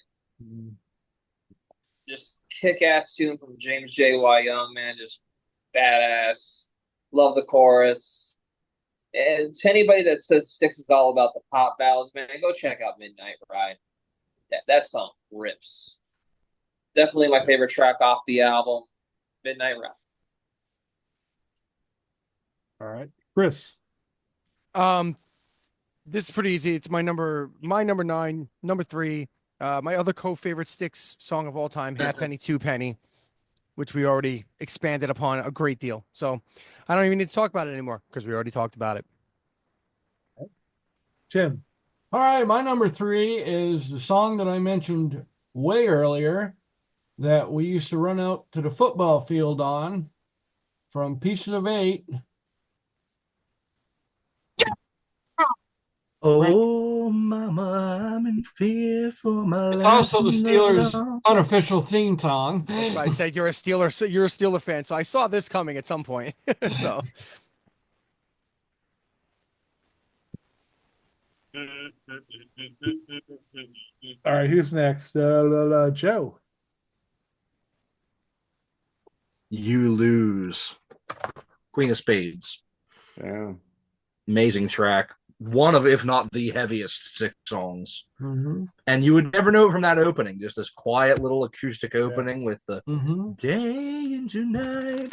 Speaker 4: Just kick-ass tune from James J.Y. Young, man. Just badass. Love the chorus. And to anybody that says Styx is all about the pop ballads, man, go check out Midnight Ride. That song rips. Definitely my favorite track off the album, Midnight Ride.
Speaker 2: All right, Chris.
Speaker 3: This is pretty easy. It's my number 9, number 3, My other co-favorite Styx song of all time, Halfpenny, Two Penny, which we already expanded upon a great deal. So I don't even need to talk about it anymore because we already talked about it.
Speaker 2: Tim.
Speaker 6: All right, my number 3 is the song that I mentioned way earlier that we used to run out to the football field on from Pieces of Eight.
Speaker 5: Oh, mama, I'm in fear for my
Speaker 6: It's
Speaker 5: life.
Speaker 6: also the Steelers' unofficial theme song.
Speaker 3: That's why I said you're a Steeler fan. So I saw this coming at some point. So
Speaker 2: All right, who's next? Joe.
Speaker 5: You lose. Queen of Spades.
Speaker 1: Yeah.
Speaker 5: Amazing track. One of, if not the heaviest Styx songs.
Speaker 6: Mm-hmm.
Speaker 5: And you would never know it from that opening. Just this quiet little acoustic opening with the day into night.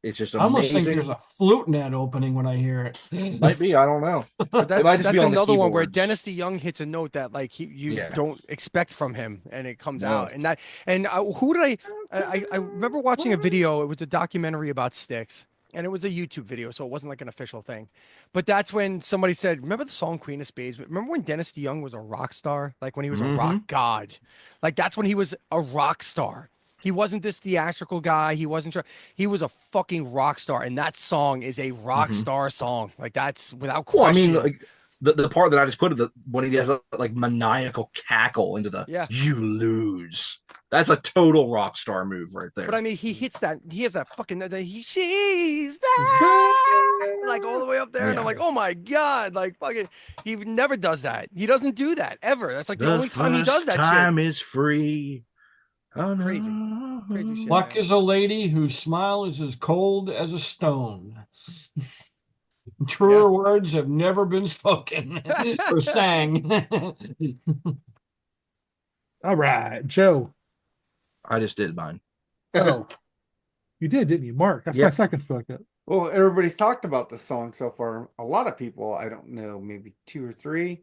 Speaker 5: It's just
Speaker 6: I almost think
Speaker 5: amazing.
Speaker 6: there's a flute in that opening when I hear it.
Speaker 5: Might be, I don't know.
Speaker 3: but
Speaker 5: It might just
Speaker 3: that's
Speaker 5: be on the
Speaker 3: another one where
Speaker 5: keyboards.
Speaker 3: Dennis DeYoung hits a note that like you
Speaker 5: Yeah.
Speaker 3: don't expect from him, and it comes
Speaker 5: No.
Speaker 3: out. And who did I remember watching a video. It was a documentary about Styx, and it was a YouTube video, so it wasn't like an official thing. But that's when somebody said, "Remember the song Queen of Spades? Remember when Dennis DeYoung was a rock star? Like when he was a rock god? Like that's when he was a rock star." He wasn't this theatrical guy. He wasn't. He was a fucking rock star, and that song is a rock star song. Like that's without question.
Speaker 5: Well, I mean, like the part that I just quoted, when he has a like maniacal cackle into the "you lose." That's a total rock star move right there.
Speaker 3: But I mean, he hits that. He has that fucking. She's that, like all the way up there, and I'm like, oh my god, like fucking. He never does that. He doesn't do that ever. That's like the only time he does that.
Speaker 5: Time
Speaker 3: shit.
Speaker 5: is free. Oh, no.
Speaker 3: Crazy shit.
Speaker 6: Luck is a lady whose smile is as cold as a stone. Truer words have never been spoken or sang.
Speaker 2: All right, Joe.
Speaker 5: I just did mine.
Speaker 2: Oh, you did, didn't you, Mark? That's my second fuck up.
Speaker 1: Well, everybody's talked about this song so far. A lot of people, I don't know, maybe 2 or 3.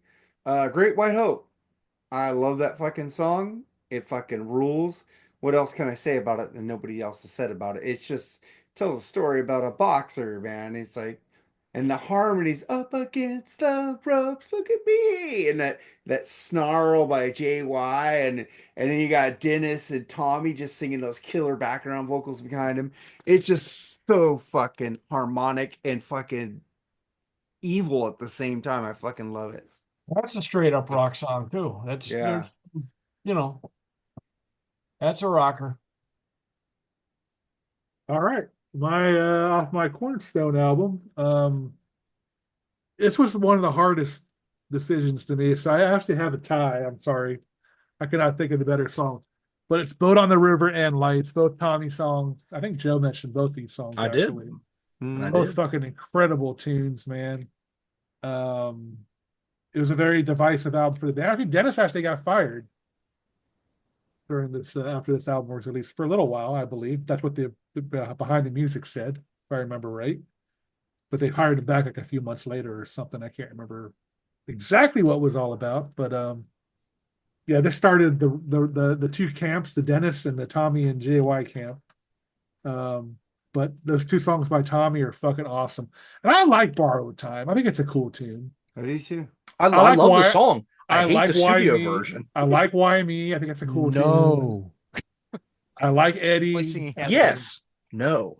Speaker 1: Great White Hope. I love that fucking song. It fucking rules. What else can I say about it that nobody else has said about it? It's just tells a story about a boxer, man. It's like, and the harmonies up against the ropes. Look at me, and that snarl by JY, and then you got Dennis and Tommy just singing those killer background vocals behind him. It's just so fucking harmonic and fucking evil at the same time. I fucking love it.
Speaker 6: That's a straight up rock song too. That's that's a rocker.
Speaker 2: All right, my off my Cornerstone album. This was one of the hardest decisions to me, so I actually have a tie. I'm sorry, I cannot think of the better song, but it's Boat on the River and Lights, both Tommy songs. I think Joe mentioned both these songs.
Speaker 5: I
Speaker 2: actually.
Speaker 5: did.
Speaker 2: Both fucking incredible tunes, man. It was a very divisive album for the band. I think Dennis actually got fired during this after this album was released for a little while, I believe. That's what the behind the music said, if I remember right. But they hired him back like a few months later or something. I can't remember exactly what it was all about. But yeah, this started the two camps, the Dennis and the Tommy and JY camp. But those 2 songs by Tommy are fucking awesome. And I like Borrowed Time. I think it's a cool tune.
Speaker 1: I do too.
Speaker 5: I
Speaker 2: like
Speaker 5: love the song. I hate
Speaker 2: like
Speaker 5: the studio
Speaker 2: Me.
Speaker 5: version.
Speaker 2: I like Why Me. I think it's a cool tune. I like Eddie.
Speaker 5: Yes. No.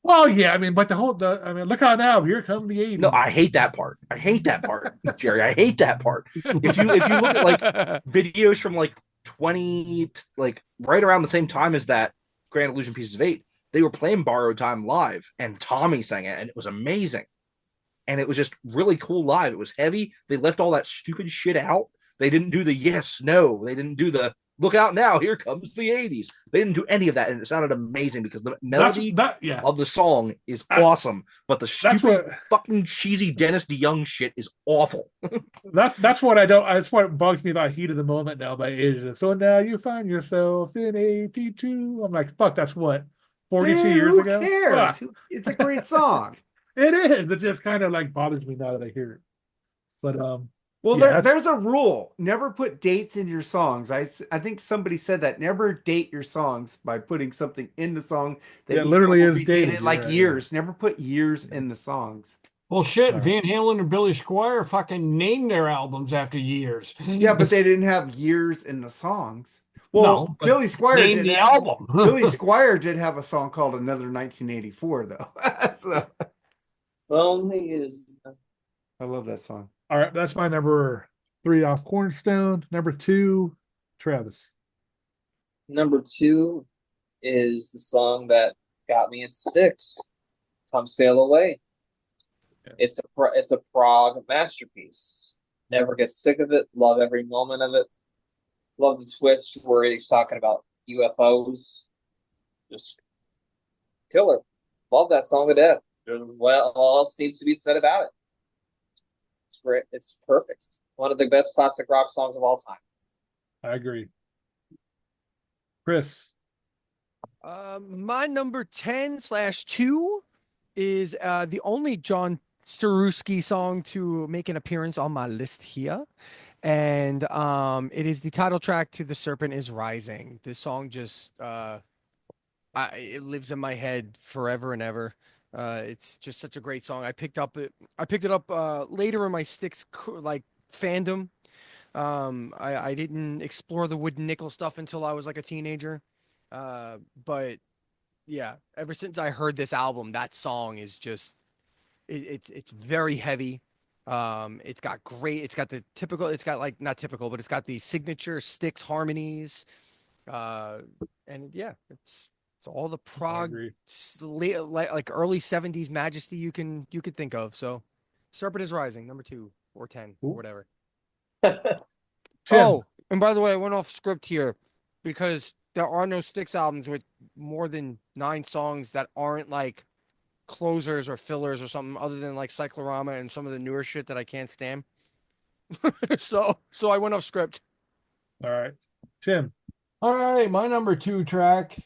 Speaker 2: Well, yeah, I mean, but look out now, here come the 80s.
Speaker 5: No, I hate that part. I hate that part, Jerry. I hate that part. If you look at like videos from like 20, like right around the same time as that Grand Illusion Pieces of Eight, they were playing Borrowed Time live, and Tommy sang it, and it was amazing. And it was just really cool live. It was heavy. They left all that stupid shit out. They didn't do the yes, no. They didn't do the look out now, here comes the 80s. They didn't do any of that, and it sounded amazing because the melody of the song is awesome, but the stupid fucking cheesy Dennis DeYoung shit is awful.
Speaker 2: That's what bugs me about Heat of the Moment now by Asia. So now you find yourself in 82. I'm like, fuck, that's what, 42 years ago?
Speaker 1: Who cares? It's a great song.
Speaker 2: It is. It just kind of like bothers me now that I hear it. But
Speaker 1: Well,
Speaker 2: Yeah,
Speaker 1: there's a rule. Never put dates in your songs. I think somebody said that. Never date your songs by putting something in the song that
Speaker 2: yeah,
Speaker 1: you know
Speaker 2: literally
Speaker 1: will
Speaker 2: is
Speaker 1: be
Speaker 2: dated.
Speaker 1: dated
Speaker 2: You're
Speaker 1: like
Speaker 2: right, yeah.
Speaker 1: years. Never put years in the songs.
Speaker 6: Well, shit,
Speaker 2: All right.
Speaker 6: Van Halen and Billy Squier fucking named their albums after years.
Speaker 1: Yeah, but they didn't have years in the songs. Well,
Speaker 6: No, but
Speaker 1: Billy Squier
Speaker 6: name
Speaker 1: did
Speaker 6: the
Speaker 1: have
Speaker 6: album.
Speaker 1: Billy Squier did have a song called Another 1984 though. So,
Speaker 4: Lonely is
Speaker 1: I love that song.
Speaker 2: All right, that's my number 3 off Cornerstone. Number 2, Travis.
Speaker 4: number 2 is the song that got me into Styx. Come Sail Away.
Speaker 2: Yeah.
Speaker 4: It's a prog masterpiece. Never get sick of it. Love every moment of it. Love the twist where he's talking about UFOs. Just killer. Love that song to death. What else needs to be said about it? It's great. It's perfect. One of the best classic rock songs of all time.
Speaker 2: I agree. Chris.
Speaker 3: My number 10/2 is the only John Staruski song to make an appearance on my list here. And it is the title track to The Serpent is Rising. This song just it lives in my head forever and ever. It's just such a great song. I picked it up later in my Styx like fandom. I didn't explore the wooden nickel stuff until I was like a teenager. But yeah, ever since I heard this album, that song is just it's very heavy. It's got the typical, it's got like not typical, but it's got the signature Styx harmonies. And yeah, it's all the prog like early 70s majesty you could think of. So Serpent is Rising, number 2 or 10 or whatever.
Speaker 2: Tim.
Speaker 3: Oh, and by the way, I went off script here because there are no Styx albums with more than 9 songs that aren't like closers or fillers or something other than like Cyclorama and some of the newer shit that I can't stand. so I went off script.
Speaker 2: All right. Tim.
Speaker 6: All right, my number 2 track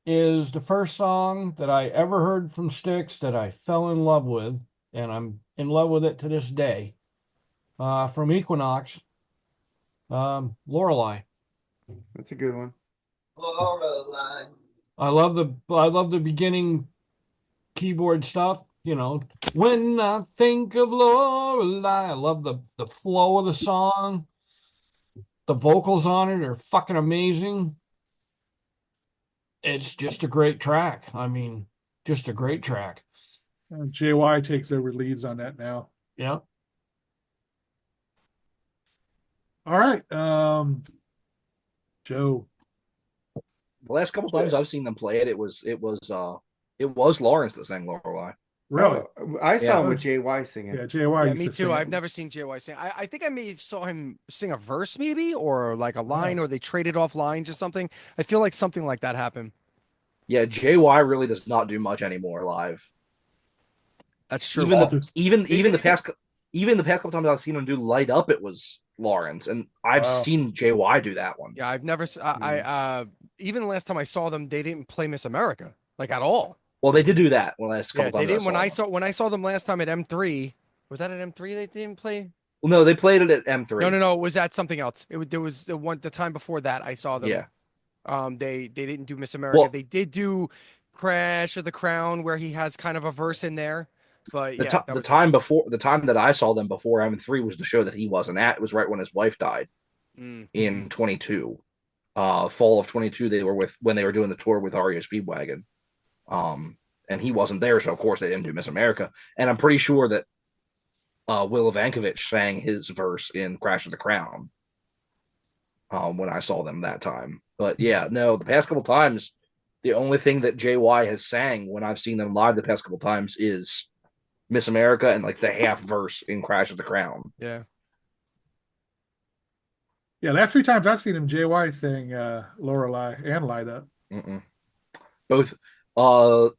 Speaker 6: is the first song that I ever heard from Styx that I fell in love with, and I'm in love with it to this day. From Equinox, Lorelei.
Speaker 1: That's a good one.
Speaker 4: Lorelei.
Speaker 6: I love the beginning keyboard stuff. You know, when I think of Lorelei, I love the flow of the song. The vocals on it are fucking amazing. It's just a great track. I mean, just a great track.
Speaker 2: JY takes over leads on that now.
Speaker 6: Yeah.
Speaker 2: All right. Joe.
Speaker 5: The last couple times I've seen them play it, it was Lawrence that sang Lorelei.
Speaker 2: Really?
Speaker 1: Oh, I saw him with JY singing.
Speaker 2: Yeah, JY.
Speaker 3: Yeah,
Speaker 2: used
Speaker 3: me
Speaker 2: to
Speaker 3: too.
Speaker 2: sing
Speaker 3: I've
Speaker 2: it.
Speaker 3: never seen JY sing. I think I may saw him sing a verse maybe or like a line or they traded off lines or something. I feel like something like that happened.
Speaker 5: Yeah, JY really does not do much anymore live.
Speaker 3: That's true.
Speaker 5: Even the past couple times I've seen him do Light Up, it was Lawrence, and I've seen JY do that one.
Speaker 3: Yeah, I've never. Even the last time I saw them, they didn't play Miss America like at all.
Speaker 5: Well, they did do that last couple
Speaker 3: Yeah,
Speaker 5: times.
Speaker 3: they didn't. When I saw them last time at M3, was that at M3 they didn't play?
Speaker 5: Well, no, they played it at M3.
Speaker 3: No. It was at something else. There was the time before that I saw them.
Speaker 5: Yeah.
Speaker 3: They didn't do Miss America.
Speaker 5: Well,
Speaker 3: they did do Crash of the Crown where he has kind of a verse in there. But
Speaker 5: the time that I saw them before M3 was the show that he wasn't at. It was right when his wife died in 22. Fall of 22, they were when they were doing the tour with REO Speedwagon. And he wasn't there, so of course they didn't do Miss America. And I'm pretty sure that Will Evankovich sang his verse in Crash of the Crown when I saw them that time. But yeah, no, the past couple times, the only thing that JY has sang when I've seen them live the past couple times is Miss America and like the half verse in Crash of the Crown.
Speaker 3: Yeah.
Speaker 2: Yeah, last 3 times I've seen him, JY sing Lorelei and Light Up.
Speaker 5: Both. The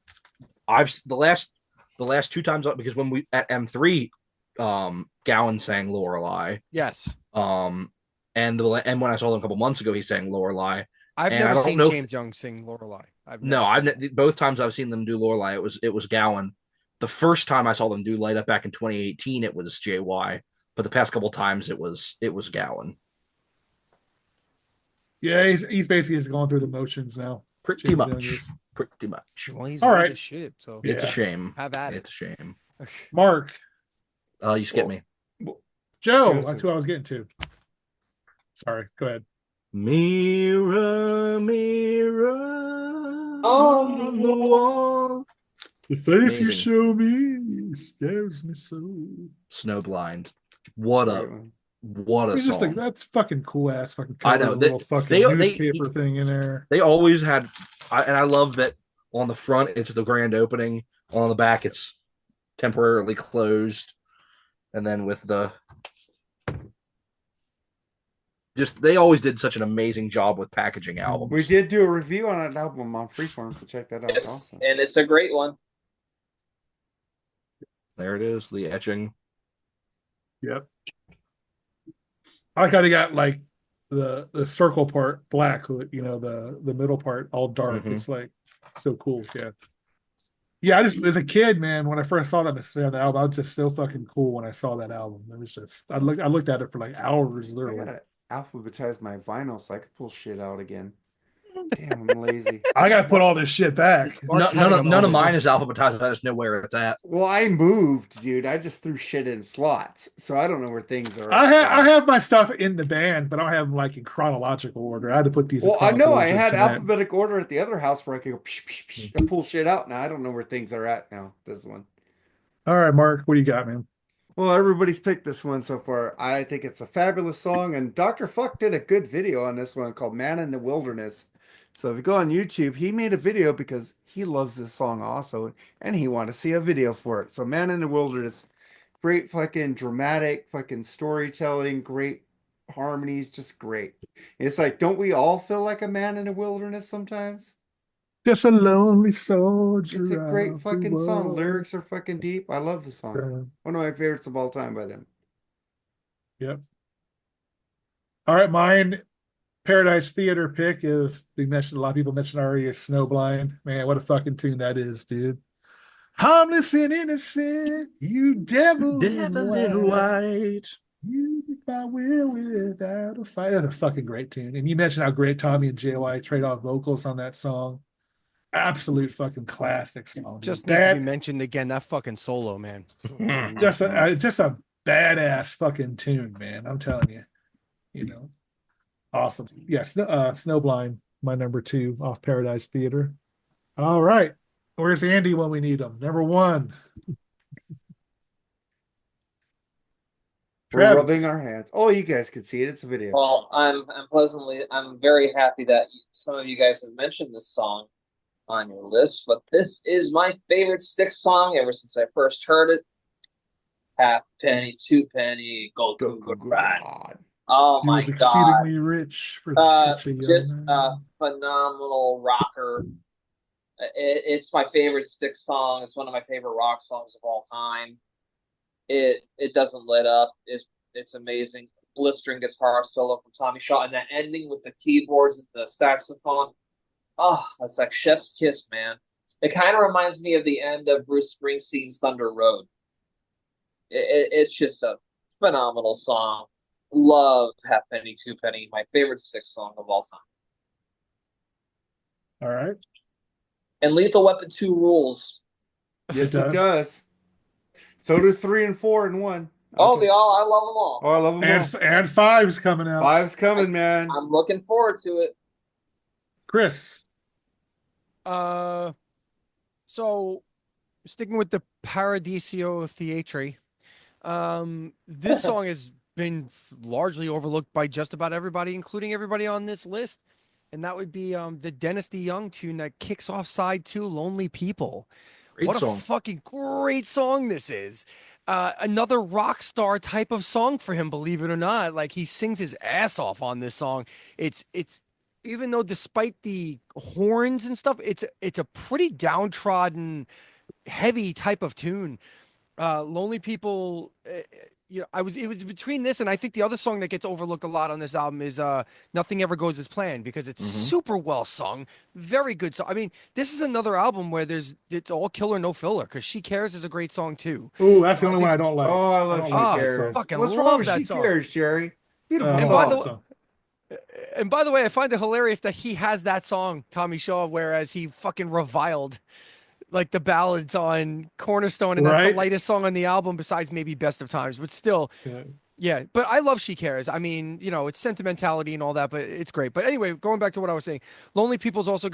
Speaker 5: last 2 times because when we at M3, Gowan sang Lorelei.
Speaker 3: Yes.
Speaker 5: And when I saw him a couple months ago, he sang Lorelei.
Speaker 3: I've never seen James Young sing Lorelei.
Speaker 5: Both times I've seen them do Lorelei, it was Gowan. The first time I saw them do Light Up back in 2018, it was JY. but the past couple times it was Gowan.
Speaker 2: Yeah, he's basically just going through the motions now.
Speaker 5: Pretty
Speaker 2: Jamie
Speaker 5: much.
Speaker 2: Daniels.
Speaker 5: Pretty much.
Speaker 3: Well, he's
Speaker 2: All
Speaker 3: old
Speaker 2: right.
Speaker 3: as shit. So
Speaker 5: It's a
Speaker 2: Yeah.
Speaker 5: shame.
Speaker 3: have at it.
Speaker 5: It's a shame.
Speaker 2: Mark,
Speaker 5: You skipped me.
Speaker 2: Joe.
Speaker 1: Joesph.
Speaker 2: That's who I was getting to. Sorry, go ahead.
Speaker 5: Mirror, mirror on the wall.
Speaker 2: The face you
Speaker 5: Amazing.
Speaker 2: show me scares me so.
Speaker 5: Snowblind. What
Speaker 1: Great
Speaker 5: a
Speaker 1: one.
Speaker 2: It's just like
Speaker 5: song.
Speaker 2: that's fucking cool ass fucking
Speaker 5: I
Speaker 2: cover,
Speaker 5: know.
Speaker 2: the little fucking
Speaker 5: They-
Speaker 2: newspaper thing in there.
Speaker 5: They always had, and I love that on the front it's the grand opening. On the back it's temporarily closed, and then with the they always did such an amazing job with packaging albums.
Speaker 1: We did do a review on an album on Freeform, so check that out.
Speaker 4: Yes,
Speaker 1: Also.
Speaker 4: and it's a great one.
Speaker 5: There it is, the etching.
Speaker 2: Yep. I like how they got like the circle part black, you know, the middle part all dark.
Speaker 5: Mhm.
Speaker 2: It's like so cool. Yeah. Yeah, I just as a kid, man, when I first saw that on the album, I was just so fucking cool when I saw that album. It was just I looked at it for like hours
Speaker 1: I
Speaker 2: literally.
Speaker 1: gotta alphabetize my vinyl so I can pull shit out again. Damn, I'm lazy.
Speaker 2: I gotta put all this shit back.
Speaker 5: None of mine is alphabetized. I just know where it's at.
Speaker 1: Well, I moved, dude. I just threw shit in slots, so I don't know where things are.
Speaker 2: I have my stuff in the band, but I don't have them like in chronological order. I had to put these.
Speaker 1: Well, I know I had
Speaker 2: alphabetical
Speaker 1: alphabetic order at the other house where I could go psh, psh, psh, and pull shit out. Now I don't know where things are at now. This one.
Speaker 2: All right, Mark, what do you got, man?
Speaker 1: Well, everybody's picked this one so far. I think it's a fabulous song, and Dr. Fuck did a good video on this one called "Man in the Wilderness." So if you go on YouTube, he made a video because he loves this song also, and he wanted to see a video for it. So "Man in the Wilderness," great fucking dramatic fucking storytelling, great harmonies, just great. It's like, don't we all feel like a man in the wilderness sometimes?
Speaker 2: Just a lonely soldier.
Speaker 1: It's a great
Speaker 2: of the
Speaker 1: fucking song.
Speaker 2: world.
Speaker 1: Lyrics are fucking deep. I love the song.
Speaker 2: Yeah.
Speaker 1: One of my favorites of all time by them.
Speaker 2: Yep. All right, mine. Paradise Theater pick is we mentioned a lot of people mentioned already is Snowblind. Man, what a fucking tune that is, dude. Harmless and innocent, you devil,
Speaker 5: Devil in white.
Speaker 2: You make my will without a fight. That's a fucking great tune. And you mentioned how great Tommy and JY trade off vocals on that song. Absolute fucking classic song.
Speaker 3: Just
Speaker 2: dude.
Speaker 3: needs to
Speaker 2: That-
Speaker 3: be mentioned again. That fucking solo, man.
Speaker 2: just a badass fucking tune, man. I'm telling you, you know, awesome. Yes, Snowblind, my number 2 off Paradise Theater. All right, where's Andy when we need him? Number 1.
Speaker 1: We're
Speaker 2: Travis.
Speaker 1: rubbing our hands. Oh, you guys can see it. It's a video.
Speaker 4: Well, I'm very happy that some of you guys have mentioned this song on your list, but this is my favorite Styx song ever since I first heard it. Half penny, 2 penny, go ride. Oh
Speaker 2: He
Speaker 4: my
Speaker 2: was
Speaker 4: god.
Speaker 2: exceedingly rich for such a young
Speaker 4: Just
Speaker 2: man.
Speaker 4: a phenomenal rocker. It's my favorite Styx song. It's one of my favorite rock songs of all time. It doesn't let up. It's amazing. Blistering guitar solo from Tommy Shaw, and that ending with the keyboards and the saxophone. Oh, that's like chef's kiss, man. It kind of reminds me of the end of Bruce Springsteen's Thunder Road. It's just a phenomenal song. Love Half Penny, 2 Penny. My favorite Styx song of all time.
Speaker 2: All right.
Speaker 4: And Lethal Weapon 2 rules.
Speaker 1: Yes,
Speaker 2: It
Speaker 1: it does. So does 3 and 4 and 1.
Speaker 4: Oh,
Speaker 1: Okay.
Speaker 4: I love them all.
Speaker 1: Oh, I love them all.
Speaker 2: And 5's coming out.
Speaker 1: 5's coming, man.
Speaker 4: I'm looking forward to it.
Speaker 2: Chris.
Speaker 3: So sticking with the Paradisio Theatre, this song has been largely overlooked by just about everybody, including everybody on this list. And that would be the Dennis DeYoung tune that kicks off side 2, Lonely People.
Speaker 5: Great
Speaker 3: What
Speaker 5: song.
Speaker 3: a fucking great song this is. Another rock star type of song for him, believe it or not. Like, he sings his ass off on this song. It's even though despite the horns and stuff, it's a pretty downtrodden, heavy type of tune. Lonely People, it was between this and I think the other song that gets overlooked a lot on this album is Nothing Ever Goes as Planned because it's super well sung, very good song. I mean, this is another album where it's all killer no filler because She Cares is a great song too.
Speaker 2: Ooh, that's the only one I don't like.
Speaker 1: Oh, I love
Speaker 2: don't
Speaker 1: She
Speaker 2: like that
Speaker 1: Cares.
Speaker 2: song.
Speaker 3: Fucking
Speaker 1: What's
Speaker 3: love
Speaker 1: wrong with
Speaker 3: that
Speaker 1: She
Speaker 3: song.
Speaker 1: Cares, Jerry? Beautiful
Speaker 3: And
Speaker 1: song.
Speaker 3: by the And by the way, I find it hilarious that he has that song, Tommy Shaw, whereas he fucking reviled like the ballads on Cornerstone, and that's the
Speaker 2: Right.
Speaker 3: lightest song on the album besides maybe Best of Times, but still, yeah. But I love She Cares. I mean, it's sentimentality and all that, but it's great. But anyway, going back to what I was saying, Lonely People's also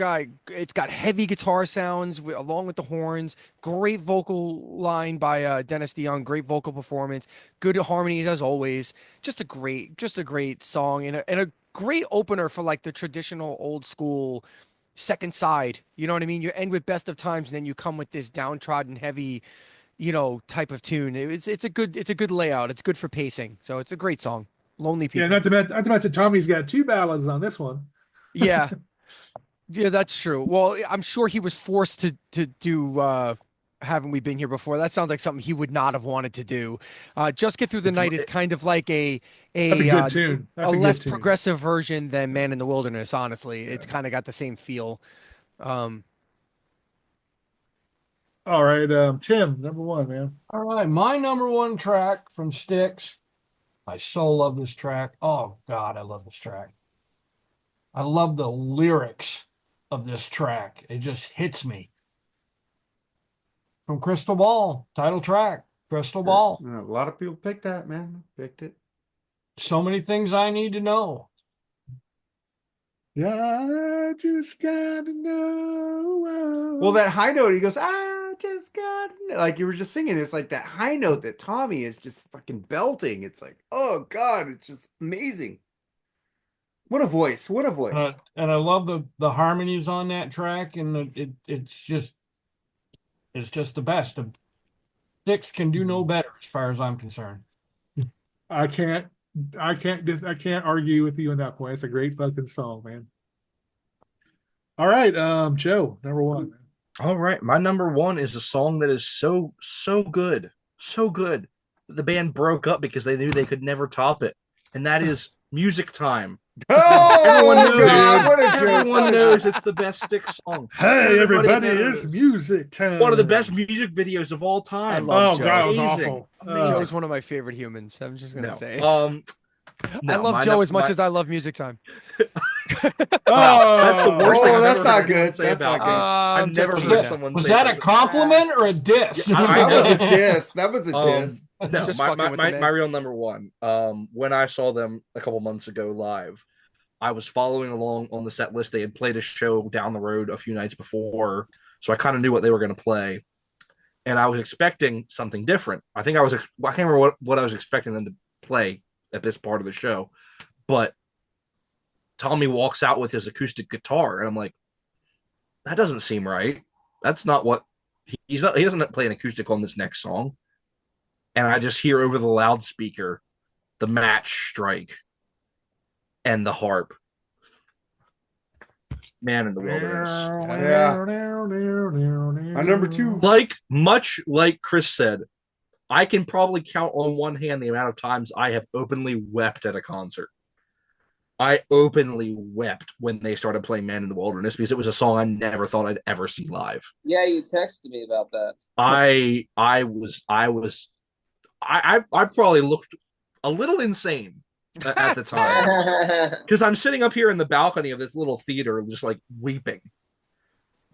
Speaker 3: it's got heavy guitar sounds along with the horns, great vocal line by Dennis DeYoung, great vocal performance, good harmonies as always. Just a great song and a great opener for like the traditional old school second side. You know what I mean? You end with Best of Times, and then you come with this downtrodden, heavy, type of tune. It's a good layout. It's good for pacing. So it's a great song. Lonely People.
Speaker 2: Yeah, not to mention Tommy's got 2 ballads on this one.
Speaker 3: Yeah. Yeah, that's true. Well, I'm sure he was forced to do Haven't We Been Here Before? That sounds like something he would not have wanted to do. Just Get Through the Night is kind of like
Speaker 2: That's a good tune. That's
Speaker 3: a
Speaker 2: a
Speaker 3: less
Speaker 2: good tune.
Speaker 3: progressive version than Man in the Wilderness, honestly. It's kind of got the same feel.
Speaker 2: All right, Tim, number 1, man.
Speaker 6: All right, my number 1 track from Styx. I so love this track. Oh God, I love this track. I love the lyrics of this track. It just hits me. From Crystal Ball, title track, Crystal Ball.
Speaker 1: A lot of people picked that, man. Picked it.
Speaker 6: So many things I need to know.
Speaker 2: Yeah, I just gotta know.
Speaker 1: Well, that high note, he goes, I just got like you were just singing. It's like that high note that Tommy is just fucking belting. It's like, oh God, it's just amazing. What a voice! What a voice!
Speaker 6: And I love the harmonies on that track, and it's just the best. Styx can do no better as far as I'm concerned.
Speaker 2: I can't argue with you on that point. It's a great fucking song, man. All right, Joe, number 1. Man.
Speaker 5: All right, my number 1 is a song that is so good, so good. The band broke up because they knew they could never top it, and that is Music Time.
Speaker 1: Oh,
Speaker 5: Everyone knows.
Speaker 1: God, what a joke.
Speaker 5: Everyone knows it's the best Styx song.
Speaker 2: Hey, everybody,
Speaker 5: knows.
Speaker 2: it's music time.
Speaker 5: One of the best music videos of all time.
Speaker 3: I love
Speaker 2: Oh God, it was
Speaker 5: Amazing.
Speaker 2: awful.
Speaker 3: Joe's one of my favorite humans. I'm just gonna say.
Speaker 5: No,
Speaker 3: I love Joe as much as I love Music Time.
Speaker 5: Wow, that's the worst thing I've
Speaker 1: that's
Speaker 5: ever
Speaker 1: not
Speaker 5: heard
Speaker 1: good.
Speaker 5: anyone say
Speaker 1: That's
Speaker 5: about
Speaker 1: not
Speaker 5: me.
Speaker 1: good.
Speaker 5: I've never
Speaker 3: just
Speaker 5: heard
Speaker 3: teasing.
Speaker 5: someone
Speaker 6: Was
Speaker 5: say
Speaker 6: that a
Speaker 5: that.
Speaker 6: compliment or a diss?
Speaker 5: Yeah,
Speaker 1: That was a diss. That was a diss.
Speaker 5: No,
Speaker 3: Just fucking with the man.
Speaker 5: my real number 1. When I saw them a couple months ago live, I was following along on the set list. They had played a show down the road a few nights before, so I kind of knew what they were going to play, and I was expecting something different. I can't remember what I was expecting them to play at this part of the show, but Tommy walks out with his acoustic guitar, and I'm like, that doesn't seem right. That's not what he doesn't play an acoustic on this next song. And I just hear over the loudspeaker the match strike and the harp. Man in the Wilderness.
Speaker 1: My number 2.
Speaker 5: Much like Chris said, I can probably count on one hand the amount of times I have openly wept at a concert. I openly wept when they started playing Man in the Wilderness because it was a song I never thought I'd ever see live.
Speaker 4: Yeah, you texted me about that.
Speaker 5: I probably looked a little insane at the time because I'm sitting up here in the balcony of this little theater just like weeping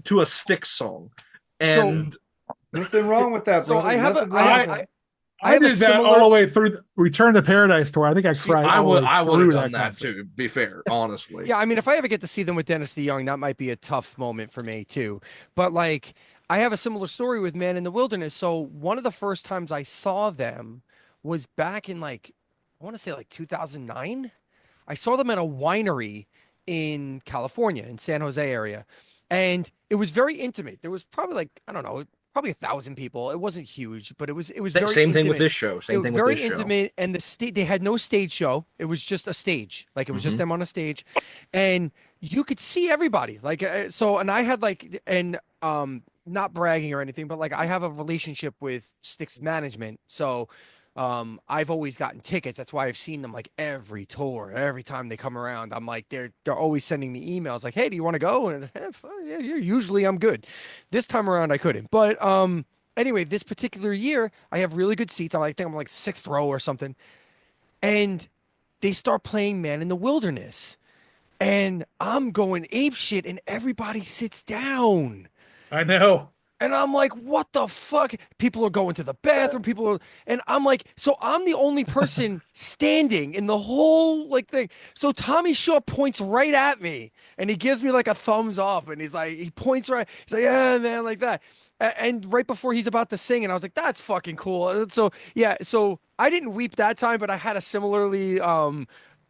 Speaker 5: to a Styx song. And
Speaker 1: nothing wrong with that,
Speaker 3: So
Speaker 1: brother.
Speaker 3: I have
Speaker 1: Nothing
Speaker 3: a-
Speaker 1: wrong
Speaker 3: I-
Speaker 1: with
Speaker 3: I-
Speaker 1: that.
Speaker 2: I did that all the way through Return to Paradise tour. I think I cried.
Speaker 5: I would have
Speaker 2: through
Speaker 5: done that
Speaker 2: concert.
Speaker 5: too, to be fair, honestly.
Speaker 3: Yeah, I mean, if I ever get to see them with Dennis DeYoung, that might be a tough moment for me too. But like, I have a similar story with Man in the Wilderness. So one of the first times I saw them was back in I want to say 2009. I saw them at a winery in California, in San Jose area, and it was very intimate. There was probably I don't know, probably 1,000 people. It wasn't huge, but it was very
Speaker 5: same thing with
Speaker 3: intimate.
Speaker 5: this show. Same thing with
Speaker 3: Very
Speaker 5: this show.
Speaker 3: intimate, and they had no stage show. It was just a stage, it was just them on a stage, and you could see everybody. And I had not bragging or anything, but I have a relationship with Styx management, so I've always gotten tickets. That's why I've seen them like every tour, every time they come around. I'm like, they're always sending me emails like, hey, do you want to go? And yeah, usually I'm good. This time around I couldn't. But anyway, this particular year I have really good seats. I think I'm like sixth row or something. And they start playing Man in the Wilderness. And I'm going ape shit and everybody sits down.
Speaker 2: I know.
Speaker 3: And I'm like, what the fuck? People are going to the bathroom. And I'm like, so I'm the only person standing in the whole like thing. So Tommy Shaw points right at me and he gives me like a thumbs up and he points right. He's like, yeah, man, like that. And right before he's about to sing, and I was like, that's fucking cool. And so, yeah, so I didn't weep that time, but I had a similarly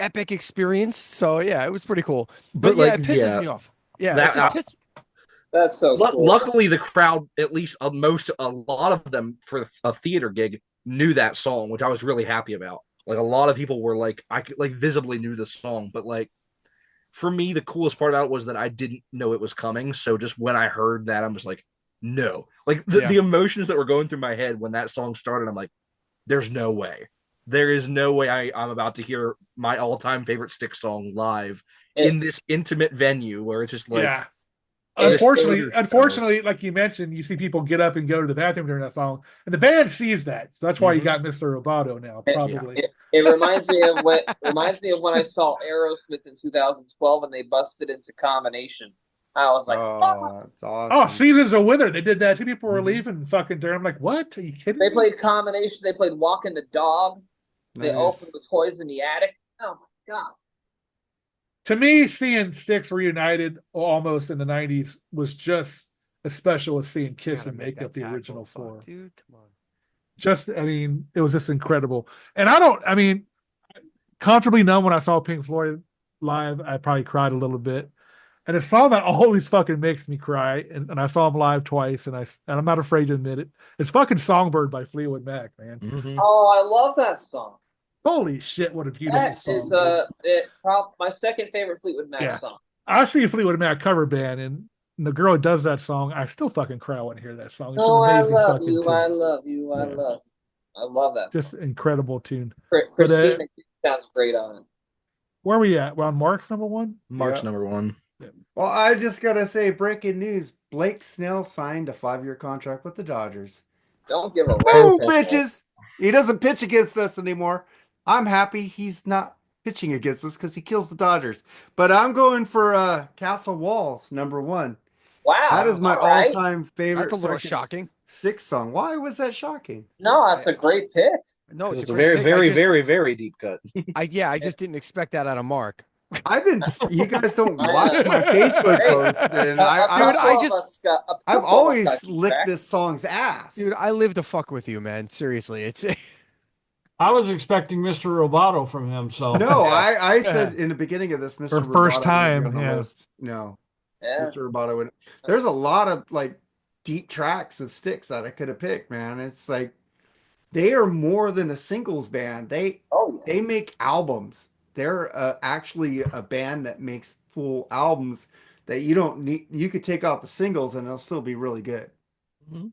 Speaker 3: epic experience. So, yeah, it was pretty cool. But yeah, it pisses me off. Yeah, it just pissed.
Speaker 4: That's so cool.
Speaker 5: Luckily, the crowd, at least a lot of them for a theater gig, knew that song, which I was really happy about. Like a lot of people were like, I could, like visibly knew the song, but like for me, the coolest part about it was that I didn't know it was coming. So just when I heard that, I'm just like, no, like the emotions that were going through my head when that song started, I'm like, there's no way. There is no way I'm about to hear my all-time favorite Styx song live in this intimate venue where it's just like,
Speaker 2: yeah. Unfortunately, like you mentioned, you see people get up and go to the bathroom during that song, and the band sees that. So that's why you got Mr. Roboto now, probably.
Speaker 4: It reminds me of when I saw Aerosmith in 2012 and they busted into Combination. I was like,
Speaker 1: it's awesome.
Speaker 2: Oh, Season's a Winner. They did that. Two people were leaving fucking during. I'm like, what? Are you kidding
Speaker 4: They
Speaker 2: me?
Speaker 4: played Combination. They played Walking the Dog. They
Speaker 1: Nice.
Speaker 4: opened with Toys in the Attic. Oh my god.
Speaker 2: To me, seeing Styx reunited almost in the 90s was just as special as seeing Kiss and make up the original four.
Speaker 3: Dude, come on.
Speaker 2: Just, I mean, it was just incredible. And comfortably numb when I saw Pink Floyd live, I probably cried a little bit. And a song that always fucking makes me cry, and I saw him live twice, and I'm not afraid to admit it. It's fucking Songbird by Fleetwood Mac, man.
Speaker 5: mm-hmm.
Speaker 4: Oh, I love that song.
Speaker 2: Holy shit, what a beautiful
Speaker 4: That
Speaker 2: song.
Speaker 4: is my second favorite Fleetwood Mac song.
Speaker 2: I see a Fleetwood Mac cover band, and the girl who does that song, I still fucking cry when I hear that song. It's
Speaker 4: Oh,
Speaker 2: an
Speaker 4: I
Speaker 2: amazing
Speaker 4: love
Speaker 2: fucking
Speaker 4: you,
Speaker 2: tune.
Speaker 4: I love you, I love you. I love that
Speaker 2: Just
Speaker 4: song.
Speaker 2: incredible tune.
Speaker 4: Christina sounds great on it.
Speaker 2: Where are we at? We're on Mark's number one?
Speaker 5: Mark's number one.
Speaker 1: Well, I just gotta say, breaking news: Blake Snell signed a 5-year contract with the Dodgers.
Speaker 4: Don't give a
Speaker 1: Woo,
Speaker 4: rip.
Speaker 1: bitches! He doesn't pitch against us anymore. I'm happy he's not pitching against us because he kills the Dodgers. But I'm going for Castle Walls, number one.
Speaker 4: Wow.
Speaker 1: That is my all-time favorite.
Speaker 3: That's a little shocking.
Speaker 1: Styx song. Why was that shocking?
Speaker 4: No, that's a great pick.
Speaker 3: No,
Speaker 5: It's a very, very deep cut.
Speaker 3: I just didn't expect that out of Mark.
Speaker 1: You guys don't watch my Facebook post, and I've always licked this song's ass.
Speaker 3: Dude, I live to fuck with you, man. Seriously, it's.
Speaker 6: I was expecting Mr. Roboto from him, so
Speaker 1: No, I said in the beginning of this, Mr.
Speaker 2: For first
Speaker 1: Roboto
Speaker 2: time,
Speaker 1: would be on the
Speaker 2: yeah.
Speaker 1: list. No,
Speaker 4: Yeah.
Speaker 1: Mr. Roboto would. There's a lot of like deep tracks of Styx that I could have picked, man. It's like they are more than a singles band. They make albums. They're actually a band that makes full albums that you don't need. You could take out the singles and they'll still be really good.
Speaker 5: Mm-hmm.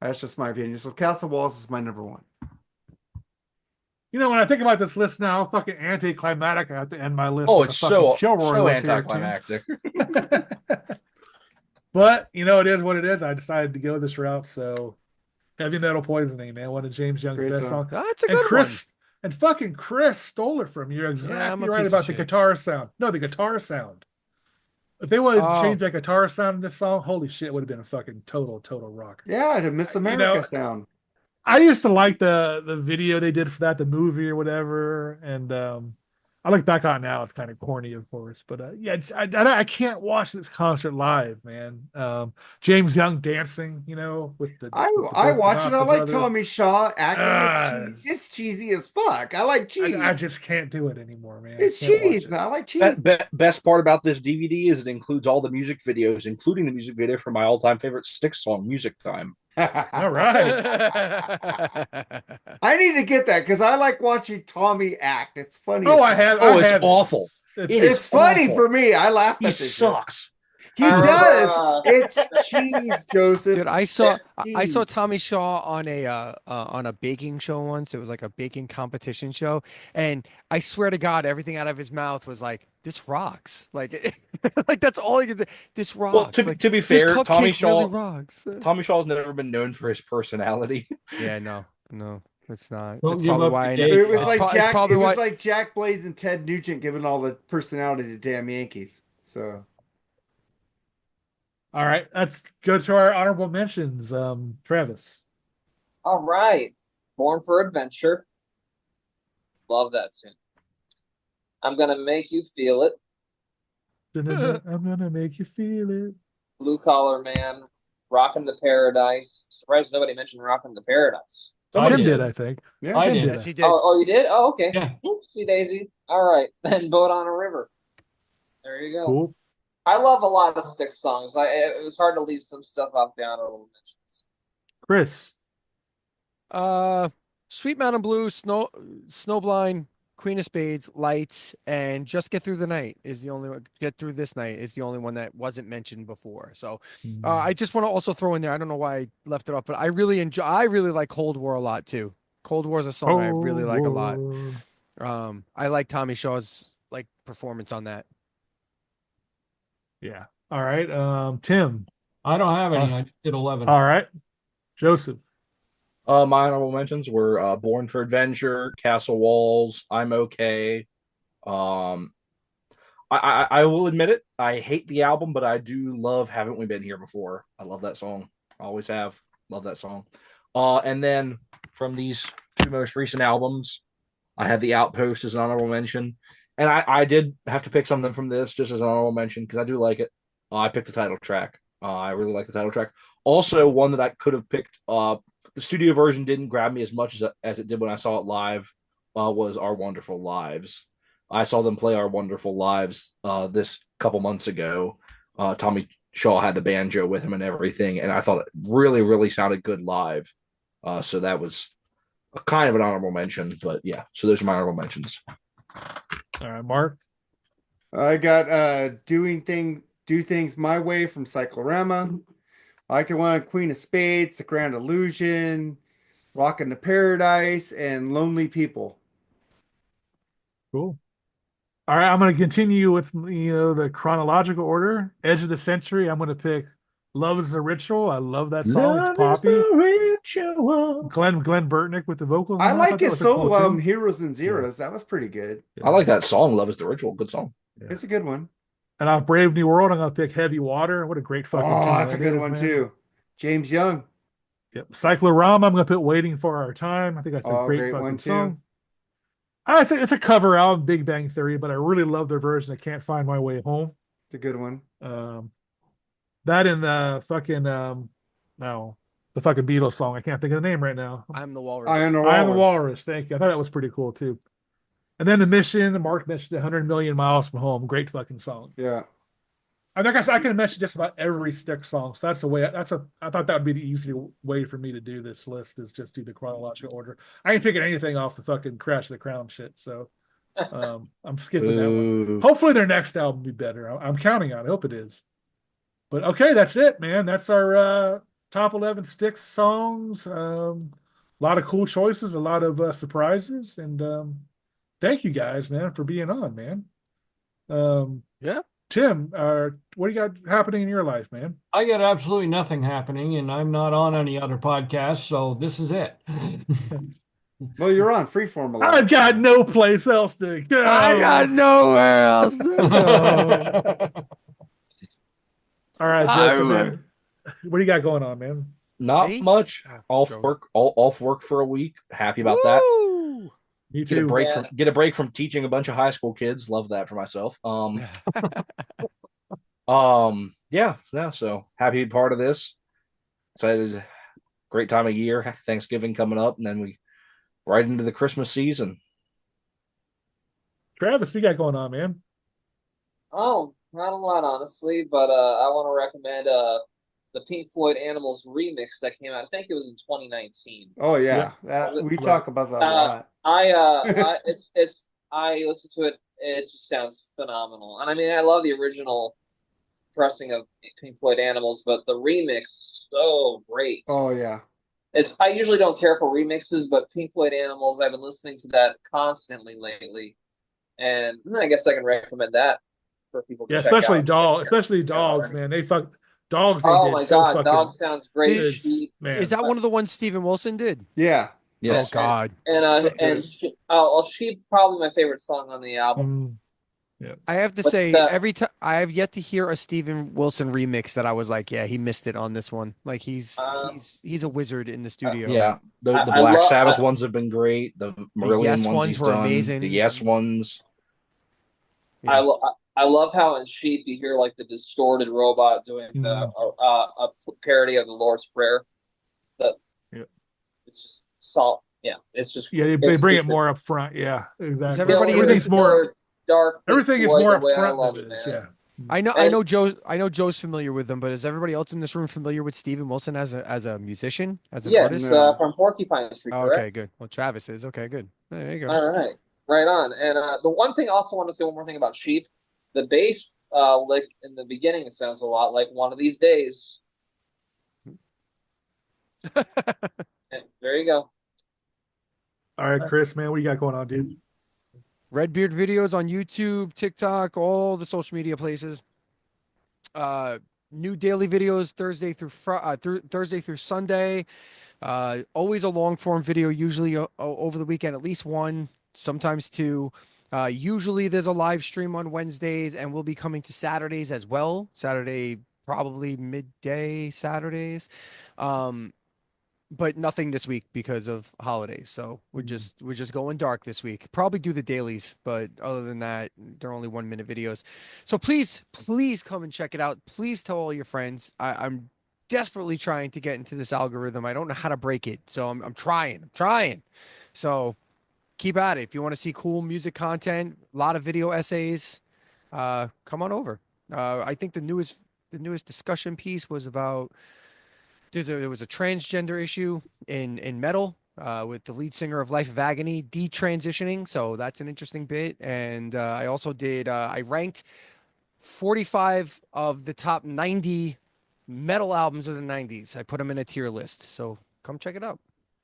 Speaker 1: That's just my opinion. So Castle Walls is my number one.
Speaker 2: You know, when I think about this list now, fucking anticlimactic. I have to end my list.
Speaker 5: Oh,
Speaker 2: with
Speaker 5: it's
Speaker 2: a fucking
Speaker 5: so
Speaker 2: Kilroy list here,
Speaker 5: anticlimactic.
Speaker 2: But you know, it is what it is. I decided to go this route. So, Heavy Metal Poisoning, man, one of James Young's
Speaker 1: Great
Speaker 2: best
Speaker 1: song.
Speaker 2: songs.
Speaker 3: That's a good one.
Speaker 2: And fucking Chris stole it from you. You're
Speaker 3: I'm
Speaker 2: exactly
Speaker 3: a
Speaker 2: right
Speaker 3: piece
Speaker 2: about
Speaker 3: of
Speaker 2: the
Speaker 3: shit.
Speaker 2: guitar sound. No, the guitar sound. If they would have
Speaker 3: Oh.
Speaker 2: changed that guitar sound in this song, holy shit, it would have been a fucking total rock.
Speaker 1: Yeah, the Miss America sound.
Speaker 2: I used to like the video they did for that, the movie or whatever, and I look back on it now, it's kind of corny, of course, but I can't watch this concert live, man. James Young dancing, you know, with the
Speaker 1: I watch it. I like
Speaker 2: brother.
Speaker 1: Tommy Shaw acting. It's cheesy as fuck. I like cheese.
Speaker 2: I just can't do it anymore, man.
Speaker 1: It's
Speaker 2: I can't watch
Speaker 1: cheese.
Speaker 2: it.
Speaker 1: I like cheese.
Speaker 5: Best part about this DVD is it includes all the music videos, including the music video for my all-time favorite Styx song, Music Time.
Speaker 2: All right.
Speaker 1: I need to get that because I like watching Tommy act. It's funny.
Speaker 2: Oh,
Speaker 1: as
Speaker 2: I
Speaker 1: fuck.
Speaker 2: have.
Speaker 5: Oh,
Speaker 2: I
Speaker 5: it's
Speaker 2: have it.
Speaker 5: awful.
Speaker 2: It's,
Speaker 5: It is
Speaker 1: It's funny
Speaker 5: awful.
Speaker 1: for me. I laugh
Speaker 5: He
Speaker 1: at this.
Speaker 5: sucks.
Speaker 1: He does.
Speaker 4: Uh,
Speaker 1: It's cheese, Joseph.
Speaker 3: Dude, I saw
Speaker 1: Cheese.
Speaker 3: Tommy Shaw on a baking show once. It was like a baking competition show, and I swear to God, everything out of his mouth was like, "This rocks!" Like, like that's all he could. This
Speaker 5: Well,
Speaker 3: rocks. Like
Speaker 5: to be
Speaker 3: this
Speaker 5: fair,
Speaker 3: cupcake really rocks.
Speaker 5: Tommy Shaw's never been known for his personality.
Speaker 3: Yeah, no, it's not.
Speaker 6: Don't
Speaker 3: That's
Speaker 6: give
Speaker 3: probably
Speaker 6: up
Speaker 3: why.
Speaker 6: your
Speaker 3: I know.
Speaker 6: day
Speaker 1: It was
Speaker 6: job.
Speaker 1: like
Speaker 3: it's
Speaker 1: Jack.
Speaker 3: probably
Speaker 1: It was
Speaker 3: why-
Speaker 1: like Jack Blaze and Ted Nugent giving all the personality to damn Yankees. So
Speaker 2: All right, let's go to our honorable mentions. Travis.
Speaker 4: all right. Born for Adventure. Love that tune. I'm gonna make you feel it.
Speaker 2: I'm gonna make you feel it.
Speaker 4: Blue Collar Man. Rockin' the Paradise. Surprised nobody mentioned Rockin' the Paradise.
Speaker 6: I
Speaker 2: Tim
Speaker 6: did.
Speaker 2: did, I think.
Speaker 1: yeah,
Speaker 6: I
Speaker 2: Tim
Speaker 6: did.
Speaker 3: Yes, he did.
Speaker 4: Oh, you did? Oh, okay.
Speaker 6: Yeah.
Speaker 4: Oopsie daisy. All right. Then Boat on a River. There you go.
Speaker 2: Cool.
Speaker 4: I love a lot of Styx songs. It was hard to leave some stuff off the honorable mentions.
Speaker 2: Chris.
Speaker 3: Sweet Mountain Blue, Snowblind, Queen of Spades, Lights, and Just Get Through the Night is the only one. Get Through This Night is the only one that wasn't mentioned before. So, I just want to also throw in there. I don't know why I left it off, but I really enjoy. I really like Cold War a lot too. Cold War is a song I really like a lot. I like Tommy Shaw's like performance on that.
Speaker 2: Yeah. All right. Tim.
Speaker 6: I don't have any. I just did 11.
Speaker 2: All right. Joseph.
Speaker 5: My honorable mentions were Born for Adventure, Castle Walls, I'm Okay. I will admit it, I hate the album, but I do love Haven't We Been Here Before. I love that song. I always have. Love that song. And then from these two most recent albums, I had The Outpost as an honorable mention. And I did have to pick something from this just as an honorable mention because I do like it. I picked the title track. I really like the title track. Also, one that I could have picked. The studio version didn't grab me as much as it did when I saw it live. Was Our Wonderful Lives. I saw them play Our Wonderful Lives this couple months ago. Tommy Shaw had the banjo with him and everything, and I thought it really, really sounded good live. So that was a kind of an honorable mention, but yeah. So those are my honorable mentions.
Speaker 2: All right, Mark.
Speaker 1: I got Do Things My Way from Cyclorama. I like the one Queen of Spades, The Grand Illusion, Rockin' the Paradise, and Lonely People.
Speaker 2: Cool. All right, I'm going to continue with the chronological order. Edge of the Century. I'm going to pick Love Is a Ritual. I love that song. It's poppy. Glenn Burtnick with the vocals.
Speaker 1: I like
Speaker 2: thought that
Speaker 1: his
Speaker 2: was a cool
Speaker 1: solo album,
Speaker 2: tune.
Speaker 1: Heroes and Zeros. That was pretty good.
Speaker 5: I like that song, Love Is the Ritual. Good song.
Speaker 2: Yeah.
Speaker 1: It's a good one.
Speaker 2: And on Brave New World, I'm going to pick Heavy Water. What a great fucking tune
Speaker 1: Oh, that's a
Speaker 2: that
Speaker 1: good
Speaker 2: is,
Speaker 1: one
Speaker 2: man.
Speaker 1: too. James Young.
Speaker 2: Yep. Cyclorama, I'm going to put Waiting for Our Time. I think that's a
Speaker 1: Oh,
Speaker 2: great
Speaker 1: great
Speaker 2: fucking
Speaker 1: one, too.
Speaker 2: song. I think it's a cover album, Big Bang Theory, but I really love their version. I Can't Find My Way Home.
Speaker 1: It's a good one.
Speaker 2: That and the fucking the fucking Beatles song. I can't think of the name right now.
Speaker 3: I'm the Walrus.
Speaker 1: I Am the
Speaker 2: I Am the
Speaker 1: Walrus.
Speaker 2: Walrus. Thank you. I thought that was pretty cool too. And then the Mission. Mark mentioned 100 Million Miles from Home. Great fucking song.
Speaker 1: Yeah.
Speaker 2: I think I can mention just about every Styx song. So that's the way. I thought that would be the easier way for me to do this list is just do the chronological order. I ain't picking anything off the fucking Crash of the Crown shit. So I'm skipping that one. Hopefully their next album will be better. I'm counting on it. I hope it is. But okay, that's it, man. That's our top 11 Styx songs. A lot of cool choices, a lot of surprises, and thank you guys, man, for being on, man.
Speaker 3: Yeah.
Speaker 2: Tim, what do you got happening in your life, man?
Speaker 6: I got absolutely nothing happening, and I'm not on any other podcasts, so this is it.
Speaker 1: Well, you're on Freeform a lot.
Speaker 2: I've got no place else to go.
Speaker 3: I got nowhere else to go.
Speaker 2: All right,
Speaker 3: I
Speaker 2: Justin,
Speaker 3: would.
Speaker 2: man. What do you got going on, man?
Speaker 5: Not
Speaker 3: Me?
Speaker 5: much. Off
Speaker 3: Joe.
Speaker 5: work. Off work for a week. Happy about that.
Speaker 3: Woo!
Speaker 2: You
Speaker 5: Get a
Speaker 2: too.
Speaker 5: break
Speaker 4: Yeah.
Speaker 5: from get a break from teaching a bunch of high school kids. Love that for myself. Yeah. So happy to be part of this. Excited. Great time of year. Thanksgiving coming up, and then we right into the Christmas season.
Speaker 2: Travis, what you got going on, man?
Speaker 4: Oh, not a lot, honestly, but I want to recommend the Pink Floyd Animals remix that came out. I think it was in 2019.
Speaker 1: Oh yeah,
Speaker 2: Yeah.
Speaker 1: we talk about that a lot.
Speaker 4: I listened to it. It just sounds phenomenal, and I mean, I love the original pressing of Pink Floyd Animals, but the remix is so great.
Speaker 1: Oh yeah.
Speaker 4: I usually don't care for remixes, but Pink Floyd Animals, I've been listening to that constantly lately, and I guess I can recommend that for people to
Speaker 2: Yeah,
Speaker 4: check out.
Speaker 2: especially dogs, man. Dogs. They
Speaker 4: Oh
Speaker 2: did
Speaker 4: my
Speaker 2: so
Speaker 4: God,
Speaker 2: fucking.
Speaker 4: Dog sounds great.
Speaker 2: It's,
Speaker 4: Sheep,
Speaker 2: man.
Speaker 3: Is that one of the ones Steven Wilson did?
Speaker 1: Yeah.
Speaker 5: Yes.
Speaker 3: Oh God.
Speaker 4: and Sheep probably my favorite song on the album.
Speaker 3: I have to
Speaker 4: But
Speaker 3: say,
Speaker 4: the-
Speaker 3: every time I have yet to hear a Steven Wilson remix that I was like, yeah, he missed it on this one. Like he's a wizard in the studio.
Speaker 5: Yeah, the
Speaker 4: I
Speaker 5: Black
Speaker 4: love-
Speaker 5: Sabbath ones have been great. The Marillion
Speaker 3: Yes
Speaker 5: ones
Speaker 3: ones
Speaker 5: he's
Speaker 3: were
Speaker 5: done.
Speaker 3: amazing.
Speaker 5: The Yes ones.
Speaker 3: Yeah.
Speaker 4: I love how in Sheep you hear like the distorted robot doing a parody of the Lord's Prayer. It's just salt. Yeah, it's just
Speaker 2: Yeah, they bring it more up front. Yeah, exactly.
Speaker 3: Is everybody
Speaker 2: Everything's more
Speaker 4: dark.
Speaker 2: everything is
Speaker 4: Floyd,
Speaker 2: more
Speaker 4: the
Speaker 2: up
Speaker 4: way I
Speaker 2: front
Speaker 4: love
Speaker 2: than
Speaker 4: it,
Speaker 2: it is.
Speaker 4: man.
Speaker 2: Yeah.
Speaker 3: I know Joe's familiar with them, but is everybody else in this room familiar with Steven Wilson as a musician, as an artist?
Speaker 4: From Porcupine Tree.
Speaker 3: Oh,
Speaker 4: Correct?
Speaker 3: okay, good. Well, Travis is okay, good. There you go.
Speaker 4: All right, right on. And the one thing I also want to say one more thing about Sheep, the bass lick in the beginning sounds a lot like One of These Days. And there you go.
Speaker 2: All right, Chris, man, what you got going on, dude?
Speaker 3: Redbeard videos on YouTube, TikTok, all the social media places. New daily videos Thursday through Sunday. Always a long form video, usually over the weekend, at least one, sometimes two. Usually there's a live stream on Wednesdays, and we'll be coming to Saturdays as well. Saturday, probably midday Saturdays. But nothing this week because of holidays. So we're just going dark this week. Probably do the dailies, but other than that, they're only 1 minute videos. So please come and check it out. Please tell all your friends. I'm desperately trying to get into this algorithm. I don't know how to break it. So I'm trying. So keep at it. If you want to see cool music content, a lot of video essays, come on over. I think the newest discussion piece was about there was a transgender issue in metal with the lead singer of Life of Agony detransitioning. So that's an interesting bit. And I also did I ranked 45 of the top 90 metal albums of the 90s. I put them in a tier list. So come check it out.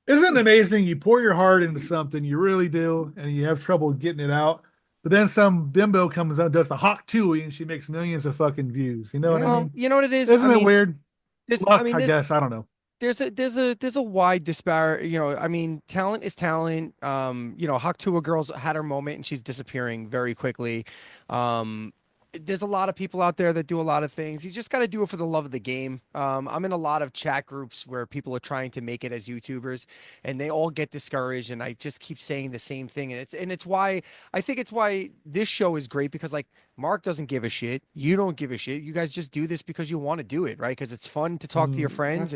Speaker 2: Isn't it amazing? You pour your heart into something, you really do, and you have trouble getting it out. But then some bimbo comes out, does the Hawk Tui, and she makes millions of fucking views. You know what I mean?
Speaker 3: You know what it is?
Speaker 2: Isn't it weird? Luck, I guess. I don't know.
Speaker 3: There's a wide disparity. You know, I mean, talent is talent. Hawk Tuah girls had her moment, and she's disappearing very quickly. There's a lot of people out there that do a lot of things. You just got to do it for the love of the game. I'm in a lot of chat groups where people are trying to make it as YouTubers, and they all get discouraged. And I just keep saying the same thing. And it's why I think it's why this show is great, because like Mark doesn't give a shit. You don't give a shit. You guys just do this because you want to do it, right? Because it's fun to talk to your friends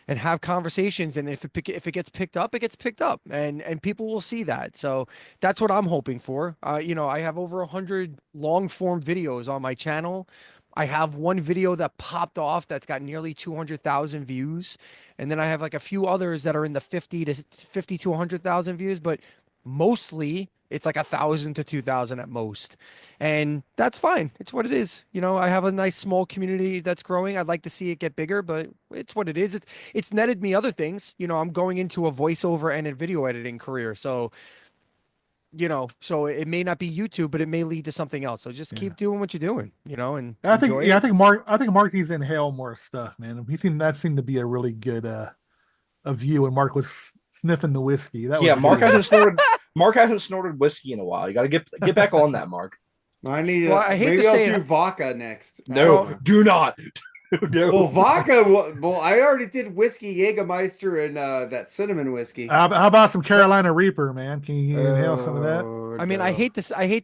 Speaker 3: and have conversations. And if it gets picked up, it gets picked up, and people will see that. So that's what I'm hoping for. I have over 100 long form videos on my channel. I have one video that popped off that's got nearly 200,000 views. And then I have like a few others that are in the 50 to 100,000 views, but mostly it's like 1,000 to 2,000 at most. And that's fine. It's what it is. I have a nice small community that's growing. I'd like to see it get bigger, but it's what it is. It's netted me other things. I'm going into a voiceover and a video editing career. So, so it may not be YouTube, but it may lead to something else. So just keep doing what you're doing, and
Speaker 2: I think Mark needs to inhale more stuff, man. That seemed to be a really good a view when Mark was sniffing the whiskey.
Speaker 5: Mark hasn't snorted whiskey in a while. You got to get back on that, Mark.
Speaker 1: I need.
Speaker 3: I hate
Speaker 1: maybe
Speaker 3: to
Speaker 1: I'll
Speaker 3: say
Speaker 1: do
Speaker 3: it.
Speaker 1: vodka next.
Speaker 5: No, do not. No.
Speaker 1: Well, vodka. Well, I already did whiskey Jägermeister and that cinnamon whiskey.
Speaker 2: How about some Carolina Reaper, man? Can you inhale some of that?
Speaker 3: I mean, I hate to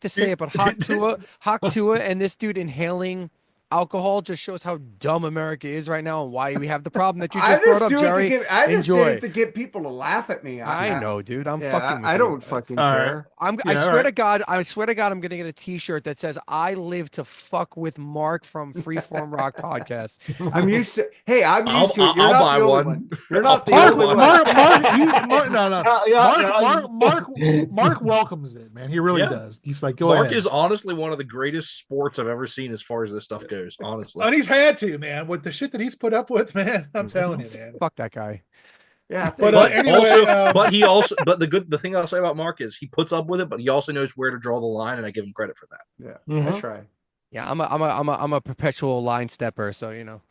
Speaker 3: say it, but Hawk Tuah, and this dude inhaling alcohol just shows how dumb America is right now and why we have the problem that you just brought up, Jerry.
Speaker 1: I just did it to get people to laugh at me.
Speaker 3: I know, dude. I'm fucking.
Speaker 1: I don't fucking care.
Speaker 3: I swear to God, I'm gonna get a T-shirt that says "I live to fuck with Mark from Freeform Rock Podcast."
Speaker 1: I'm used to. Hey, I'm used to it. You're
Speaker 5: I'll
Speaker 1: not
Speaker 5: buy
Speaker 1: the only
Speaker 5: one.
Speaker 1: one. You're not the
Speaker 2: Mark,
Speaker 1: only one.
Speaker 2: Mark welcomes it, man. He really does. He's like, go ahead.
Speaker 5: Mark is honestly one of the greatest sports I've ever seen as far as this stuff goes. goes, honestly.
Speaker 2: And he's had to, man, with the shit that he's put up with, man. I'm telling you, man.
Speaker 3: Fuck that guy.
Speaker 1: Yeah,
Speaker 2: But
Speaker 1: thank you.
Speaker 2: anyway,
Speaker 5: but the thing I'll say about Mark is he puts up with it, but he also knows where to draw the line, and I give him credit for that.
Speaker 1: Yeah, I try.
Speaker 3: Yeah, I'm a perpetual line stepper, so you know.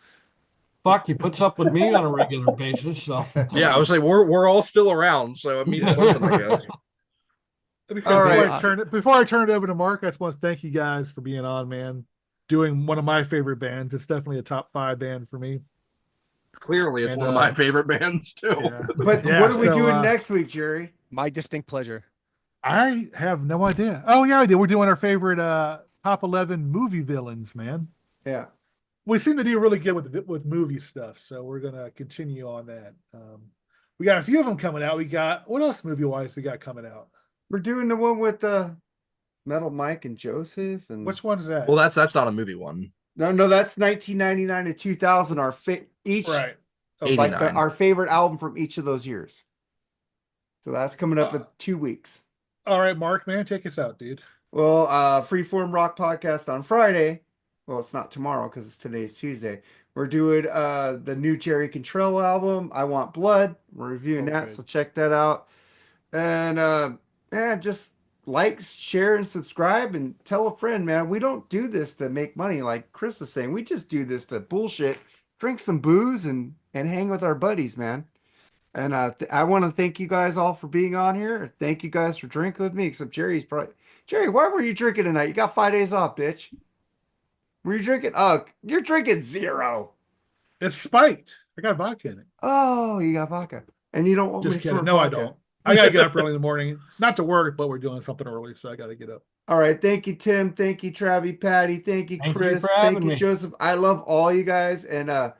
Speaker 6: Fuck, he puts up with me on a regular basis. So
Speaker 5: Yeah, I was like, we're all still around, so it means something, I guess.
Speaker 2: Before I turn it over to Mark, I just want to thank you guys for being on, man. Doing one of my favorite bands. It's definitely a top 5 band for me.
Speaker 5: Clearly, it's one of my favorite bands too.
Speaker 2: Yeah.
Speaker 1: But what are we doing next week, Jerry?
Speaker 3: My distinct pleasure.
Speaker 2: I have no idea. Oh yeah, I did. We're doing our favorite top 11 movie villains, man.
Speaker 1: Yeah.
Speaker 2: We seem to do really good with movie stuff, so we're gonna continue on that. We got a few of them coming out. We got what else movie wise we got coming out?
Speaker 1: We're doing the one with Metal Mike and Joesph. And
Speaker 2: Which one's that?
Speaker 5: Well, that's not a movie one.
Speaker 1: No, that's 1999 to 2000. Our each
Speaker 2: right.
Speaker 1: like our favorite album from each of those years. So that's coming up in 2 weeks.
Speaker 2: All right, Mark, man, take us out, dude.
Speaker 1: Well, Freeform Rock Podcast on Friday. Well, it's not tomorrow because today's Tuesday. We're doing the new Jerry Cantrell album, I Want Blood. We're reviewing that, so check that out. And just like, share, and subscribe, and tell a friend, man. We don't do this to make money, like Chris was saying. We just do this to bullshit, drink some booze, and hang with our buddies, man. And I want to thank you guys all for being on here. Thank you guys for drinking with me, except Jerry, why were you drinking tonight? You got 5 days off, bitch. Were you drinking? Oh, you're drinking 0.
Speaker 2: It's spiked. I got vodka in it.
Speaker 1: Oh, you got vodka. And you don't want
Speaker 2: Just
Speaker 1: me to
Speaker 2: kidding.
Speaker 1: serve
Speaker 2: No,
Speaker 1: vodka.
Speaker 2: I don't. I got to get up early in the morning. Not to work, but we're doing something early, so I got to get up.
Speaker 1: All right. Thank you, Tim. Thank you, Travi, Patty. Thank you, Chris.
Speaker 6: Thank you,
Speaker 1: Joesph. I love all you guys. And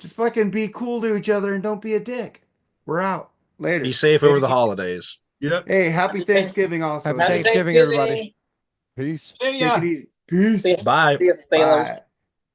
Speaker 1: just fucking be cool to each other and don't be a dick. We're out. Later.
Speaker 5: Be safe over the holidays.
Speaker 2: Yep.
Speaker 1: Hey, happy Thanksgiving also.
Speaker 3: Happy Thanksgiving, everybody. Peace.
Speaker 6: See
Speaker 1: Take
Speaker 6: ya.
Speaker 1: it easy. Peace.
Speaker 5: Bye.
Speaker 4: See ya, sailors.
Speaker 1: Bye.